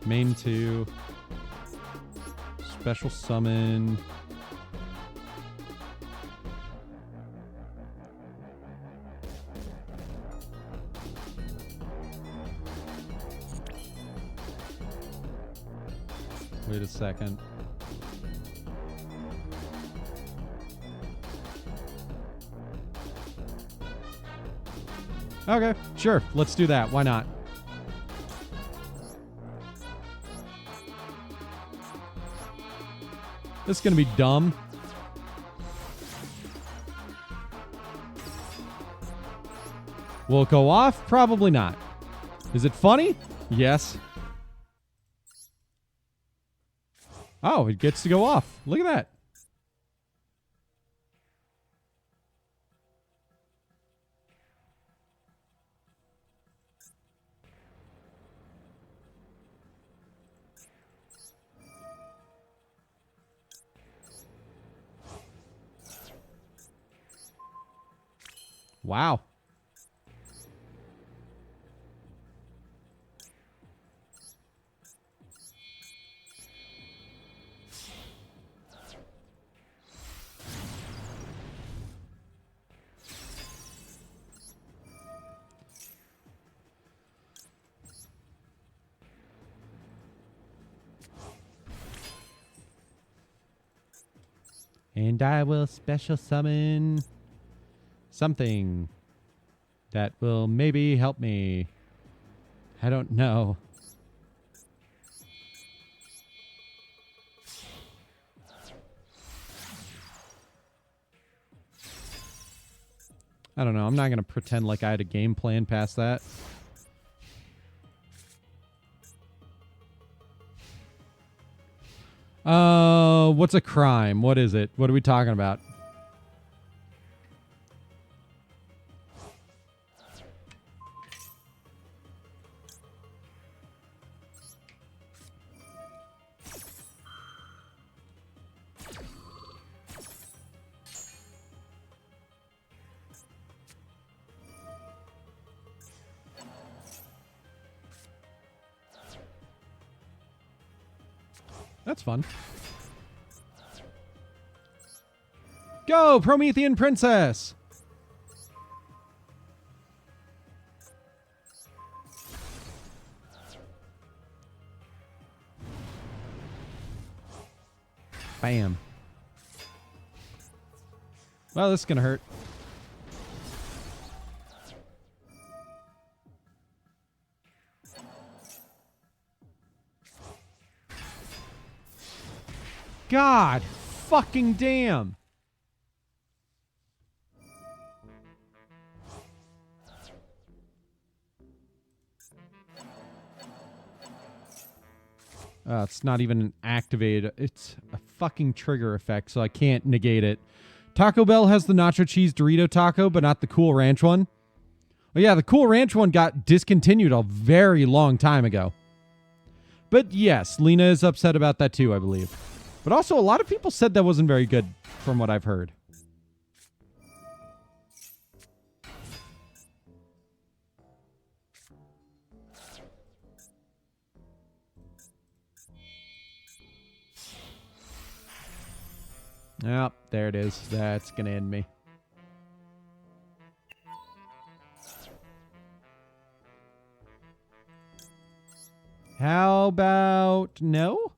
Main 2. Special summon. Wait a second. Okay, sure. Let's do that. Why not? This is going to be dumb. Will it go off? Probably not. Is it funny? Yes. Oh, it gets to go off. Look at that. Wow. And I will special summon something that will maybe help me. I don't know. I don't know. I'm not going to pretend like I had a game plan past that. What's a crime? What is it? What are we talking about? That's fun. Go, Promethean Princess! Bam. Well, this is gonna hurt. God fucking damn. It's not even activated. It's a fucking trigger effect, so I can't negate it. Taco Bell has the nacho cheese Dorito taco, but not the Cool Ranch one. Oh yeah, the Cool Ranch one got discontinued a very long time ago. But yes, Lena is upset about that too, I believe. But also, a lot of people said that wasn't very good, from what I've heard. Yep, there it is. That's gonna end me. How about no?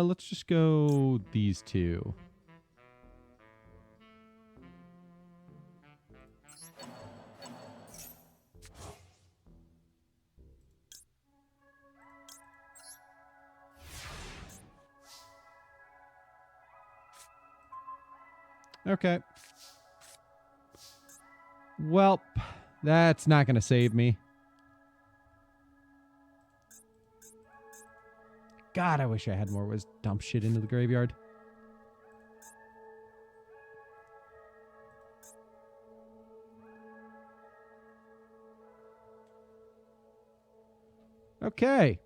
Let's just go these two. Okay. Well, that's not going to save me. God, I wish I had more ways to dump shit into the graveyard. Okay.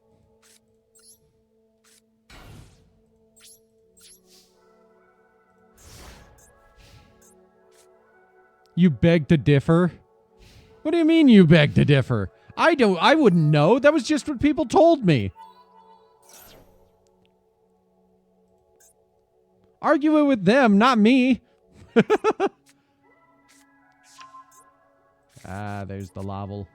You beg to differ? What do you mean you beg to differ? I wouldn't know. That was just what people told me. Argue it with them, not me. Ah, there's the Laval.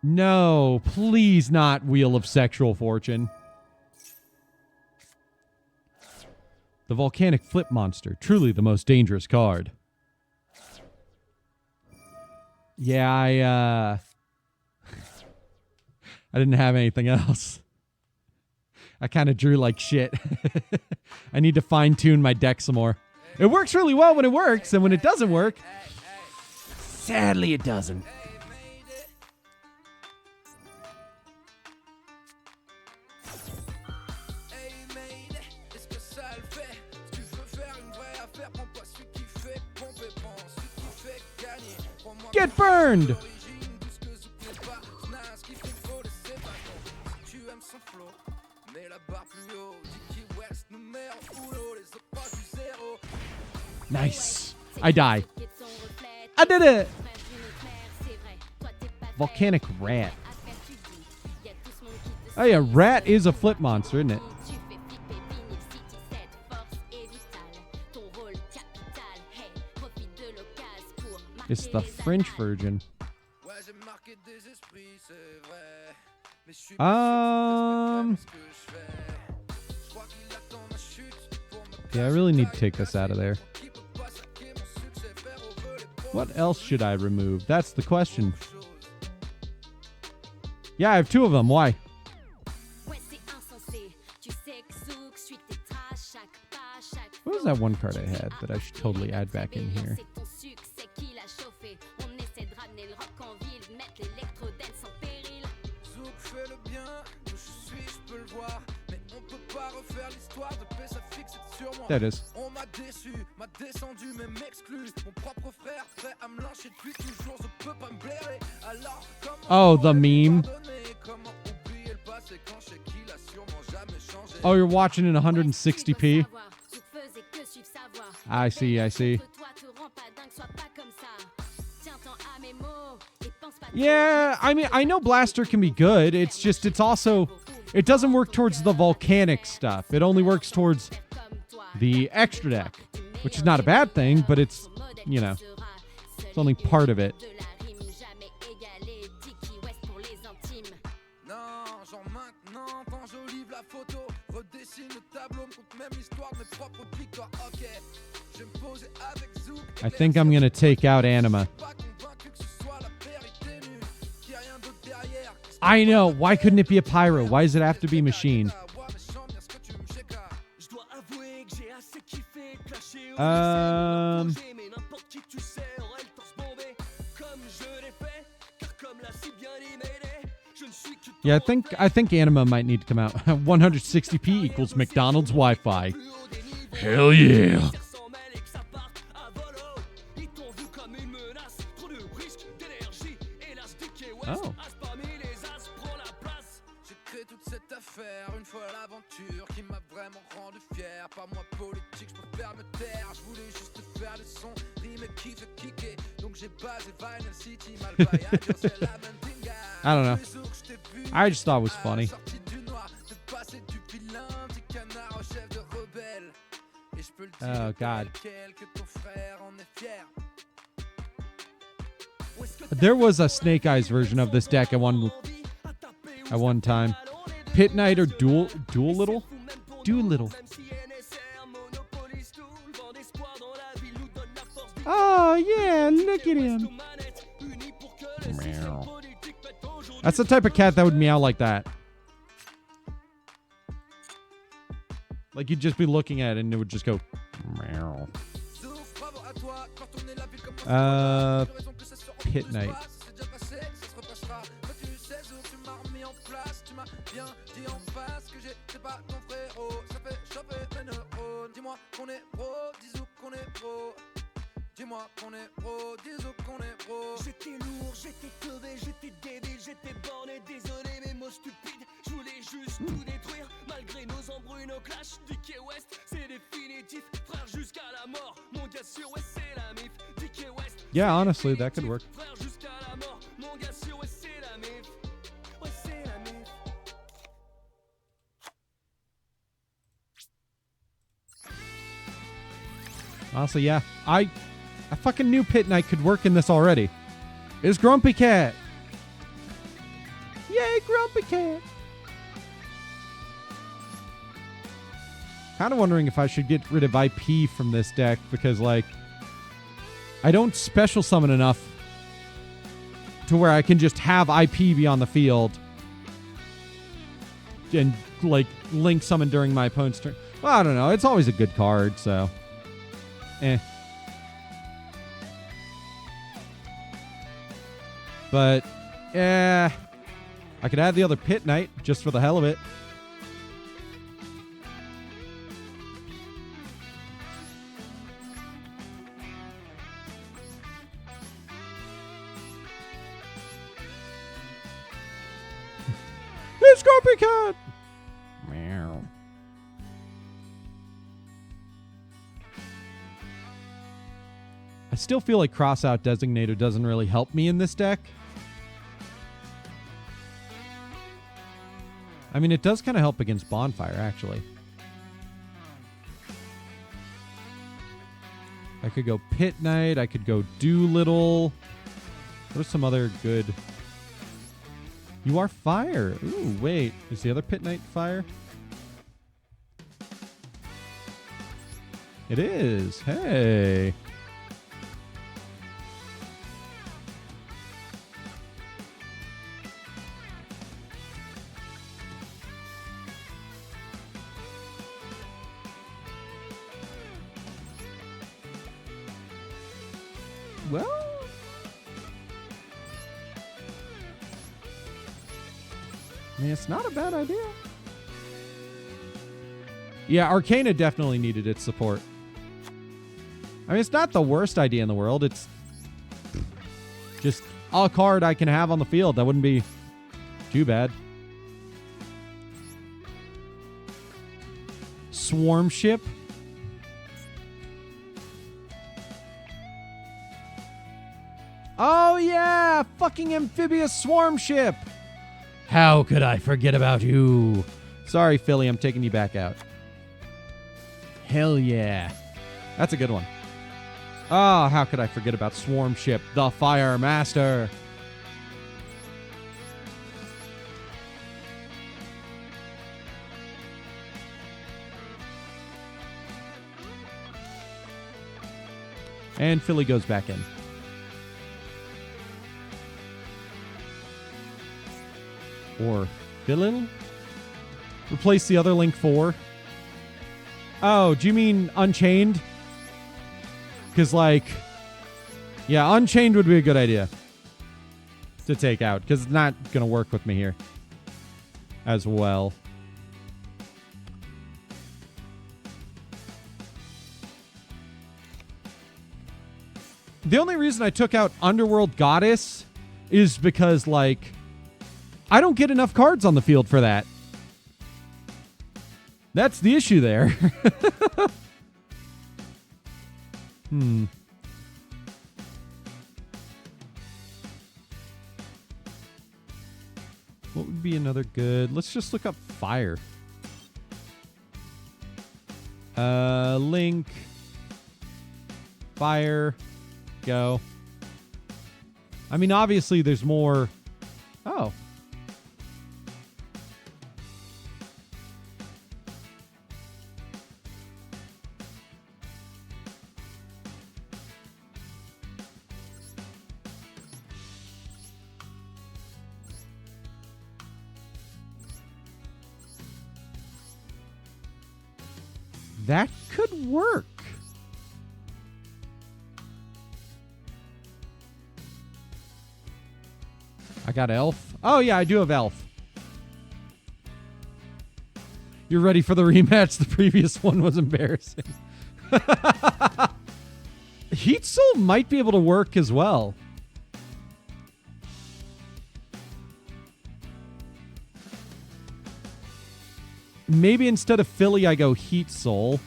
No, please not Wheel of Sexual Fortune. The Volcanic Flip Monster, truly the most dangerous card. Yeah, I didn't have anything else. I kind of drew like shit. I need to fine-tune my deck some more. It works really well when it works, and when it doesn't work, sadly it doesn't. Get burned! Nice. I die. I did it! Volcanic Rat. Oh yeah, Rat is a flip monster, isn't it? It's the French version. Yeah, I really need to take this out of there. What else should I remove? That's the question. Yeah, I have two of them. Why? What was that one card I had that I should totally add back in here? There it is. Oh, the meme. Oh, you're watching in 160p? I see, I see. Yeah, I mean, I know Blaster can be good. It's just, it's also, it doesn't work towards the volcanic stuff. It only works towards the extra deck, which is not a bad thing, but it's, you know, it's only part of it. I think I'm going to take out Anima. I know. Why couldn't it be a pyro? Why does it have to be machine? Yeah, I think Anima might need to come out. 160p equals McDonald's Wi-Fi. Hell yeah. Oh. I don't know. I just thought it was funny. Oh, God. There was a Snake Eyes version of this deck at one time. Pit Knight or Doolittle? Doolittle. Oh, yeah, look at him. Meow. That's the type of cat that would meow like that. Like you'd just be looking at it and it would just go meow. Pit Knight. Dis-moi qu'on est pro, dis-nous qu'on est pro. J'étais lourd, j'étais teubé, j'étais débile, j'étais borné, désolé mes mots stupides. Je voulais juste tout détruire, malgré nos embrouilles, nos clashs. Dick et West, c'est définitif, frère jusqu'à la mort. Mon gars sûr, ouais c'est la mif. Dick et West. Yeah, honestly, that could work. Frère jusqu'à la mort, mon gars sûr, ouais c'est la mif. Ouais c'est la mif. Honestly, yeah. I fucking knew Pit Knight could work in this already. It's Grumpy Cat. Yay, Grumpy Cat. Kind of wondering if I should get rid of IP from this deck because, like, I don't special summon enough to where I can just have IP be on the field and, like, link summon during my opponent's turn. Well, I don't know. It's always a good card, so. But, I could add the other Pit Knight just for the hell of it. It's Copycat! Meow. I still feel like Crossout Designator doesn't really help me in this deck. I mean, it does kind of help against Bonfire, actually. I could go Pit Knight. I could go Doolittle. What are some other good... You are fire. Ooh, wait. Is the other Pit Knight fire? It is. Hey. Well, I mean, it's not a bad idea. Yeah, Arcana definitely needed its support. I mean, it's not the worst idea in the world. It's just a card I can have on the field. That wouldn't be too bad. Swarm Ship. Oh, yeah! Fucking amphibious swarm ship! How could I forget about you? Sorry, Philly, I'm taking you back out. Hell yeah. That's a good one. Oh, how could I forget about Swarm Ship, the Fire Master? And Philly goes back in. Or Philil? Replace the other Link 4. Oh, do you mean Unchained? Because, like, yeah, Unchained would be a good idea to take out, because it's not going to work with me here as well. The only reason I took out Underworld Goddess is because, like, I don't get enough cards on the field for that. That's the issue there. What would be another good? Let's just look up fire. Link. Fire. Go. I mean, obviously there's more. Oh. That could work. I got Elf. Oh, yeah, I do have Elf. You're ready for the rematch? The previous one was embarrassing. Heat Soul might be able to work as well. Maybe instead of Philly, I go Heat Soul.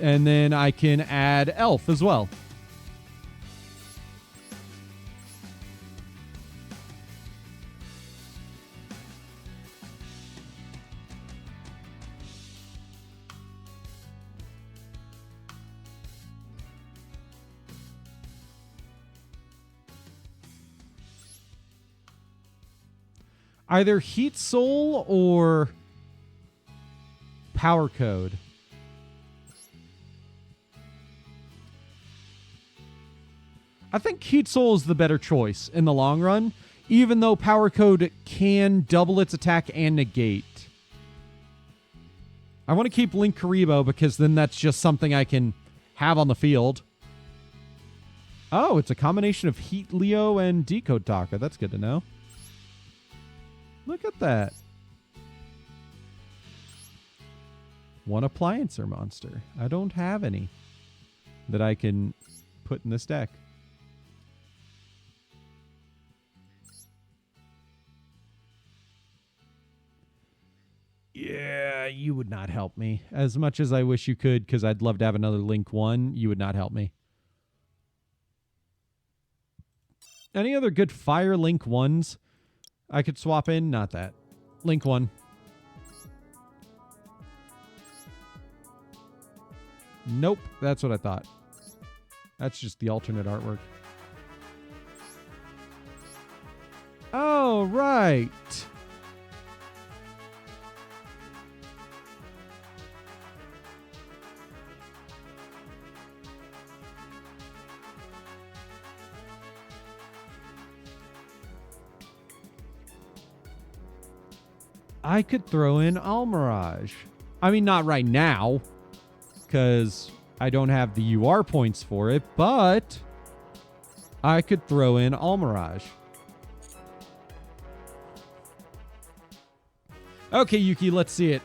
And then I can add Elf as well. Either Heat Soul or Power Code. I think Heat Soul is the better choice in the long run, even though Power Code can double its attack and negate. I want to keep Link Karibo because then that's just something I can have on the field. Oh, it's a combination of Heat Leo and Decode Taka. That's good to know. Look at that. One appliancer monster. I don't have any that I can put in this deck. Yeah, you would not help me. As much as I wish you could, because I'd love to have another Link 1, you would not help me. Any other good Fire Link 1s I could swap in? Not that. Link 1. Nope, that's what I thought. That's just the alternate artwork. Oh, right. I could throw in Almirage. I mean, not right now, because I don't have the UR points for it, but I could throw in Almirage. Okay, Yuki, let's see it.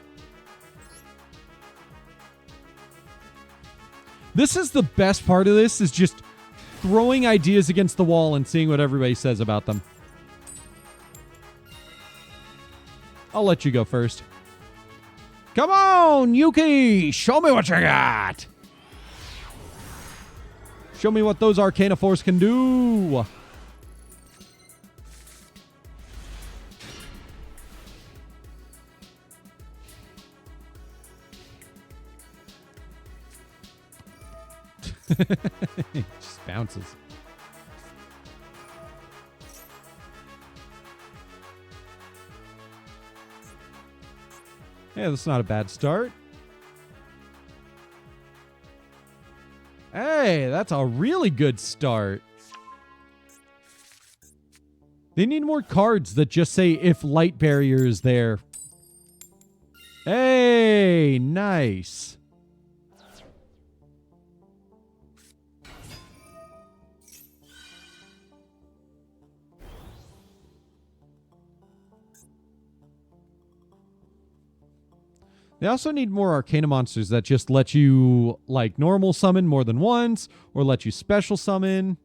This is the best part of this, is just throwing ideas against the wall and seeing what everybody says about them. I'll let you go first. Come on, Yuki! Show me what you got! Show me what those Arcana Force can do! It just bounces. Yeah, that's not a bad start. Hey, that's a really good start. They need more cards that just say if light barrier is there. Hey, nice. They also need more Arcana monsters that just let you, like, normal summon more than once, or let you special summon.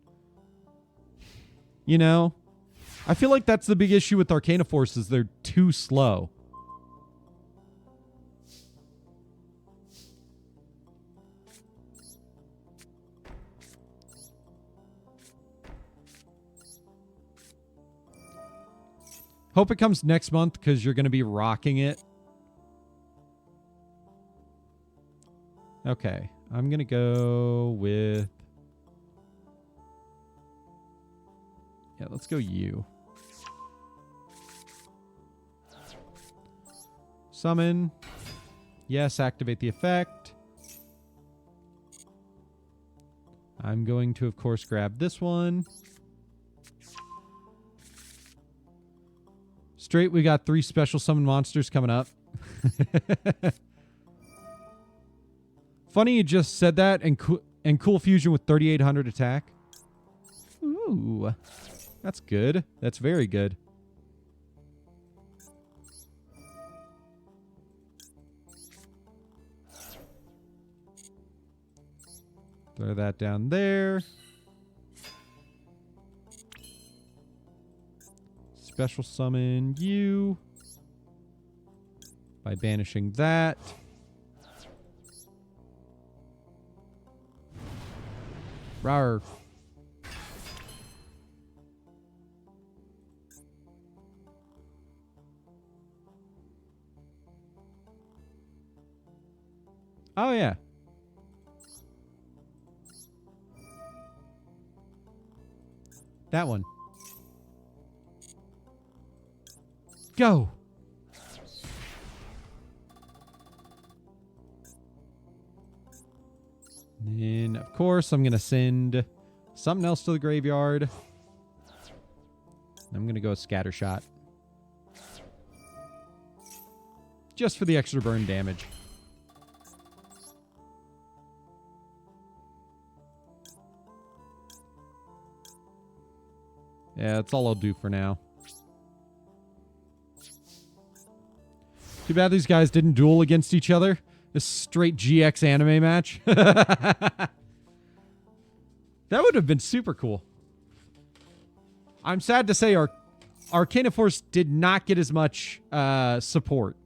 You know? I feel like that's the big issue with Arcana Forces. They're too slow. Hope it comes next month, because you're going to be rocking it. Okay, I'm going to go with... Yeah, let's go you. Summon. Yes, activate the effect. I'm going to, of course, grab this one. Straight, we got 3 special summon monsters coming up. Funny you just said that, and Cool Fusion with 3,800 attack. Ooh, that's good. That's very good. Throw that down there. Special summon you by banishing that. Rawr. Oh, yeah. That one. Go. And, of course, I'm going to send something else to the graveyard. I'm going to go Scattershot. Just for the extra burn damage. Yeah, that's all I'll do for now. Too bad these guys didn't duel against each other. This straight GX anime match. That would have been super cool. I'm sad to say Arcana Force did not get as much support,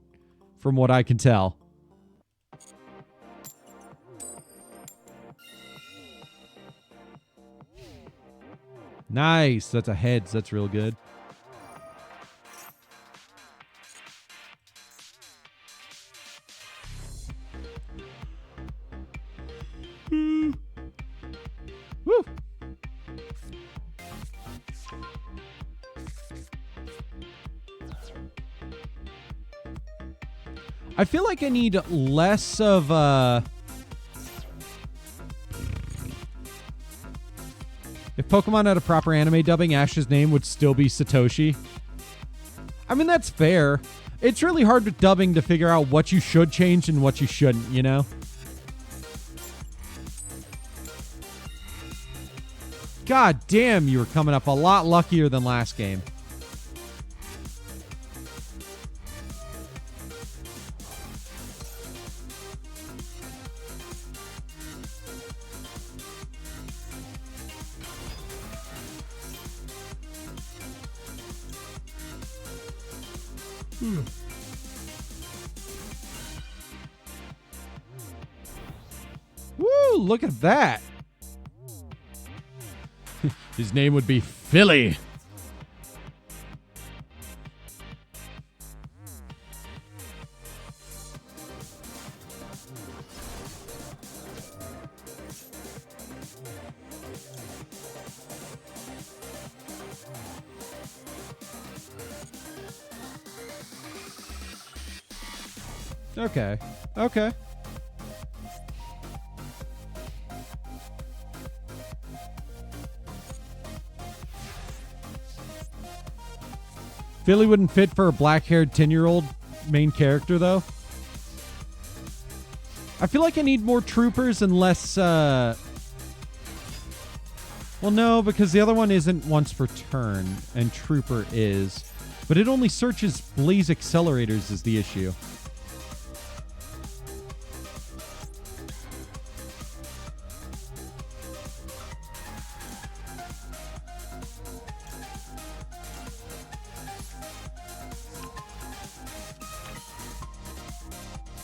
from what I can tell. Nice. That's a heads. That's real good. Woo. I feel like I need less of if Pokemon had a proper anime dubbing, Ash's name would still be Satoshi. I mean, that's fair. It's really hard with dubbing to figure out what you should change and what you shouldn't, you know? God damn, you were coming up a lot luckier than last game. Woo, look at that. His name would be Philly. Okay. Okay. Philly wouldn't fit for a black-haired 10-year-old main character, though. I feel like I need more troopers and less, well, no, because the other one isn't once per turn, and trooper is. But it only searches blaze accelerators is the issue.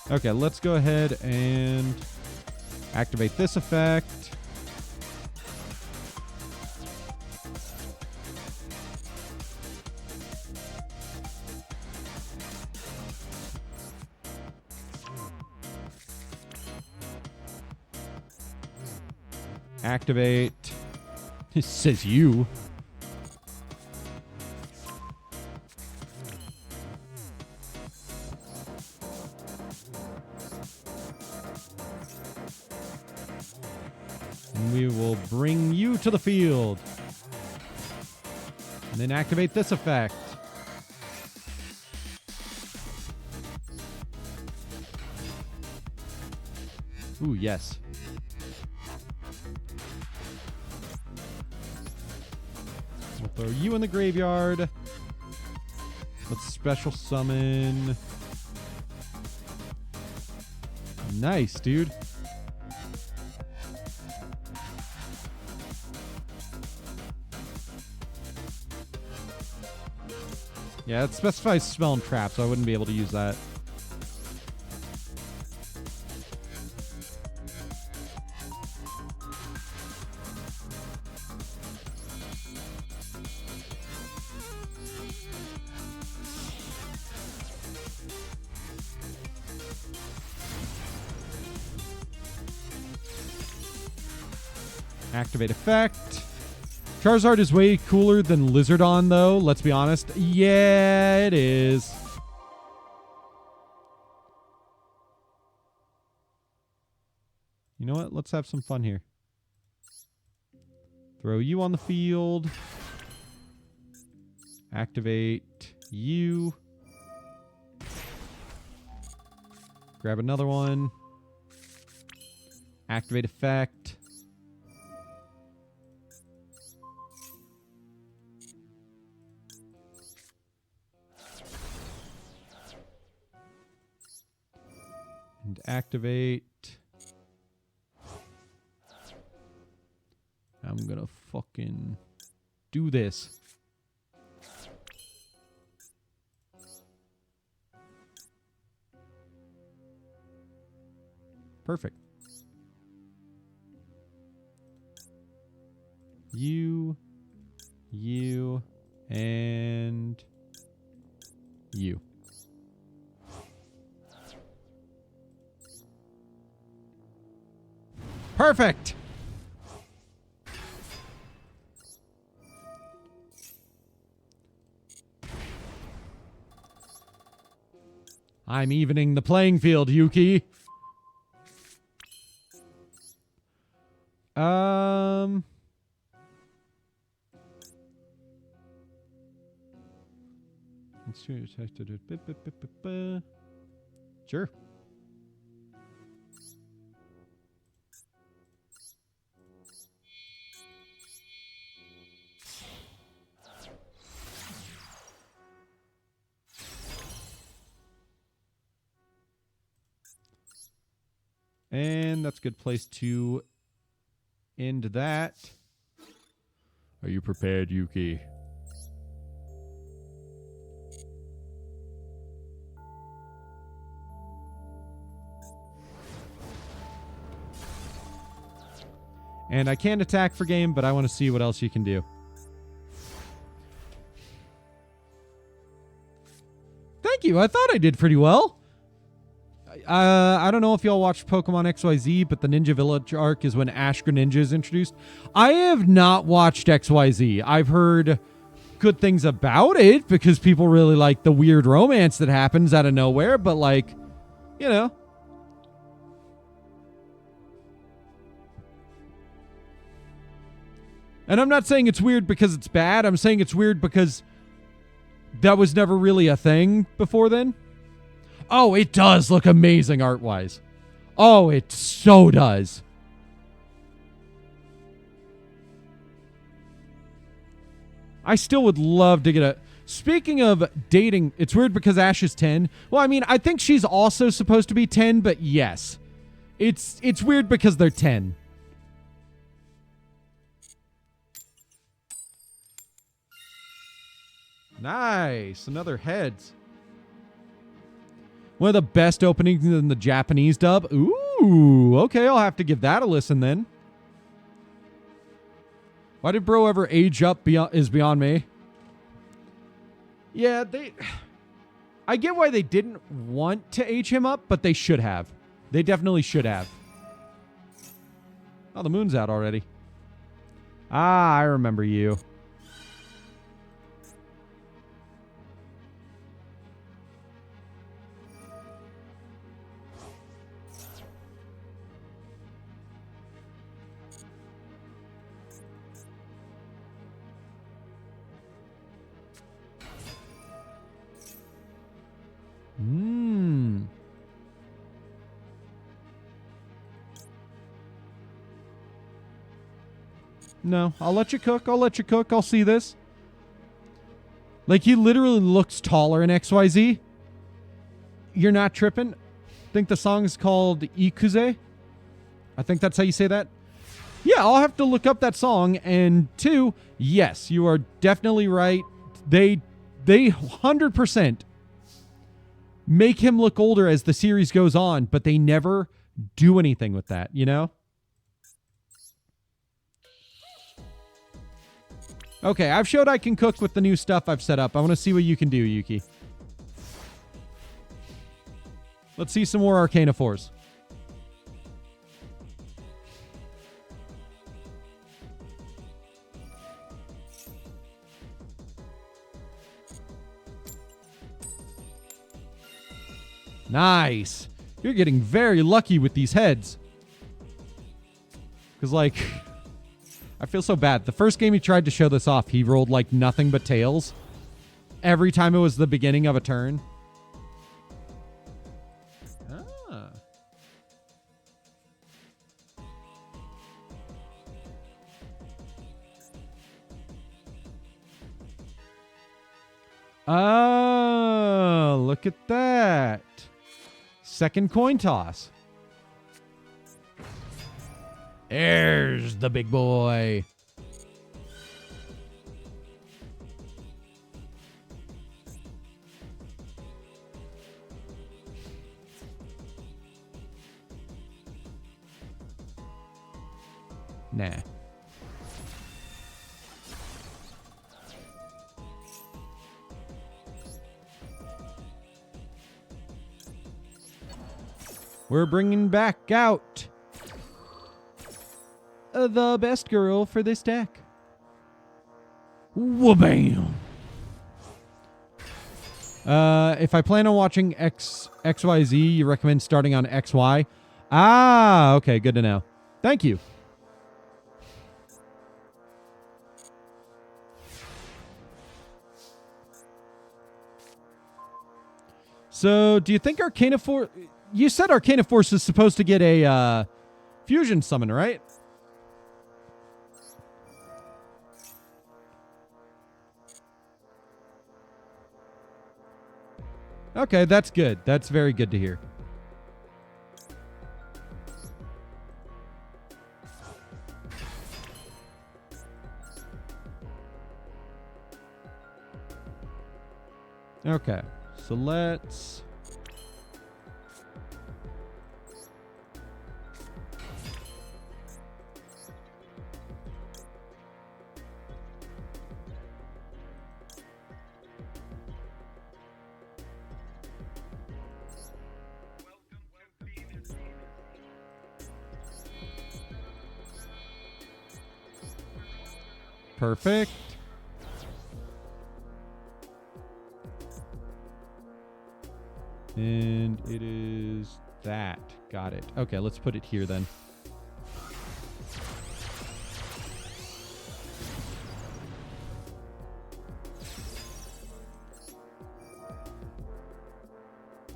Okay, let's go ahead and activate this effect. Activate. It says you. And we will bring you to the field. And then activate this effect. Ooh, yes. We'll throw you in the graveyard. Let's special summon. Nice, dude. Yeah, it specifies spell and trap, so I wouldn't be able to use that. Activate effect. Charizard is way cooler than Lizardon, though. Let's be honest. Yeah, it is. You know what? Let's have some fun here. Throw you on the field. Activate you. Grab another one. Activate effect. And activate. I'm gonna fucking do this. Perfect. You, and you. Perfect. I'm evening the playing field, Yuki. Sure. And that's a good place to end that. Are you prepared, Yuki? And I can't attack for game, but I want to see what else you can do. Thank you. I thought I did pretty well. I don't know if y'all watched Pokemon XYZ, but the Ninja Village arc is when Ash Greninja is introduced. I have not watched XYZ. I've heard good things about it because people really like the weird romance that happens out of nowhere, but like, you know. And I'm not saying it's weird because it's bad. I'm saying it's weird because that was never really a thing before then. Oh, it does look amazing art-wise. Oh, it so does. I still would love to get a... Speaking of dating, it's weird because Ash is 10. Well, I mean, I think she's also supposed to be 10, but yes. It's weird because they're 10. Nice. Another heads. One of the best openings in the Japanese dub. Ooh, okay, I'll have to give that a listen then. Why did bro ever age up is beyond me. Yeah, I get why they didn't want to age him up, but they should have. They definitely should have. Oh, the moon's out already. Ah, I remember you. No, I'll let you cook. I'll let you cook. I'll see this. Like, he literally looks taller in XYZ. You're not tripping. I think the song is called Ikuze. I think that's how you say that. Yeah, I'll have to look up that song. And 2, yes, you are definitely right. They 100% make him look older as the series goes on, but they never do anything with that, you know? Okay, I've showed I can cook with the new stuff I've set up. I want to see what you can do, Yuki. Let's see some more Arcana 4s. Nice. You're getting very lucky with these heads. Because, like... I feel so bad. The first game he tried to show this off, he rolled like nothing but tails. Every time it was the beginning of a turn. Oh, look at that. Second coin toss. There's the big boy. Nah. We're bringing back out the best girl for this deck. Wha-bam! If I plan on watching XYZ, you recommend starting on XY? Ah, okay, good to know. Thank you. So, do you think Arcana Force... You said Arcana Force is supposed to get a fusion summon, right? Okay, that's good. That's very good to hear. Okay, so let's... Perfect. And it is that. Got it. Okay, let's put it here then.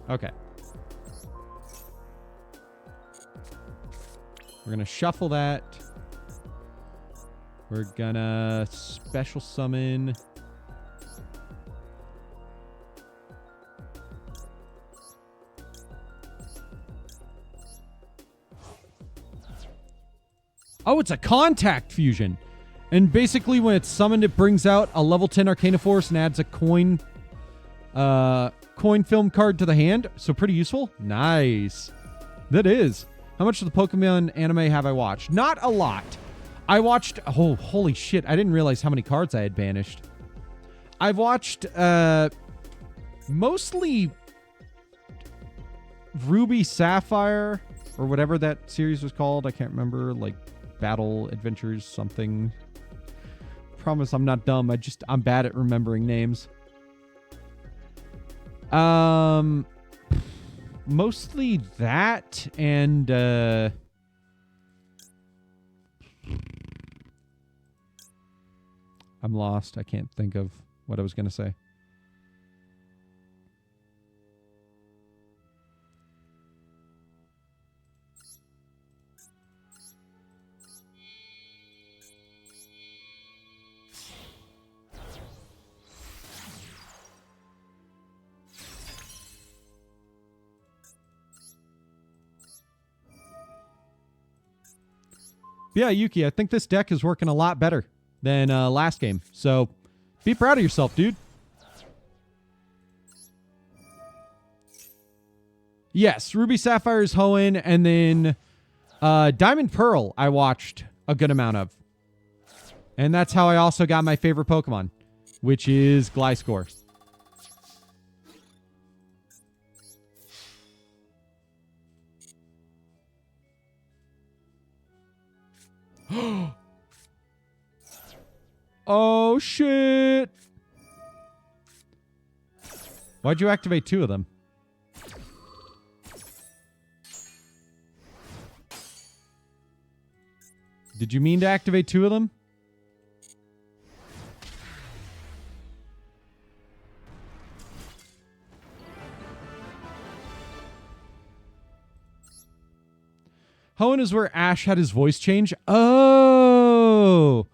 Okay. We're going to shuffle that. We're going to special summon. Oh, it's a contact fusion. And basically when it's summoned, it brings out a level 10 Arcana Force and adds a coin film card to the hand. So pretty useful. Nice. That is. How much of the Pokemon anime have I watched? Not a lot. I watched... Oh, holy shit. I didn't realize how many cards I had banished. I've watched mostly Ruby Sapphire or whatever that series was called. I can't remember. Like Battle Adventures something. Promise I'm not dumb. I'm bad at remembering names. Mostly that and I'm lost. I can't think of what I was going to say. Yeah, Yuki, I think this deck is working a lot better than last game. So be proud of yourself, dude. Yes, Ruby Sapphire is Hoenn, and then Diamond Pearl I watched a good amount of. And that's how I also got my favorite Pokemon, which is Gliscor. Oh, shit. Why'd you activate 2 of them? Did you mean to activate 2 of them? Hoenn is where Ash had his voice change. Oh,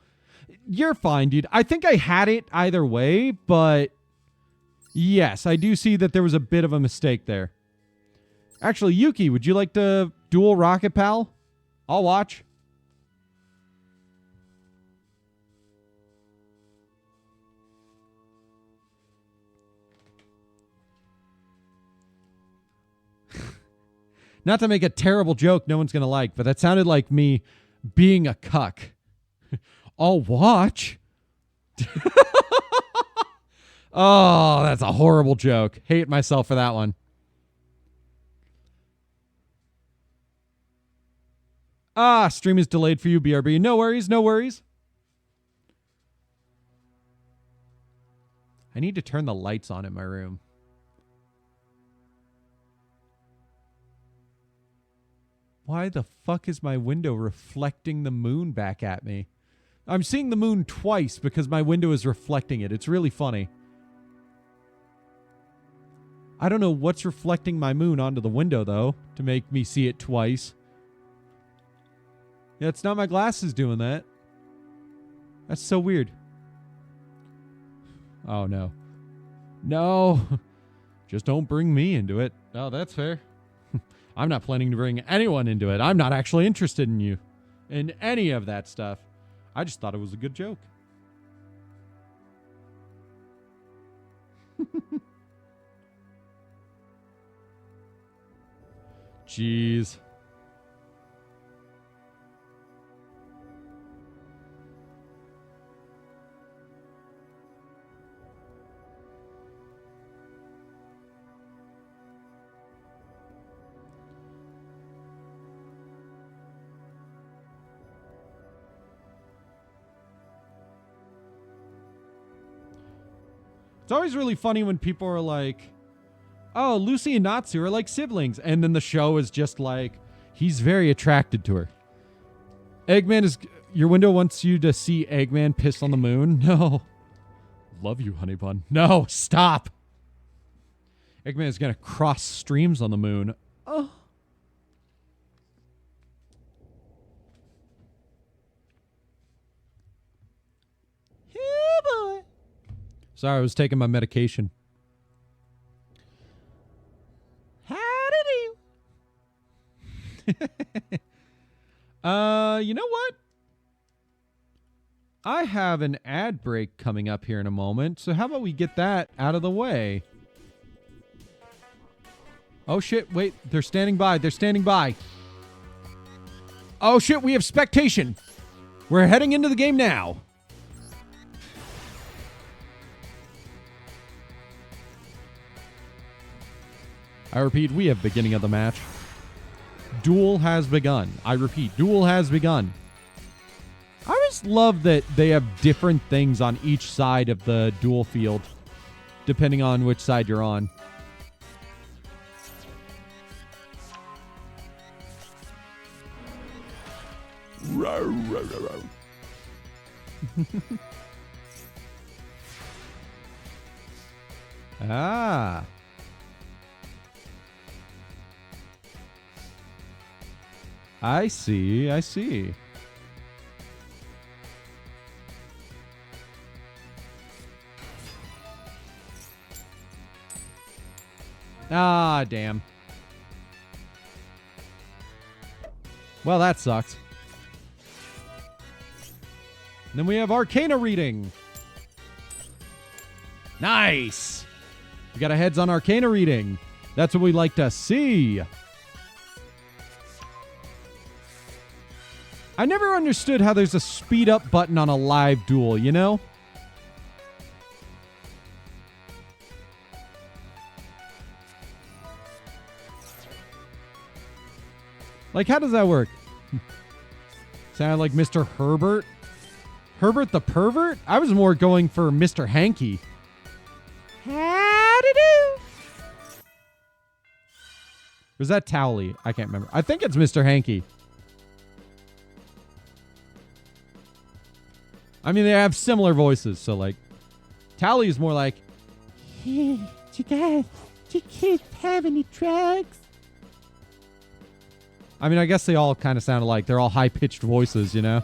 you're fine, dude. I think I had it either way, but yes, I do see that there was a bit of a mistake there. Actually, Yuki, would you like to duel Rocket Pal? I'll watch. Not to make a terrible joke no one's going to like, but that sounded like me being a cuck. I'll watch. Oh, that's a horrible joke. Hate myself for that one. Ah, stream is delayed for you, BRB. No worries, no worries. I need to turn the lights on in my room. Why the fuck is my window reflecting the moon back at me? I'm seeing the moon twice because my window is reflecting it. It's really funny. I don't know what's reflecting my moon onto the window, though, to make me see it twice. Yeah, it's not my glasses doing that. That's so weird. Oh, no. No. Just don't bring me into it. Oh, that's fair. I'm not planning to bring anyone into it. I'm not actually interested in you. In any of that stuff. I just thought it was a good joke. Jeez. It's always really funny when people are like, oh, Lucy and Natsu are like siblings. And then the show is just like, he's very attracted to her. Eggman is... Your window wants you to see Eggman piss on the moon? No. Love you, honey bun. No, stop. Eggman is going to cross streams on the moon. Oh. Yeah, boy. Sorry, I was taking my medication. How did you? You know what? I have an ad break coming up here in a moment, so how about we get that out of the way? Oh shit, wait, they're standing by, they're standing by. Oh shit, we have spectation. We're heading into the game now. I repeat, we have beginning of the match. Duel has begun. I repeat, duel has begun. I always love that they have different things on each side of the duel field, depending on which side you're on. Ah. I see, I see. Ah, damn. Well, that sucks. Then we have Arcana reading. Nice. We got a heads on Arcana reading. That's what we like to see. I never understood how there's a speed up button on a live duel, you know? Like, how does that work? Sound like Mr. Herbert? Herbert the pervert? I was more going for Mr. Hanky. How to do? Was that Towley? I can't remember. I think it's Mr. Hanky. I mean, they have similar voices, so like, Towley is more like, hey, do you kids have any drugs? I mean, I guess they all kind of sound alike. They're all high-pitched voices, you know?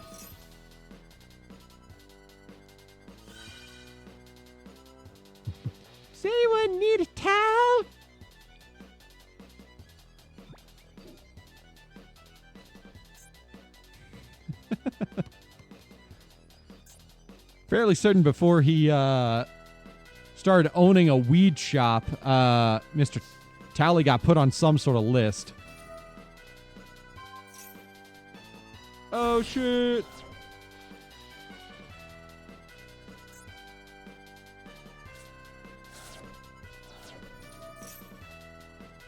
Does anyone need a towel? Fairly certain before he started owning a weed shop, Mr. Towley got put on some sort of list. Oh, shit.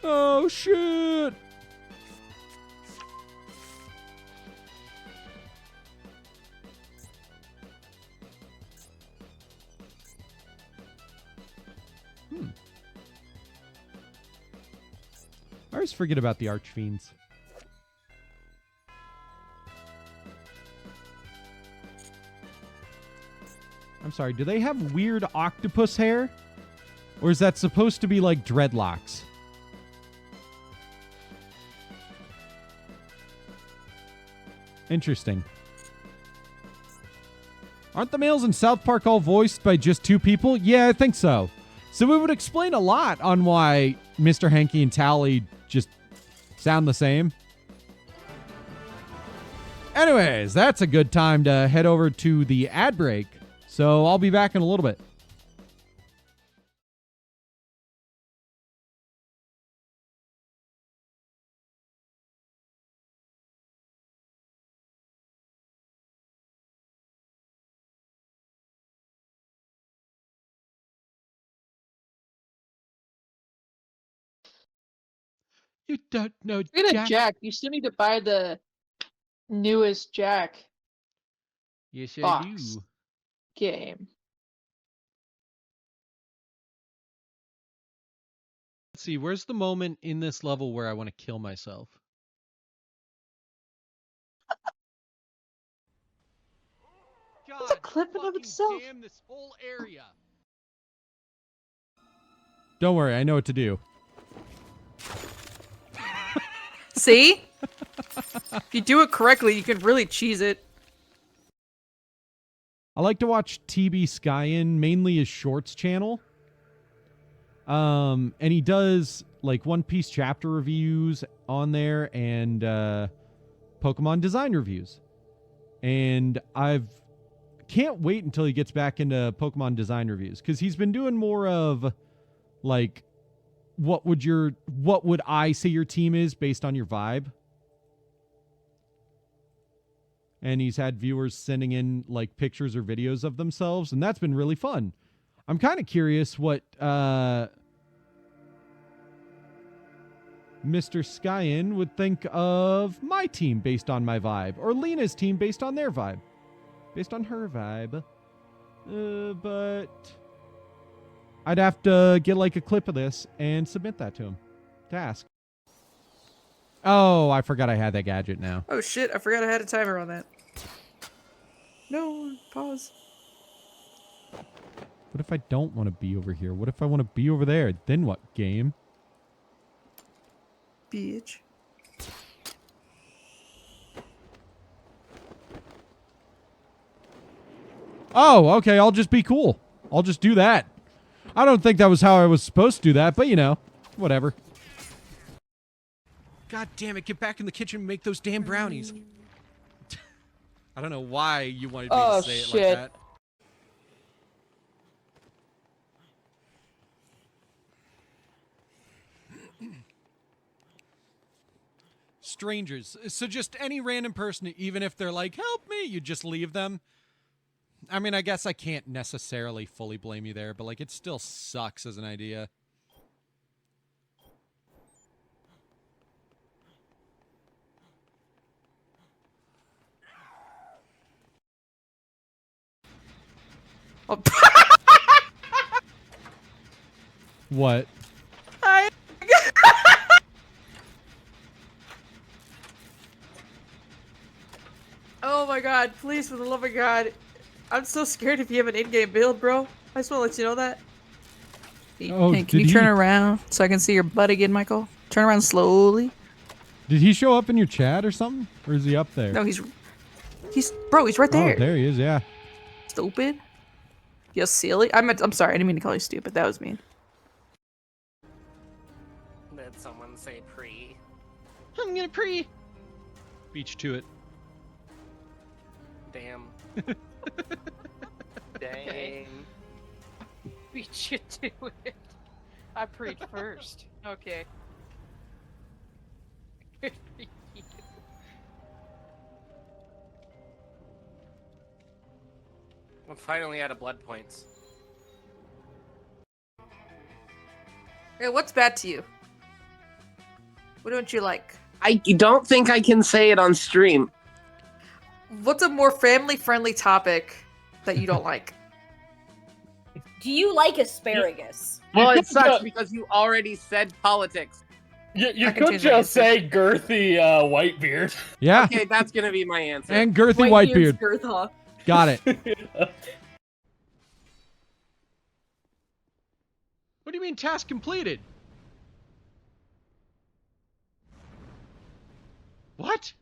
Oh, shit. I always forget about the Archfiends. I'm sorry, do they have weird octopus hair? Or is that supposed to be like dreadlocks? Interesting. Aren't the males in South Park all voiced by just two people? Yeah, I think so. So it would explain a lot on why Mr. Hanky and Towley just sound the same. Anyways, that's a good time to head over to the ad break. So I'll be back in a little bit. You don't know Speaking of Jack, you still need to buy the newest Jack. Yes, I box do. Game. Let's see, where's the moment in this level where I want to kill myself? It's a clip in of itself. Damn this whole area. Don't worry, I know what to do. See? If you do it correctly, you can really cheese it. I like to watch TB Skyin, mainly his shorts channel. And he does like One Piece chapter reviews on there and Pokemon design reviews. And can't wait until he gets back into Pokemon design reviews, because he's been doing more of like what would I say your team is based on your vibe. And he's had viewers sending in like pictures or videos of themselves, and that's been really fun. I'm kind of curious what Mr. Skyin would think of my team based on my vibe, or Lena's team based on their vibe. Based on her vibe. But I'd have to get like a clip of this and submit that to him. Task. Oh, I forgot I had that gadget now. Oh shit, I forgot I had a timer on that. No, pause. What if I don't want to be over here? What if I want to be over there? Then what, game? Bitch. Oh, okay, I'll just be cool. I'll just do that. I don't think that was how I was supposed to do that, but you know, whatever. God damn it, get back in the kitchen and make those damn brownies. I don't know why you wanted me to say it like that. Strangers. So just any random person, even if they're like, help me, you just leave them. I mean, I guess I can't necessarily fully blame you there, but like it still sucks as an idea. Oh. What? Oh my god, please, for the love of God. I'm so scared if you have an in-game build, bro. I just want to let you know that. Hey, can you turn around so I can see your butt again, Michael? Turn around slowly. Did he show up in your chat or something? Or is he up there? No, he's right there. Oh, there he is, yeah. Stupid. You silly. I'm sorry, I didn't mean to call you stupid. That was mean. Did someone say pre? I'm gonna pre. Beach to it. Damn. Dang. Beat you to it. I preached first. Okay. Good for you. I'm finally out of blood points. Hey, what's bad to you? What don't you like? I don't think I can say it on stream. What's a more family-friendly topic that you don't like? Do you like asparagus? Well, it sucks because you already said politics. You could just say girthy white beard. Yeah. Okay, that's gonna be my answer. And girthy white beard. Girth, huh? Got it. What do you mean task completed? What?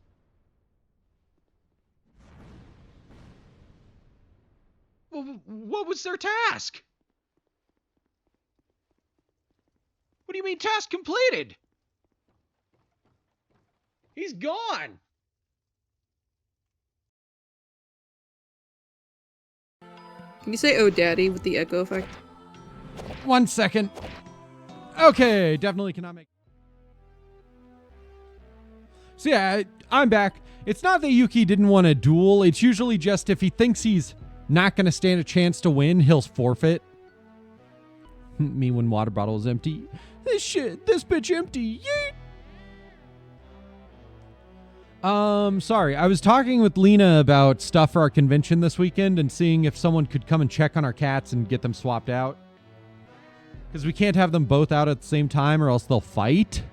Well, what was their task? What do you mean task completed? He's gone. Can you say "Oh, Daddy" with the echo effect? 1 second. Okay, definitely cannot make. So yeah, I'm back. It's not that Yuki didn't want to duel. It's usually just if he thinks he's not going to stand a chance to win, he'll forfeit. Me when water bottle is empty. This bitch empty. Yeet. Sorry. I was talking with Lena about stuff for our convention this weekend and seeing if someone could come and check on our cats and get them swapped out. Because we can't have them both out at the same time or else they'll fight.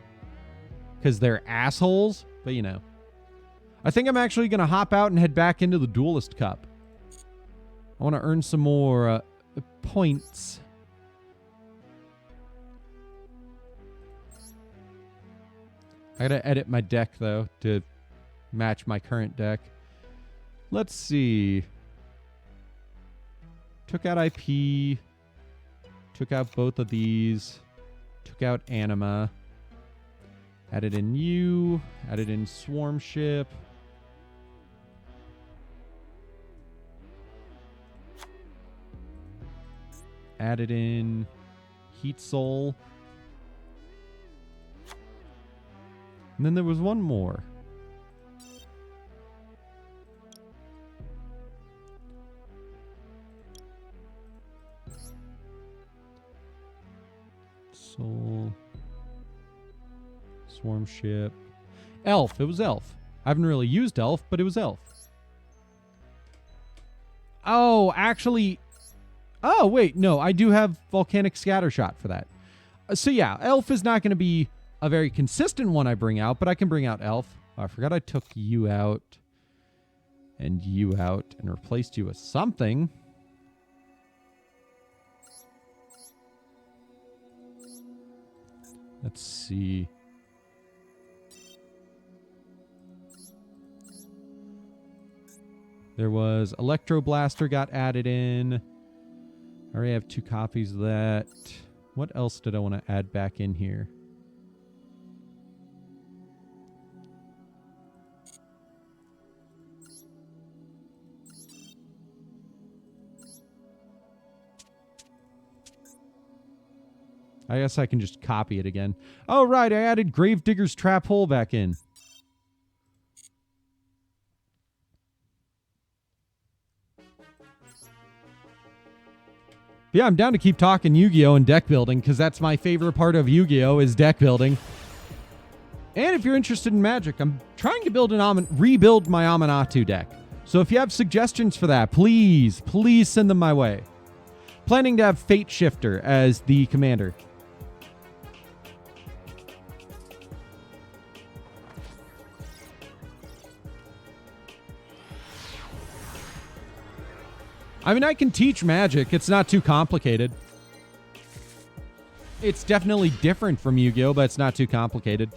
Because they're assholes. But you know. I think I'm actually going to hop out and head back into the Duelist Cup. I want to earn some more points. I gotta edit my deck, though, to match my current deck. Let's see. Took out IP. Took out both of these. Took out Anima. Added in you. Added in Swarm Ship. Added in Heat Soul. And then there was one more. Soul. Swarm Ship. Elf. It was Elf. I haven't really used Elf, but it was Elf. Oh, actually... Oh, wait. No, I do have Volcanic Scattershot for that. So yeah, Elf is not going to be a very consistent one I bring out, but I can bring out Elf. Oh, I forgot I took you out and replaced you with something. Let's see. There was Electro Blaster got added in. I already have 2 copies of that. What else did I want to add back in here? I guess I can just copy it again. Oh, right. I added Gravedigger's Trap Hole back in. Yeah, I'm down to keep talking Yu-Gi-Oh! And deck building, because that's my favorite part of Yu-Gi-Oh! Is deck building. And if you're interested in Magic, I'm trying to rebuild my Ongomato deck. So if you have suggestions for that, please send them my way. Planning to have Fate Shifter as the commander. I mean, I can teach Magic. It's not too complicated. It's definitely different from Yu-Gi-Oh!, but it's not too complicated.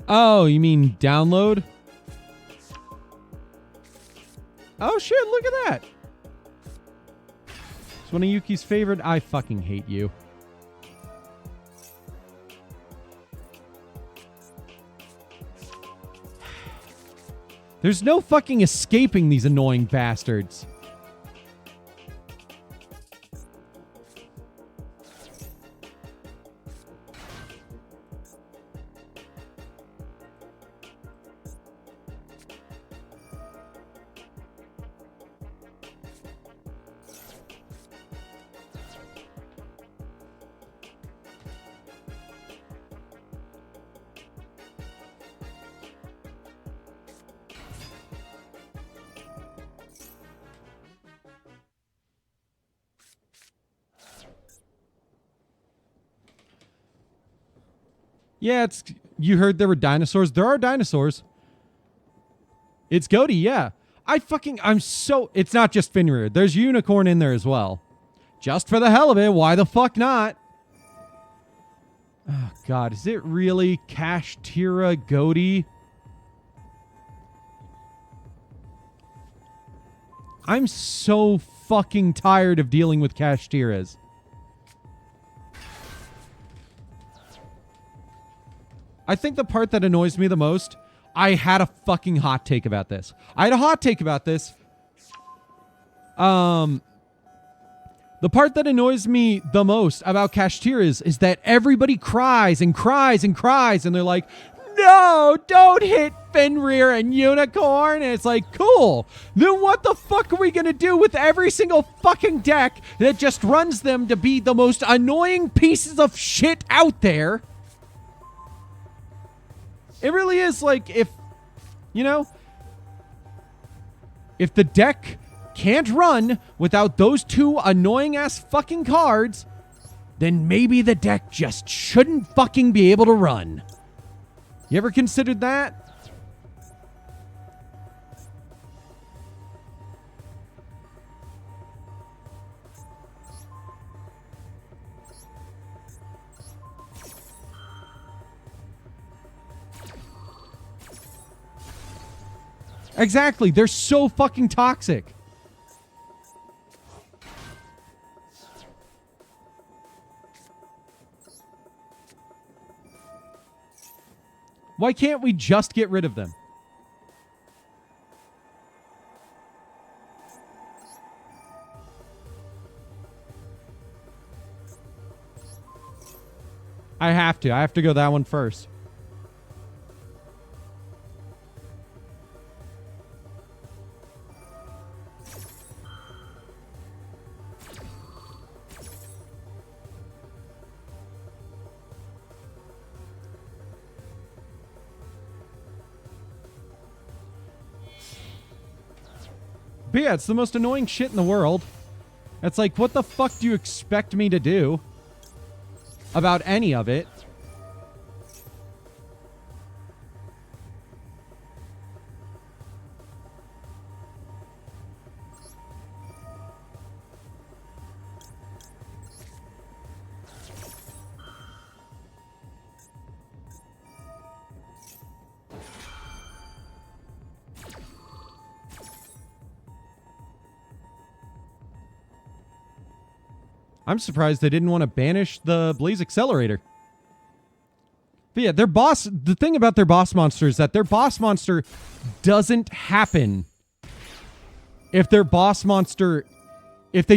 Oh, you mean download? Oh, shit, look at that. It's one of Yuki's favorite. I fucking hate you. There's no fucking escaping these annoying bastards. Yeah, you heard there were dinosaurs. There are dinosaurs. It's Goaty, yeah. It's not just Fenrir. There's Unicorn in there as well. Just for the hell of it, why the fuck not? Oh, God, is it really Kashtira Goaty? I'm so fucking tired of dealing with Kashtiras. I think the part that annoys me the most, I had a fucking hot take about this. The part that annoys me the most about Kashtiras is that everybody cries and cries and cries, and they're like, no, don't hit Fenrir and Unicorn. And it's like, cool. Then what the fuck are we going to do with every single fucking deck that just runs them to be the most annoying pieces of shit out there? It really is like, if the deck can't run without those 2 annoying ass fucking cards, then maybe the deck just shouldn't fucking be able to run. You ever considered that? Exactly. They're so fucking toxic. Why can't we just get rid of them? I have to go that one first. But yeah, it's the most annoying shit in the world. It's like, what the fuck do you expect me to do about any of it? I'm surprised they didn't want to banish the Blaze Accelerator. But yeah, the thing about their boss monster is that their boss monster doesn't happen if they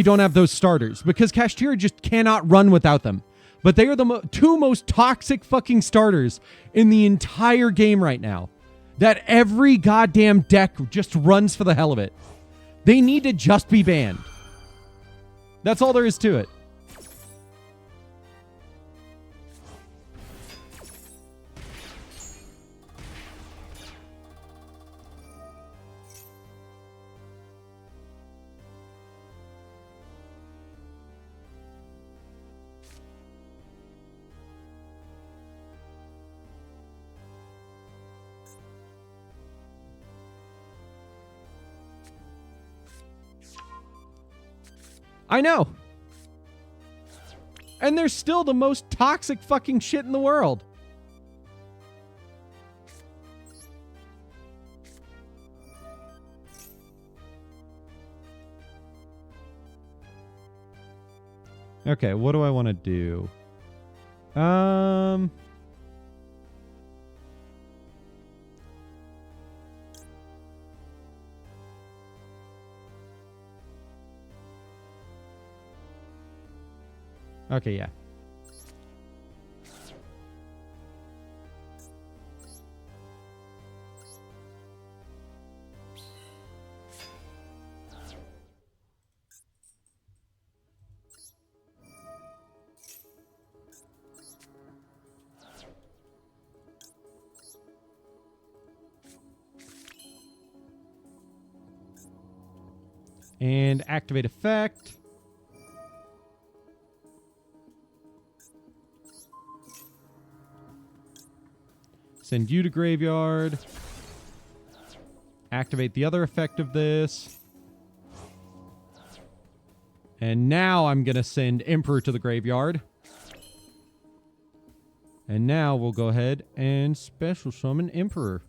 don't have those starters. Because Kashtira just cannot run without them. But they are the two most toxic fucking starters in the entire game right now. That every goddamn deck just runs for the hell of it. They need to just be banned. That's all there is to it. I know. And they're still the most toxic fucking shit in the world. Okay, what do I want to do? Okay, yeah. And activate effect. Send you to graveyard. Activate the other effect of this. And now I'm going to send Emperor to the graveyard. And now we'll go ahead and special summon Emperor.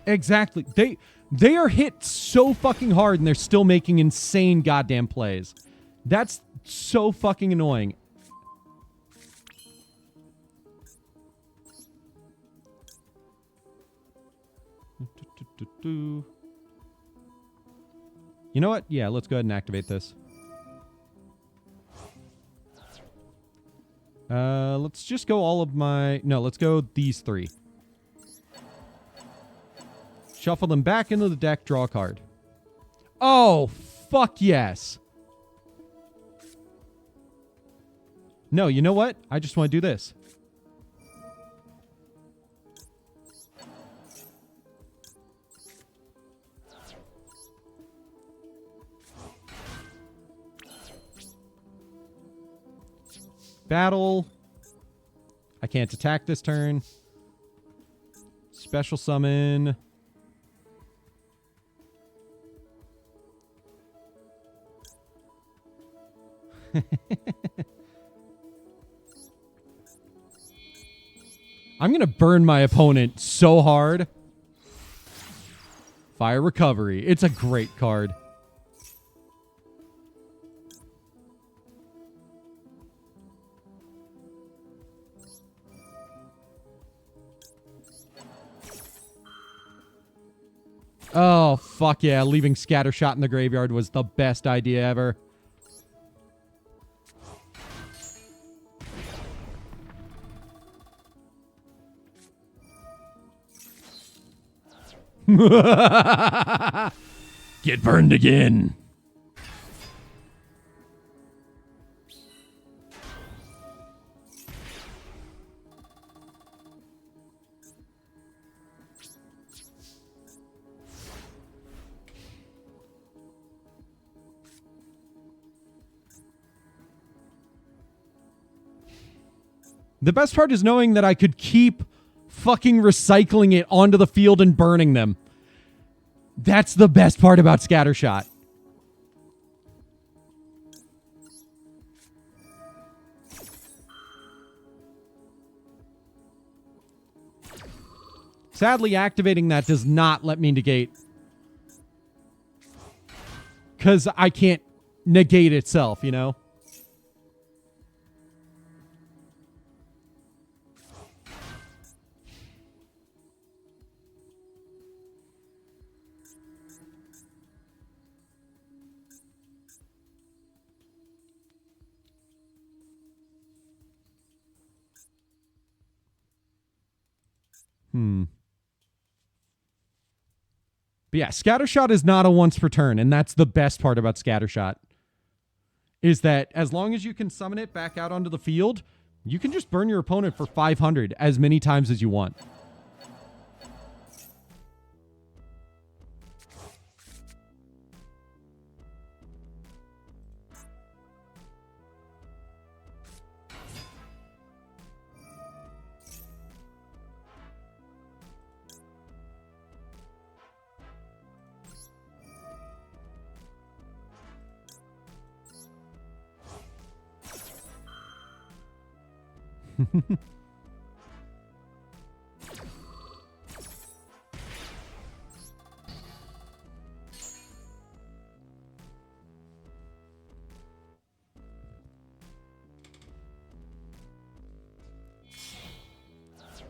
Exactly. They are hit so fucking hard and they're still making insane goddamn plays. That's so fucking annoying. You know what? Yeah, let's go ahead and activate this. Let's just go all of my... No, let's go these three. Shuffle them back into the deck, draw a card. Oh, fuck yes. No, you know what? I just want to do this. Battle. I can't attack this turn. Special summon. I'm going to burn my opponent so hard. Fire Recovery. It's a great card. Oh, fuck yeah. Leaving Scattershot in the graveyard was the best idea ever. Get burned again. The best part is knowing that I could keep fucking recycling it onto the field and burning them. That's the best part about Scattershot. Sadly, activating that does not let me negate. Because I can't negate itself, you know? But yeah, Scattershot is not a once per turn, and that's the best part about Scattershot. Is that as long as you can summon it back out onto the field, you can just burn your opponent for 500 as many times as you want.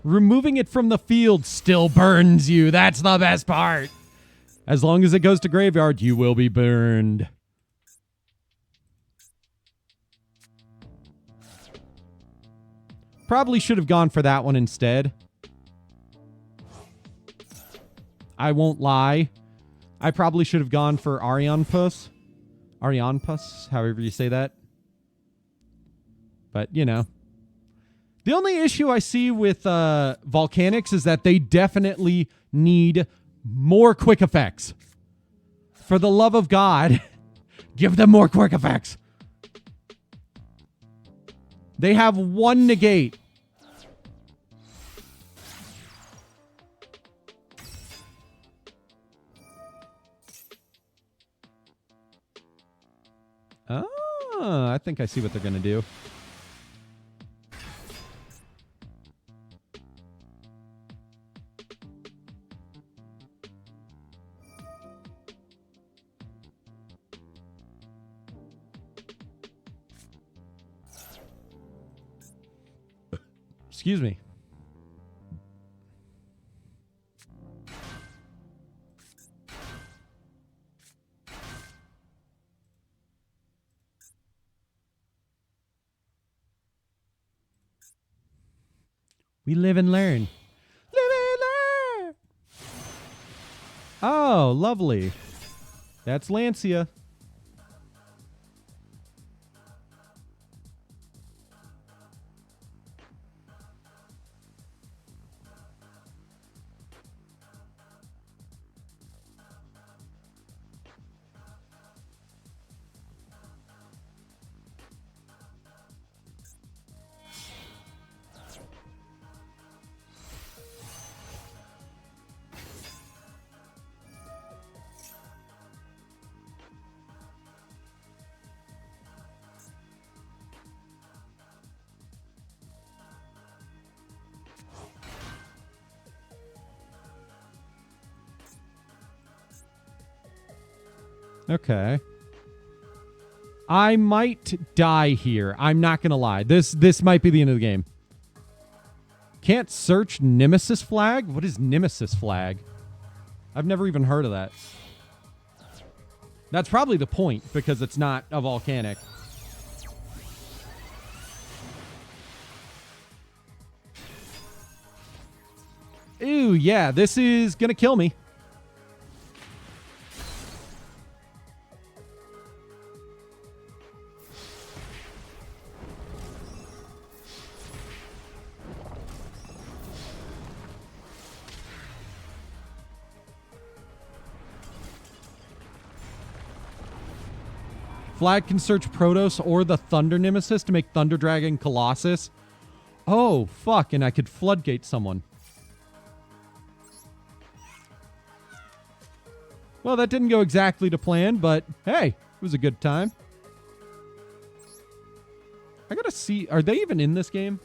Removing it from the field still burns you. That's the best part. As long as it goes to graveyard, you will be burned. Probably should have gone for that one instead. I won't lie. I probably should have gone for Arianpus. Arianpus, however you say that. But, you know. The only issue I see with Volcanics is that they definitely need more quick effects. For the love of God, give them more quick effects. They have one negate. Oh, I think I see what they're going to do. Excuse me. We live and learn. Live and learn. Oh, lovely. That's Lancia. Okay. I might die here. I'm not going to lie. This might be the end of the game. Can't search Nemesis flag? What is Nemesis flag? I've never even heard of that. That's probably the point, because it's not a volcanic. Ooh, yeah, this is gonna kill me. Flag can search Protoss or the Thunder Nemesis to make Thunder Dragon Colossus. Oh, fuck, and I could floodgate someone. Well, that didn't go exactly to plan, but hey, it was a good time. I gotta see, are they even in this game?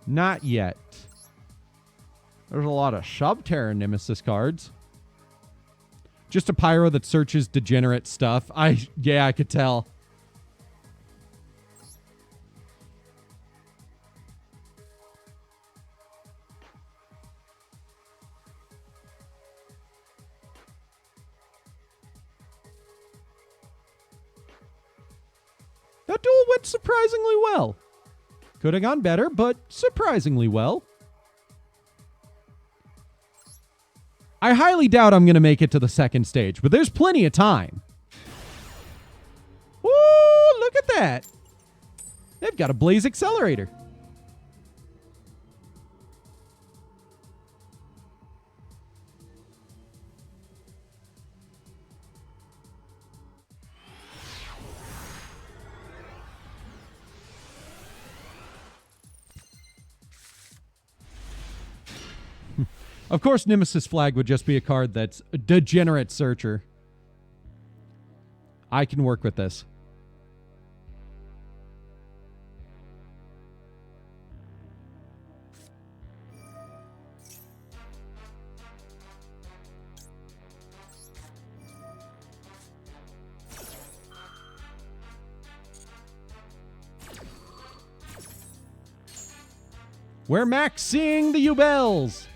Not yet. There's a lot of Subterra Nemesis cards. Just a pyro that searches degenerate stuff. Yeah, I could tell. That duel went surprisingly well. Could have gone better, but surprisingly well. I highly doubt I'm going to make it to the second stage, but there's plenty of time. Woo, look at that. They've got a Blaze Accelerator. Of course, Nemesis Flag would just be a card that's a degenerate searcher. I can work with this. We're maxing the U-Bells.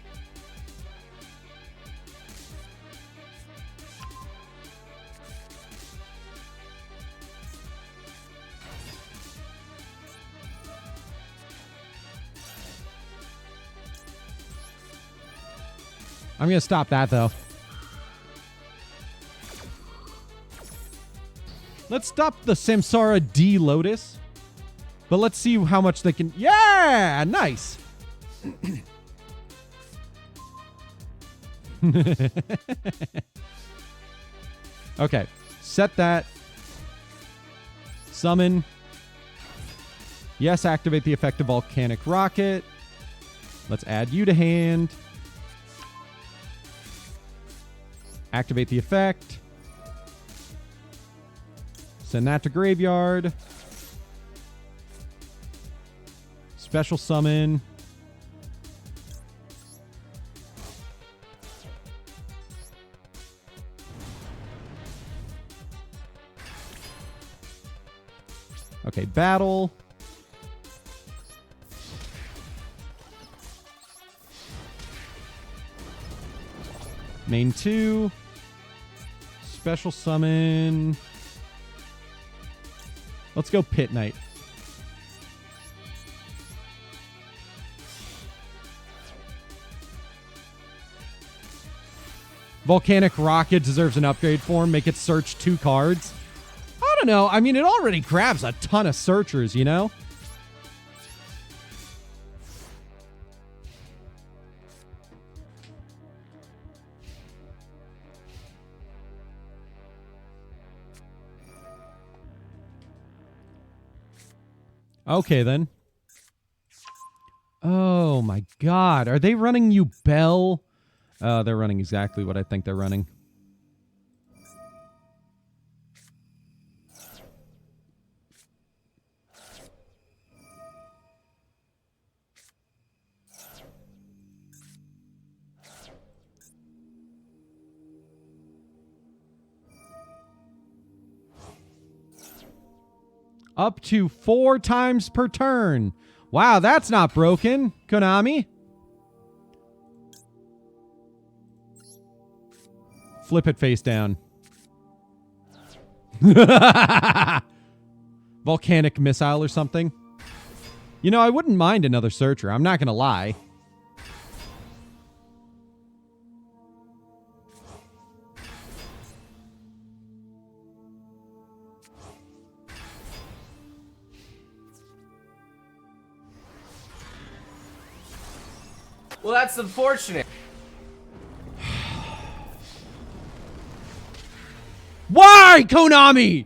I'm going to stop that, though. Let's stop the Samsara D Lotus. But let's see how much they can... Yeah! Nice! Okay. Set that. Summon. Yes, activate the effect of Volcanic Rocket. Let's add you to hand. Activate the effect. Send that to graveyard. Special summon. Okay, battle. Main 2. Special summon. Let's go Pit Knight. Volcanic Rocket deserves an upgrade form. Make it search 2 cards. I don't know. I mean, it already grabs a ton of searchers, you know? Okay, then. Oh, my God. Are they running you Bell? They're running exactly what I think they're running. Up to 4 times per turn. Wow, that's not broken, Konami. Flip it face down. Volcanic missile or something. You know, I wouldn't mind another searcher. I'm not going to lie. Well, that's unfortunate. Why, Konami?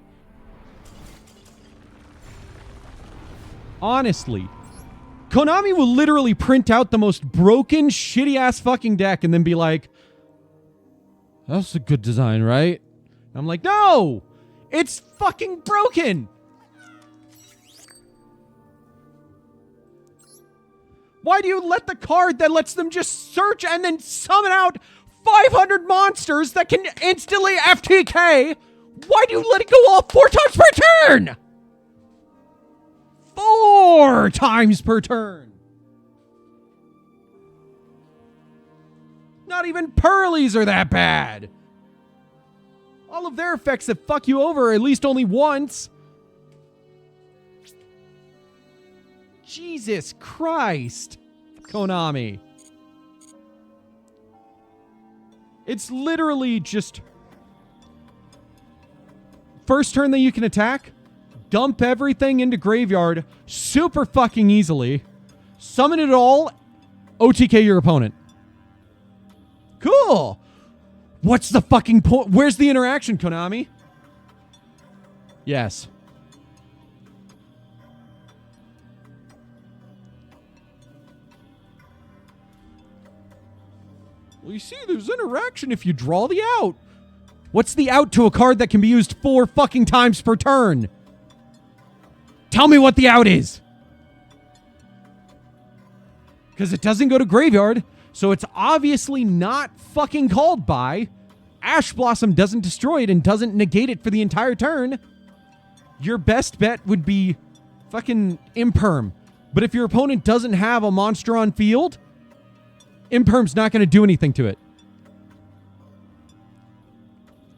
Honestly, Konami will literally print out the most broken, shitty-ass fucking deck and then be like, that's a good design, right? I'm like, no! It's fucking broken! Why do you let the card that lets them just search and then summon out 500 monsters that can instantly FTK? Why do you let it go off 4 times per turn? 4 times per turn. Not even Pearlies are that bad. All of their effects that fuck you over at least only once. Jesus Christ, Konami. It's literally just first turn that you can attack, dump everything into graveyard super fucking easily, summon it all, OTK your opponent. Cool. What's the fucking point? Where's the interaction, Konami? Yes. Well, you see, there's interaction if you draw the out. What's the out to a card that can be used 4 fucking times per turn? Tell me what the out is. Because it doesn't go to graveyard, so it's obviously not fucking called by. Ash Blossom doesn't destroy it and doesn't negate it for the entire turn. Your best bet would be fucking Imperm. But if your opponent doesn't have a monster on field, Imperm's not going to do anything to it.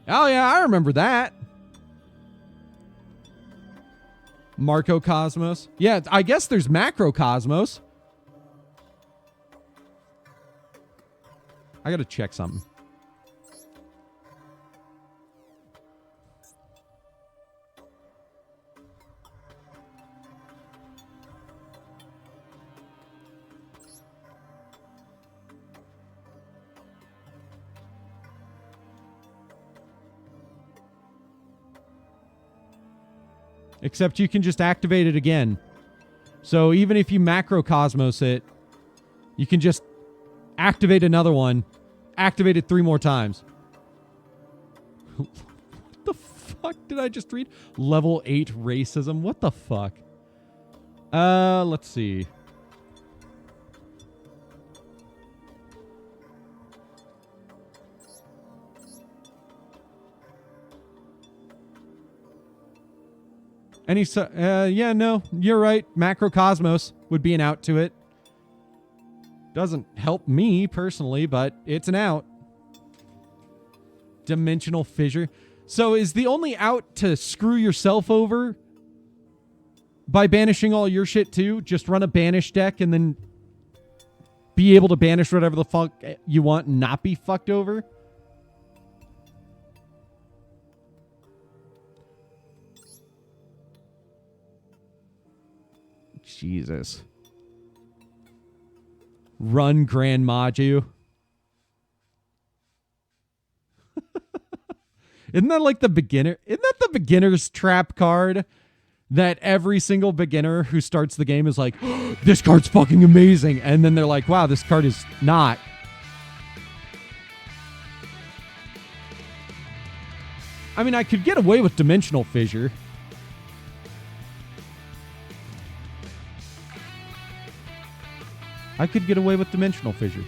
Oh yeah, I remember that. Marcocosmos. Yeah, I guess there's Macrocosmos. I gotta check something. Except you can just activate it again. So even if you Macrocosmos it, you can just activate another one, activate it 3 more times. What the fuck did I just read? Level 8 racism? What the fuck? Let's see. Yeah, no, you're right. Macrocosmos would be an out to it. Doesn't help me personally, but it's an out. Dimensional Fissure. So is the only out to screw yourself over by banishing all your shit too? Just run a banish deck and then be able to banish whatever the fuck you want and not be fucked over? Jesus. Run Grand Maju. Isn't that like the beginner? Isn't that the beginner's trap card that every single beginner who starts the game is like, oh, this card's fucking amazing. And then they're like, wow, this card is not. I mean, I could get away with Dimensional Fissure. I could get away with Dimensional Fissure.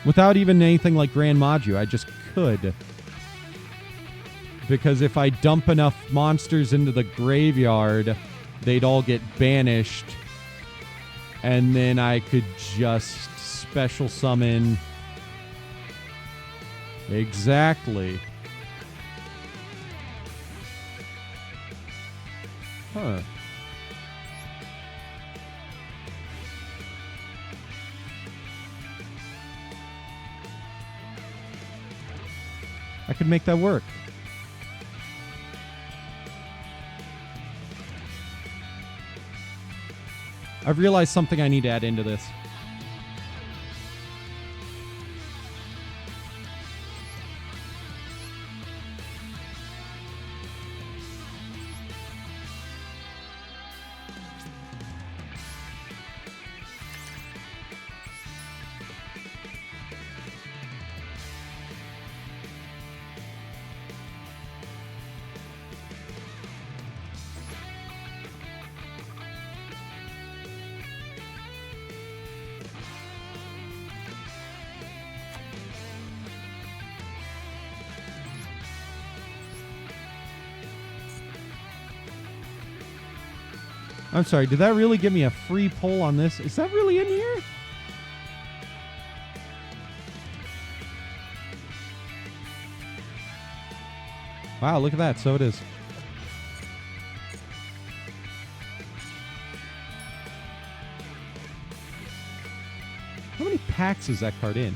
Without even anything like Grand Maju, I just could. Because if I dump enough monsters into the graveyard, they'd all get banished. And then I could just special summon. Exactly. Huh. I could make that work. I've realized something I need to add into this. I'm sorry, did that really give me a free pull on this? Is that really in here? Wow, look at that. So it is. How many packs is that card in?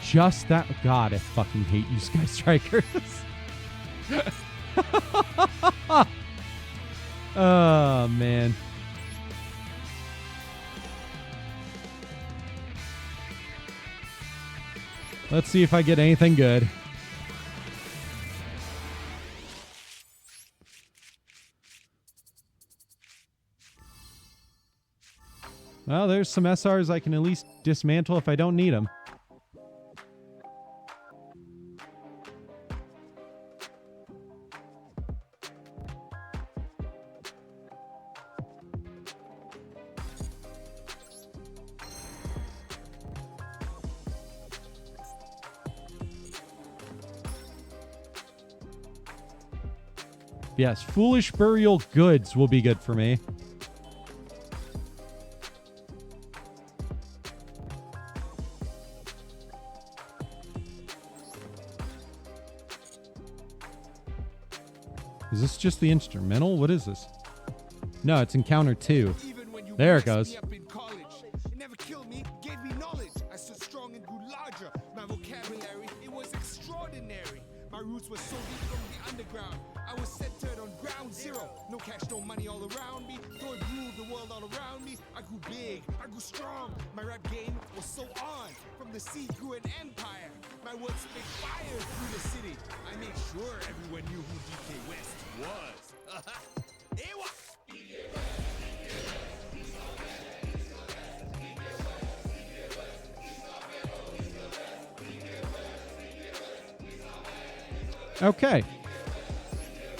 Just that. God, I fucking hate you, Sky Strikers. Oh, man. Let's see if I get anything good. Well, there's some SRs I can at least dismantle if I don't need them. Yes, Foolish Burial Goods will be good for me. Is this just the instrumental? What is this? No, it's Encounter 2. There it goes. My roots were so deep from the underground. I was centered on ground zero. No cash, no money all around me. Though it ruled the world all around me, I grew big, I grew strong. My rap game was so on. From the sea grew an empire. My words spit fire through the city. I made sure everyone knew who DK West was. Ewa! Okay.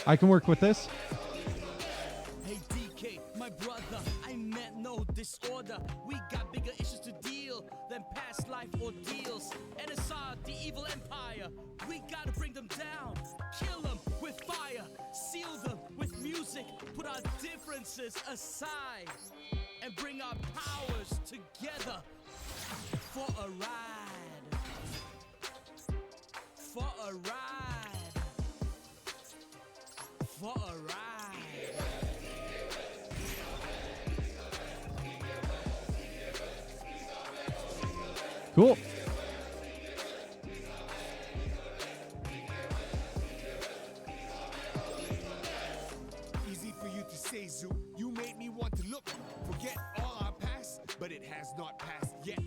I can work with this. Hey DK, my brother, I meant no disorder. We got bigger issues to deal than past life ordeals. NSR, the evil empire. We gotta bring them down, kill them with fire, seal them with music, put our differences aside, and bring our powers together for a ride. For a ride. For a ride. Cool. Easy for you to say, Zoo. You made me want to look. Forget all our past, but it has not passed yet.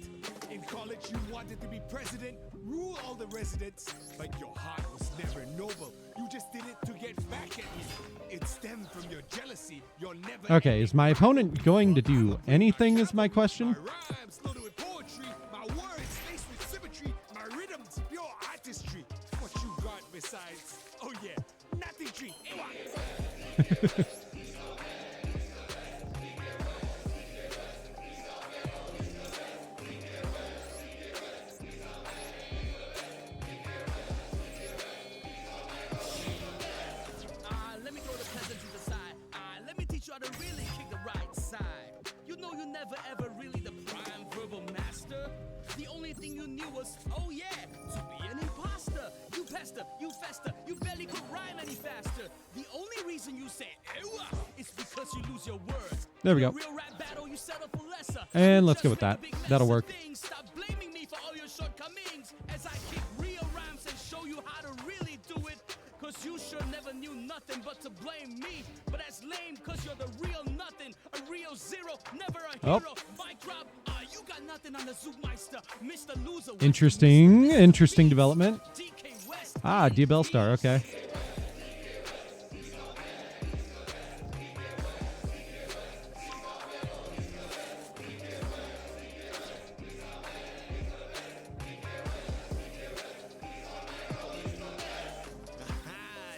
In college, you wanted to be president, rule all the residents, but your heart was never noble. You just did it to get back at me. It stemmed from your jealousy. You're never. Okay, is my opponent going to do anything is my question? My rhymes loaded with poetry, my words laced with symmetry, my rhythms pure artistry. What you got besides? Oh yeah, nothing tree. faster. The only reason you say ewa is because you lose your words. There we go. Real rap battle, you settle for lesser. And let's go with that. That'll work. Stop blaming me for all your shortcomings as I kick real rhymes and show you how to really do it. Cause you sure never knew nothing but to blame me. But that's lame cause you're the real nothing. A real zero, never a hero. Mic drop, you got nothing on the Zoomeister. Mr. Loser. Interesting development. Ah, D-Bell Star, okay.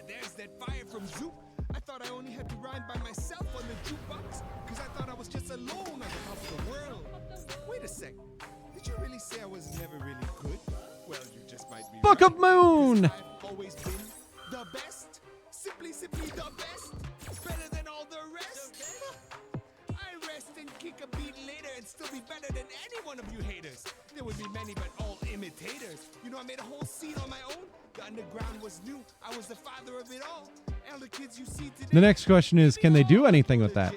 There's that fire from Zoop. I thought I only had to rhyme by myself on the jukebox, cause I thought I was just alone on the top of the world. Wait a sec. Did you really say I was never really good? Well, you just might be Book of Moon! I've always been the best. Simply the best. Better than all the rest. I rest and kick a beat later and still be better than any one of you haters. There would be many, but all imitators. You know, I made a whole scene on my own. The underground was new. I was the father of it all. Elder kids you see today. The next question is, can they do anything with that?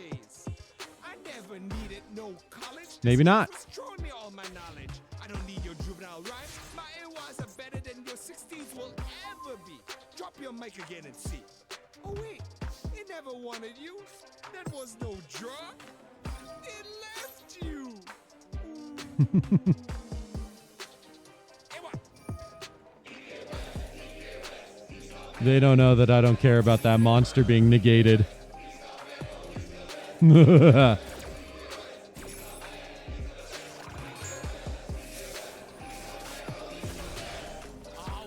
I never needed no college. Maybe not. Throwing me all my knowledge. I don't need your juvenile rhymes. My AWAs are better than your 16s will ever be. Drop your mic again and see. Oh wait, it never wanted you. That was no drug. It left you. They don't know that I don't care about that monster being negated.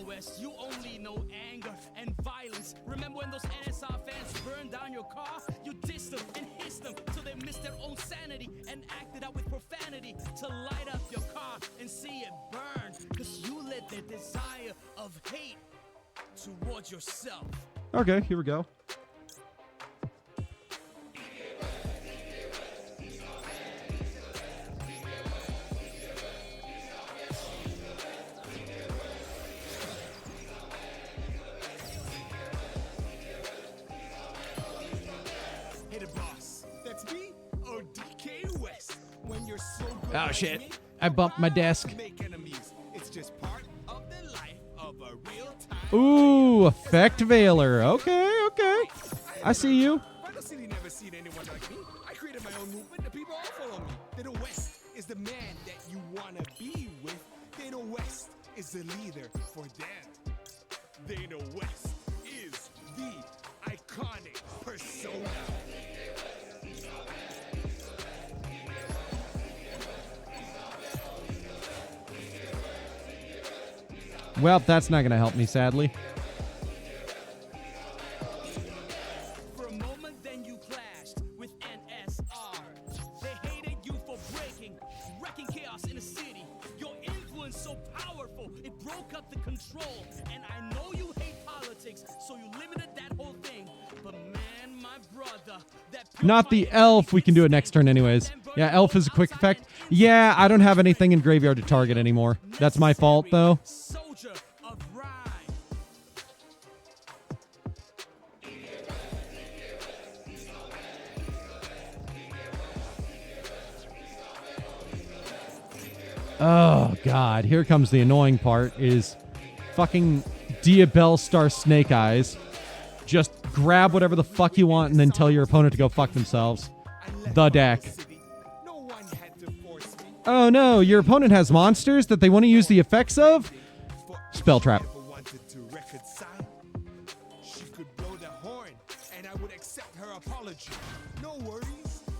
West, you only know anger and violence. Remember when those NSR fans burned down your car? You dissed them and hissed them till they missed their own sanity and acted out with profanity to light up your car and see it burn. Cause you let the desire of hate towards yourself. Okay, here we go. Hey, the boss. That's me or DK West. When you're so good Oh like shit. me, I bumped my desk. make enemies. It's just part of the life of a real time. Ooh, Effect Veiler. Okay. I see you. Final City never seen anyone like me. I created my own movement. The people all follow me. Dano West is the man that you wanna be with. Dano West is the leader for them. Dano West is the iconic persona. Well, that's not going to help me, sadly. For a moment, then you clashed with NSR. They hated you for wrecking chaos in the city. Your influence so powerful, it broke up the control. And I know you hate politics, so you limited that whole thing. But man, my brother, that Not the elf. We can do it next turn anyways. Yeah, elf is a quick effect. Yeah, I don't have anything in graveyard to target anymore. That's my fault, though. soldier of rhyme. Oh, God. Here comes the annoying part is fucking Diabell Star Snake Eyes. Just grab whatever the fuck you want and then tell your opponent to go fuck themselves. The deck. Oh, no. Your opponent has monsters that they want to use the effects of? Spell Trap.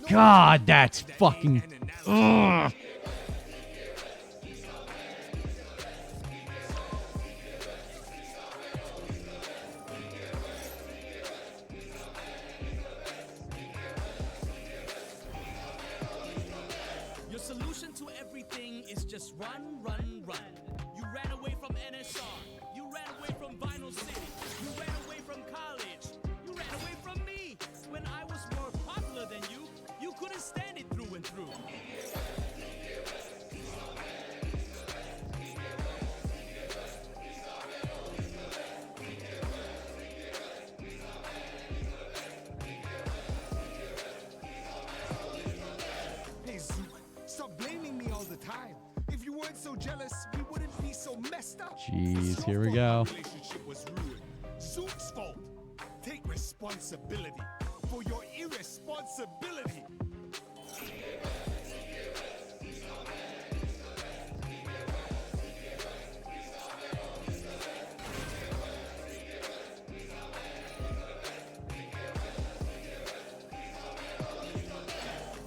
God, that's fucking... Ugh. Your solution to everything is just run, run, run. You ran away from NSR. You ran away from Vinyl City. You ran away from college. You ran away from me. When I was more popular than you, you couldn't stand it through and through. jealous, we wouldn't be so messed up. Jeez, here we go. Relationship was ruined. Zook's fault. Take responsibility for your irresponsibility.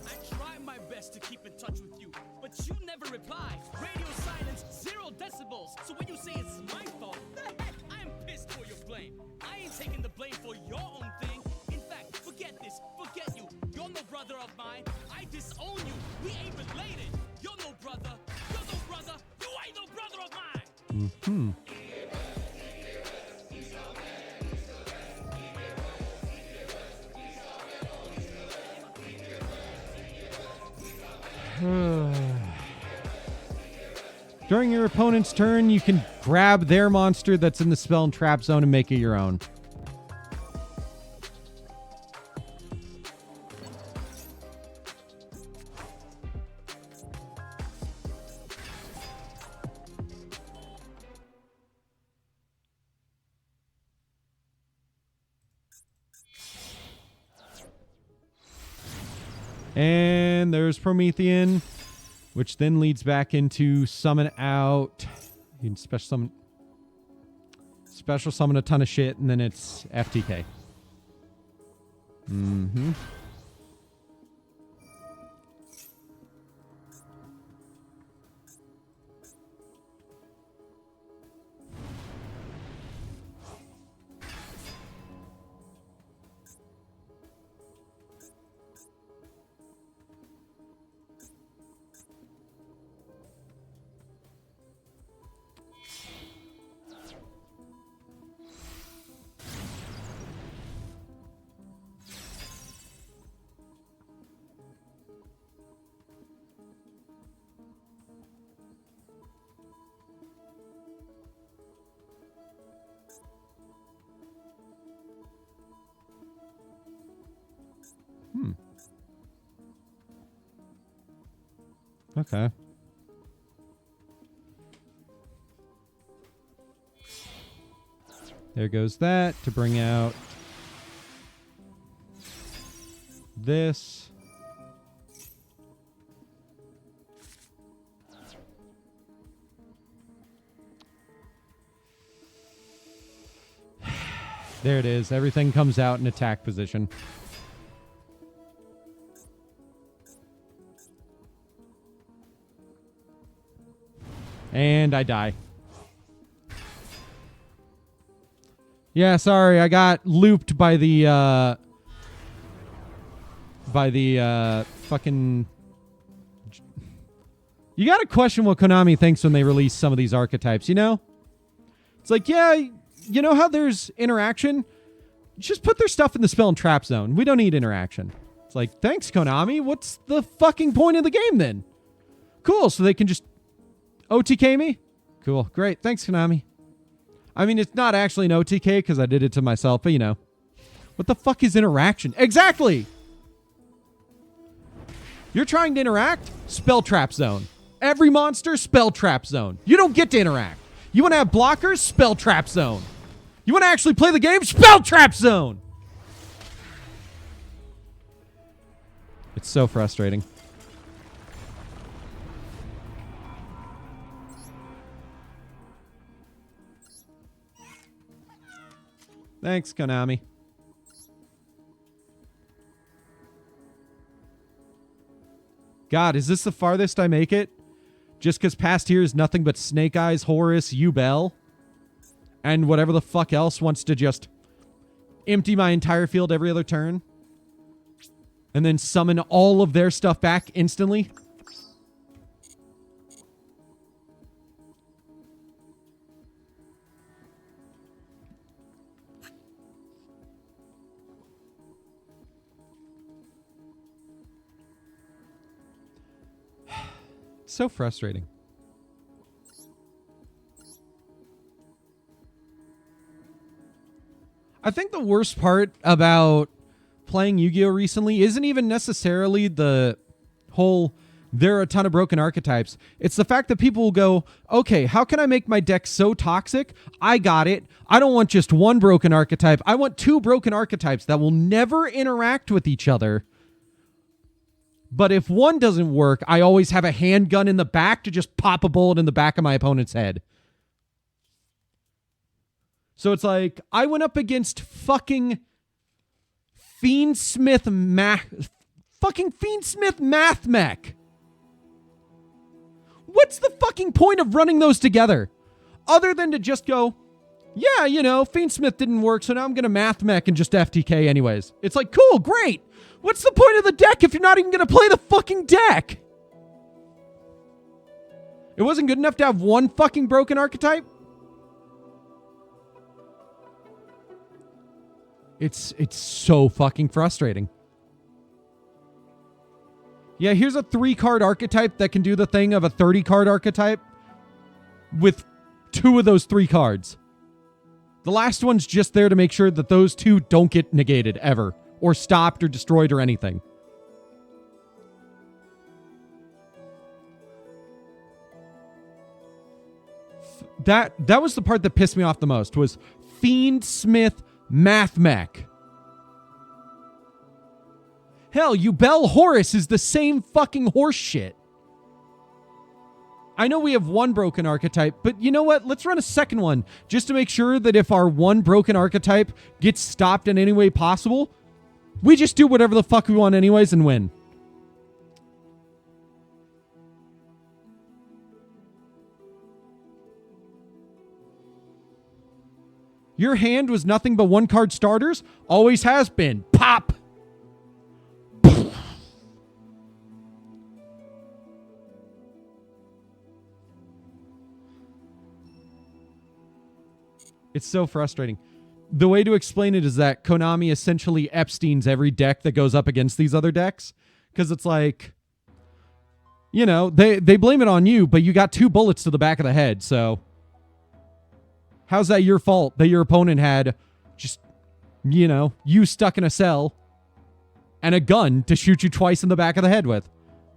I try my best to keep in touch with you, but you never reply. Radio silence, 0 decibels. So when you say it's my fault, the heck, I'm pissed for your blame. I ain't taking the blame for your own thing. In fact, forget this, forget you. You're no brother of mine. I disown you. We ain't related. You're no brother. You're no brother. You ain't no brother of mine. Hmm. During your opponent's turn, you can grab their monster that's in the spell and trap zone and make it your own. And there's Promethean, which then leads back into summon out. You can special summon a ton of shit, and then it's FTK. Mm-hmm. Okay. There goes that to bring out this. There it is. Everything comes out in attack position. And I die. Yeah, sorry, I got looped by the fucking... You gotta question what Konami thinks when they release some of these archetypes, you know? It's like, yeah, you know how there's interaction? Just put their stuff in the spell and trap zone. We don't need interaction. It's like, thanks, Konami. What's the fucking point of the game then? Cool, so they can just OTK me? Cool. Great. Thanks, Konami. I mean, it's not actually an OTK because I did it to myself, but you know. What the fuck is interaction? Exactly! You're trying to interact? Spell trap zone. Every monster, spell trap zone. You don't get to interact. You want to have blockers? Spell trap zone. You want to actually play the game? Spell trap zone! It's so frustrating. Thanks, Konami. God, is this the farthest I make it? Just because past here is nothing but Snake Eyes, Horus, Ubel, and whatever the fuck else wants to just empty my entire field every other turn? And then summon all of their stuff back instantly? So frustrating. I think the worst part about playing Yu-Gi-Oh! Recently isn't even necessarily the whole there are a ton of broken archetypes. It's the fact that people will go, okay, how can I make my deck so toxic? I got it. I don't want just one broken archetype. I want 2 broken archetypes that will never interact with each other. But if one doesn't work, I always have a handgun in the back to just pop a bullet in the back of my opponent's head. So it's like, I went up against fucking Fiendsmith Math Mech. What's the fucking point of running those together? Other than to just go, yeah, you know, Fiendsmith didn't work, so now I'm going to Math Mech and just FTK anyways. It's like, cool, great. What's the point of the deck if you're not even going to play the fucking deck? It wasn't good enough to have one fucking broken archetype? It's so fucking frustrating. Yeah, here's a 3-card archetype that can do the thing of a 30-card archetype with 2 of those 3 cards. The last one's just there to make sure that those 2 don't get negated ever, or stopped or destroyed or anything. That was the part that pissed me off the most, was Fiendsmith Math Mech. Hell, Ubel Horus is the same fucking horse shit. I know we have one broken archetype, but you know what? Let's run a second one, just to make sure that if our one broken archetype gets stopped in any way possible, we just do whatever the fuck we want anyways and win. Your hand was nothing but 1-card starters? Always has been. Pop! It's so frustrating. The way to explain it is that Konami essentially Epsteins every deck that goes up against these other decks. Because it's like, you know, they blame it on you, but you got 2 bullets to the back of the head, so how's that your fault that your opponent had just, you know, you stuck in a cell and a gun to shoot you twice in the back of the head with?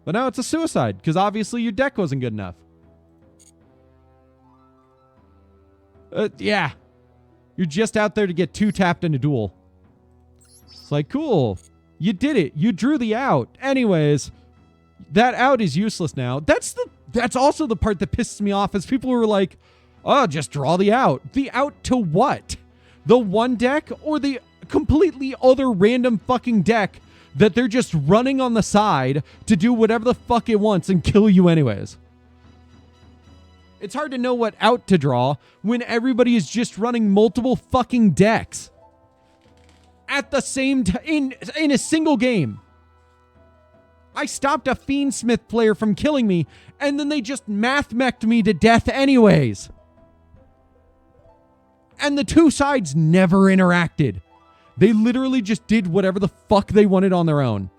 But now it's a suicide, because obviously your deck wasn't good enough. Yeah. You're just out there to get 2-tapped in a duel. It's like, cool. You did it. You drew the out. Anyways, that out is useless now. That's also the part that pisses me off, is people were like, oh, just draw the out. The out to what? The one deck or the completely other random fucking deck that they're just running on the side to do whatever the fuck it wants and kill you anyways? It's hard to know what out to draw when everybody is just running multiple fucking decks at the same time in a single game. I stopped a Fiendsmith player from killing me, and then they just math-mech'd me to death anyways. And the 2 sides never interacted. They literally just did whatever the fuck they wanted on their own.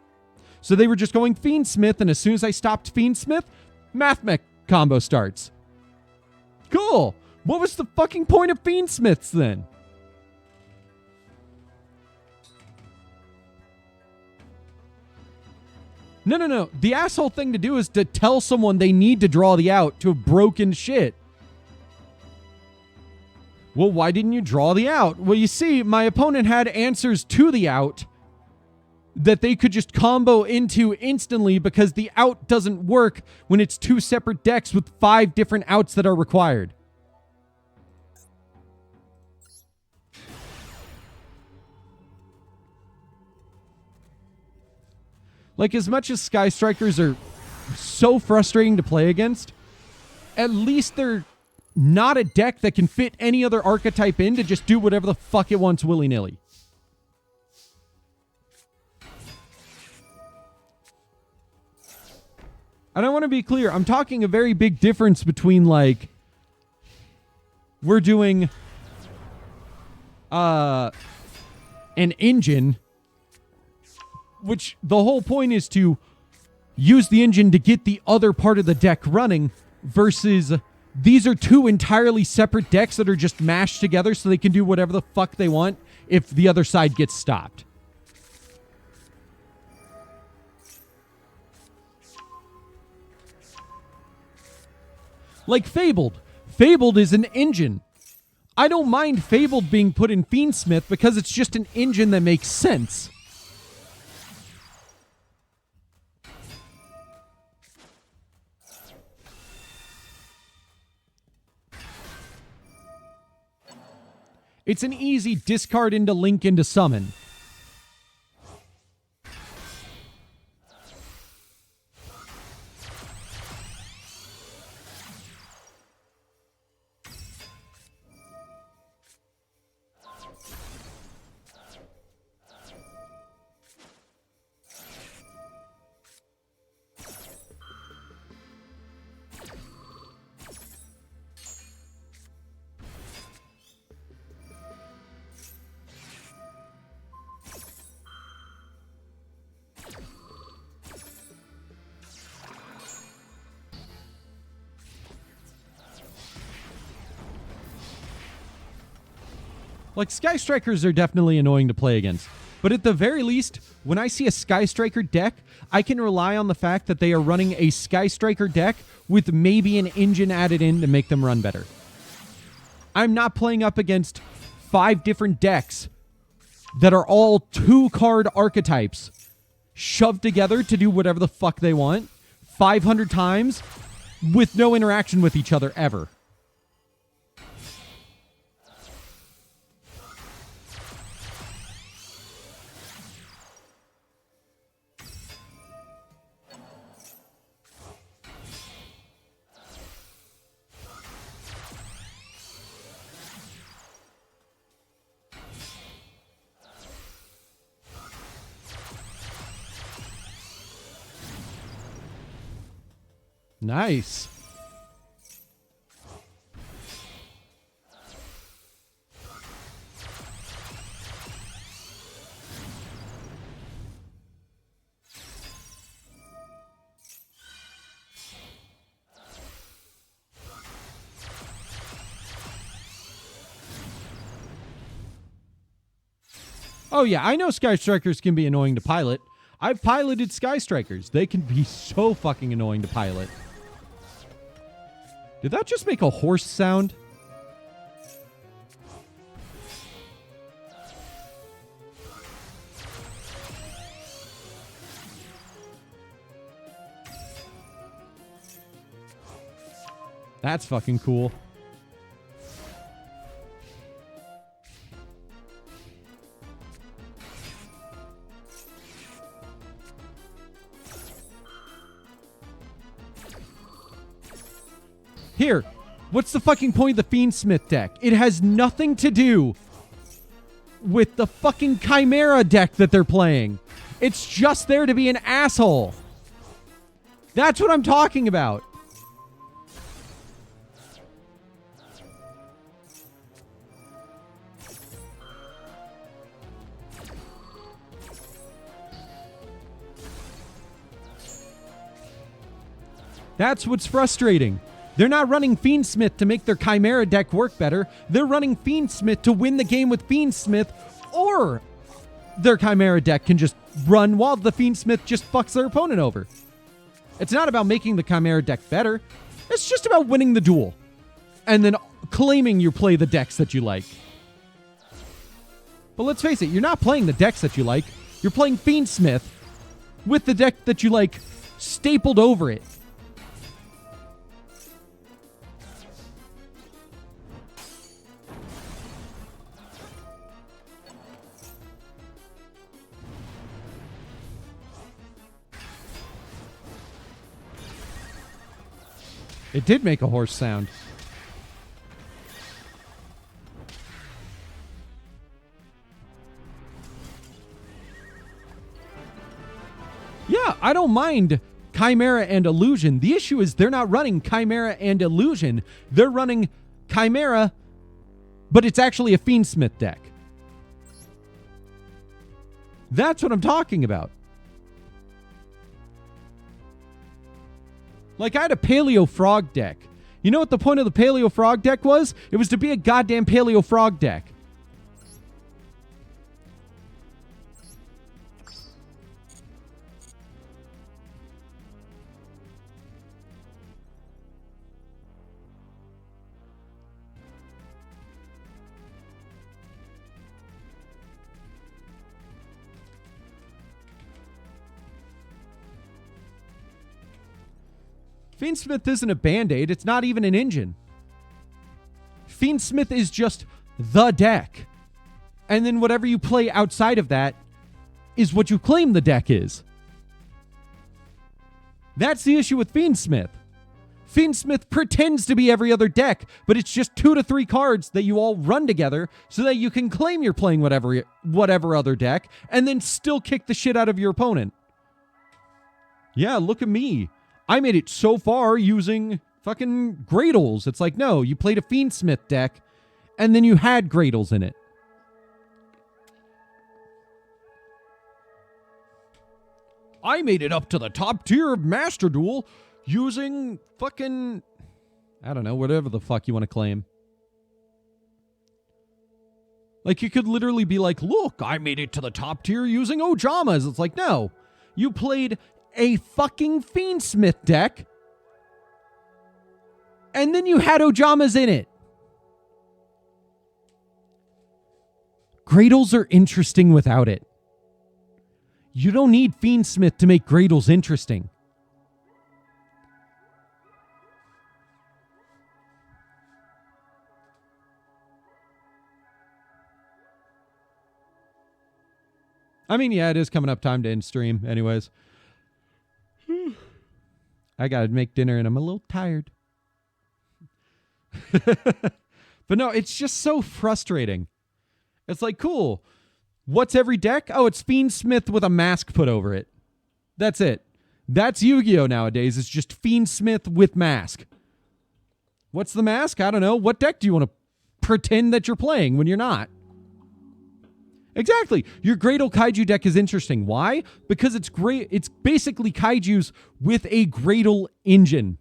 So they were just going Fiendsmith, and as soon as I stopped Fiendsmith, math-mech combo starts. Cool. What was the fucking point of Fiendsmiths then? No. The asshole thing to do is to tell someone they need to draw the out to have broken shit. Well, why didn't you draw the out? Well, you see, my opponent had answers to the out that they could just combo into instantly, because the out doesn't work when it's 2 separate decks with 5 different outs that are required. Like, as much as Sky Strikers are so frustrating to play against, at least they're not a deck that can fit any other archetype in to just do whatever the fuck it wants willy-nilly. And I want to be clear, I'm talking a very big difference between, like, we're doing an engine, which the whole point is to use the engine to get the other part of the deck running, versus these are 2 entirely separate decks that are just mashed together so they can do whatever the fuck they want if the other side gets stopped. Like Fabled. Fabled is an engine. I don't mind Fabled being put in Fiendsmith because it's just an engine that makes sense. It's an easy discard into link into summon. Like, Sky Strikers are definitely annoying to play against. But at the very least, when I see a Sky Striker deck, I can rely on the fact that they are running a Sky Striker deck with maybe an engine added in to make them run better. I'm not playing up against 5 different decks that are all 2-card archetypes shoved together to do whatever the fuck they want 500 times with no interaction with each other ever. Nice. Oh yeah, I know Sky Strikers can be annoying to pilot. I've piloted Sky Strikers. They can be so fucking annoying to pilot. Did that just make a horse sound? That's fucking cool. Here, what's the fucking point of the Fiendsmith deck? It has nothing to do with the fucking Chimera deck that they're playing. It's just there to be an asshole. That's what I'm talking about. That's what's frustrating. They're not running Fiendsmith to make their Chimera deck work better. They're running Fiendsmith to win the game with Fiendsmith, or their Chimera deck can just run while the Fiendsmith just fucks their opponent over. It's not about making the Chimera deck better. It's just about winning the duel. And then claiming you play the decks that you like. But let's face it, you're not playing the decks that you like. You're playing Fiendsmith with the deck that you like stapled over it. It did make a horse sound. Yeah, I don't mind Chimera and Illusion. The issue is they're not running Chimera and Illusion. They're running Chimera, but it's actually a Fiendsmith deck. That's what I'm talking about. Like, I had a Paleo Frog deck. You know what the point of the Paleo Frog deck was? It was to be a goddamn Paleo Frog deck. Fiendsmith isn't a band-aid. It's not even an engine. Fiendsmith is just the deck. And then whatever you play outside of that is what you claim the deck is. That's the issue with Fiendsmith. Fiendsmith pretends to be every other deck, but it's just 2 to 3 cards that you all run together so that you can claim you're playing whatever other deck and then still kick the shit out of your opponent. Yeah, look at me. I made it so far using fucking Gradles. It's like, no, you played a Fiendsmith deck and then you had Gradles in it. I made it up to the top tier of Master Duel using fucking, I don't know, whatever the fuck you want to claim. Like, you could literally be like, look, I made it to the top tier using Ojamas. It's like, no, you played a fucking Fiendsmith deck, and then you had Ojamas in it. Gradles are interesting without it. You don't need Fiendsmith to make Gradles interesting. I mean, yeah, it is coming up time to end stream anyways. I gotta make dinner and I'm a little tired. But no, it's just so frustrating. It's like, cool. What's every deck? Oh, it's Fiendsmith with a mask put over it. That's it. That's Yu-Gi-Oh! Nowadays. It's just Fiendsmith with mask. What's the mask? I don't know. What deck do you want to pretend that you're playing when you're not? Exactly. Your Gradle Kaiju deck is interesting. Why? Because it's great. It's basically Kaijus with a Gradle engine.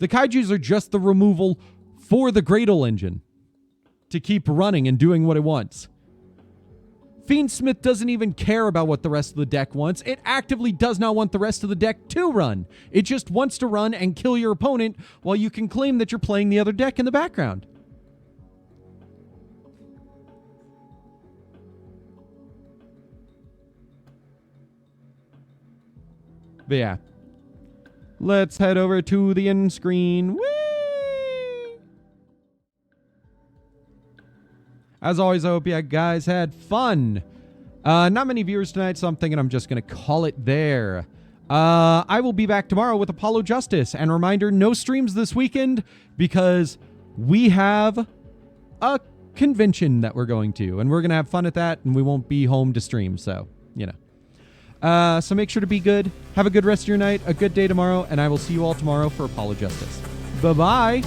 The Kaijus are just the removal for the Gradle engine to keep running and doing what it wants. Fiendsmith doesn't even care about what the rest of the deck wants. It actively does not want the rest of the deck to run. It just wants to run and kill your opponent while you can claim that you're playing the other deck in the background. But yeah. Let's head over to the end screen. Whee! As always, I hope you guys had fun. Not many viewers tonight, so I'm thinking I'm just going to call it there. I will be back tomorrow with Apollo Justice. And reminder, no streams this weekend because we have a convention that we're going to. And we're going to have fun at that, and we won't be home to stream, so, you know. So make sure to be good. Have a good rest of your night, a good day tomorrow, and I will see you all tomorrow for Apollo Justice. Bye-bye.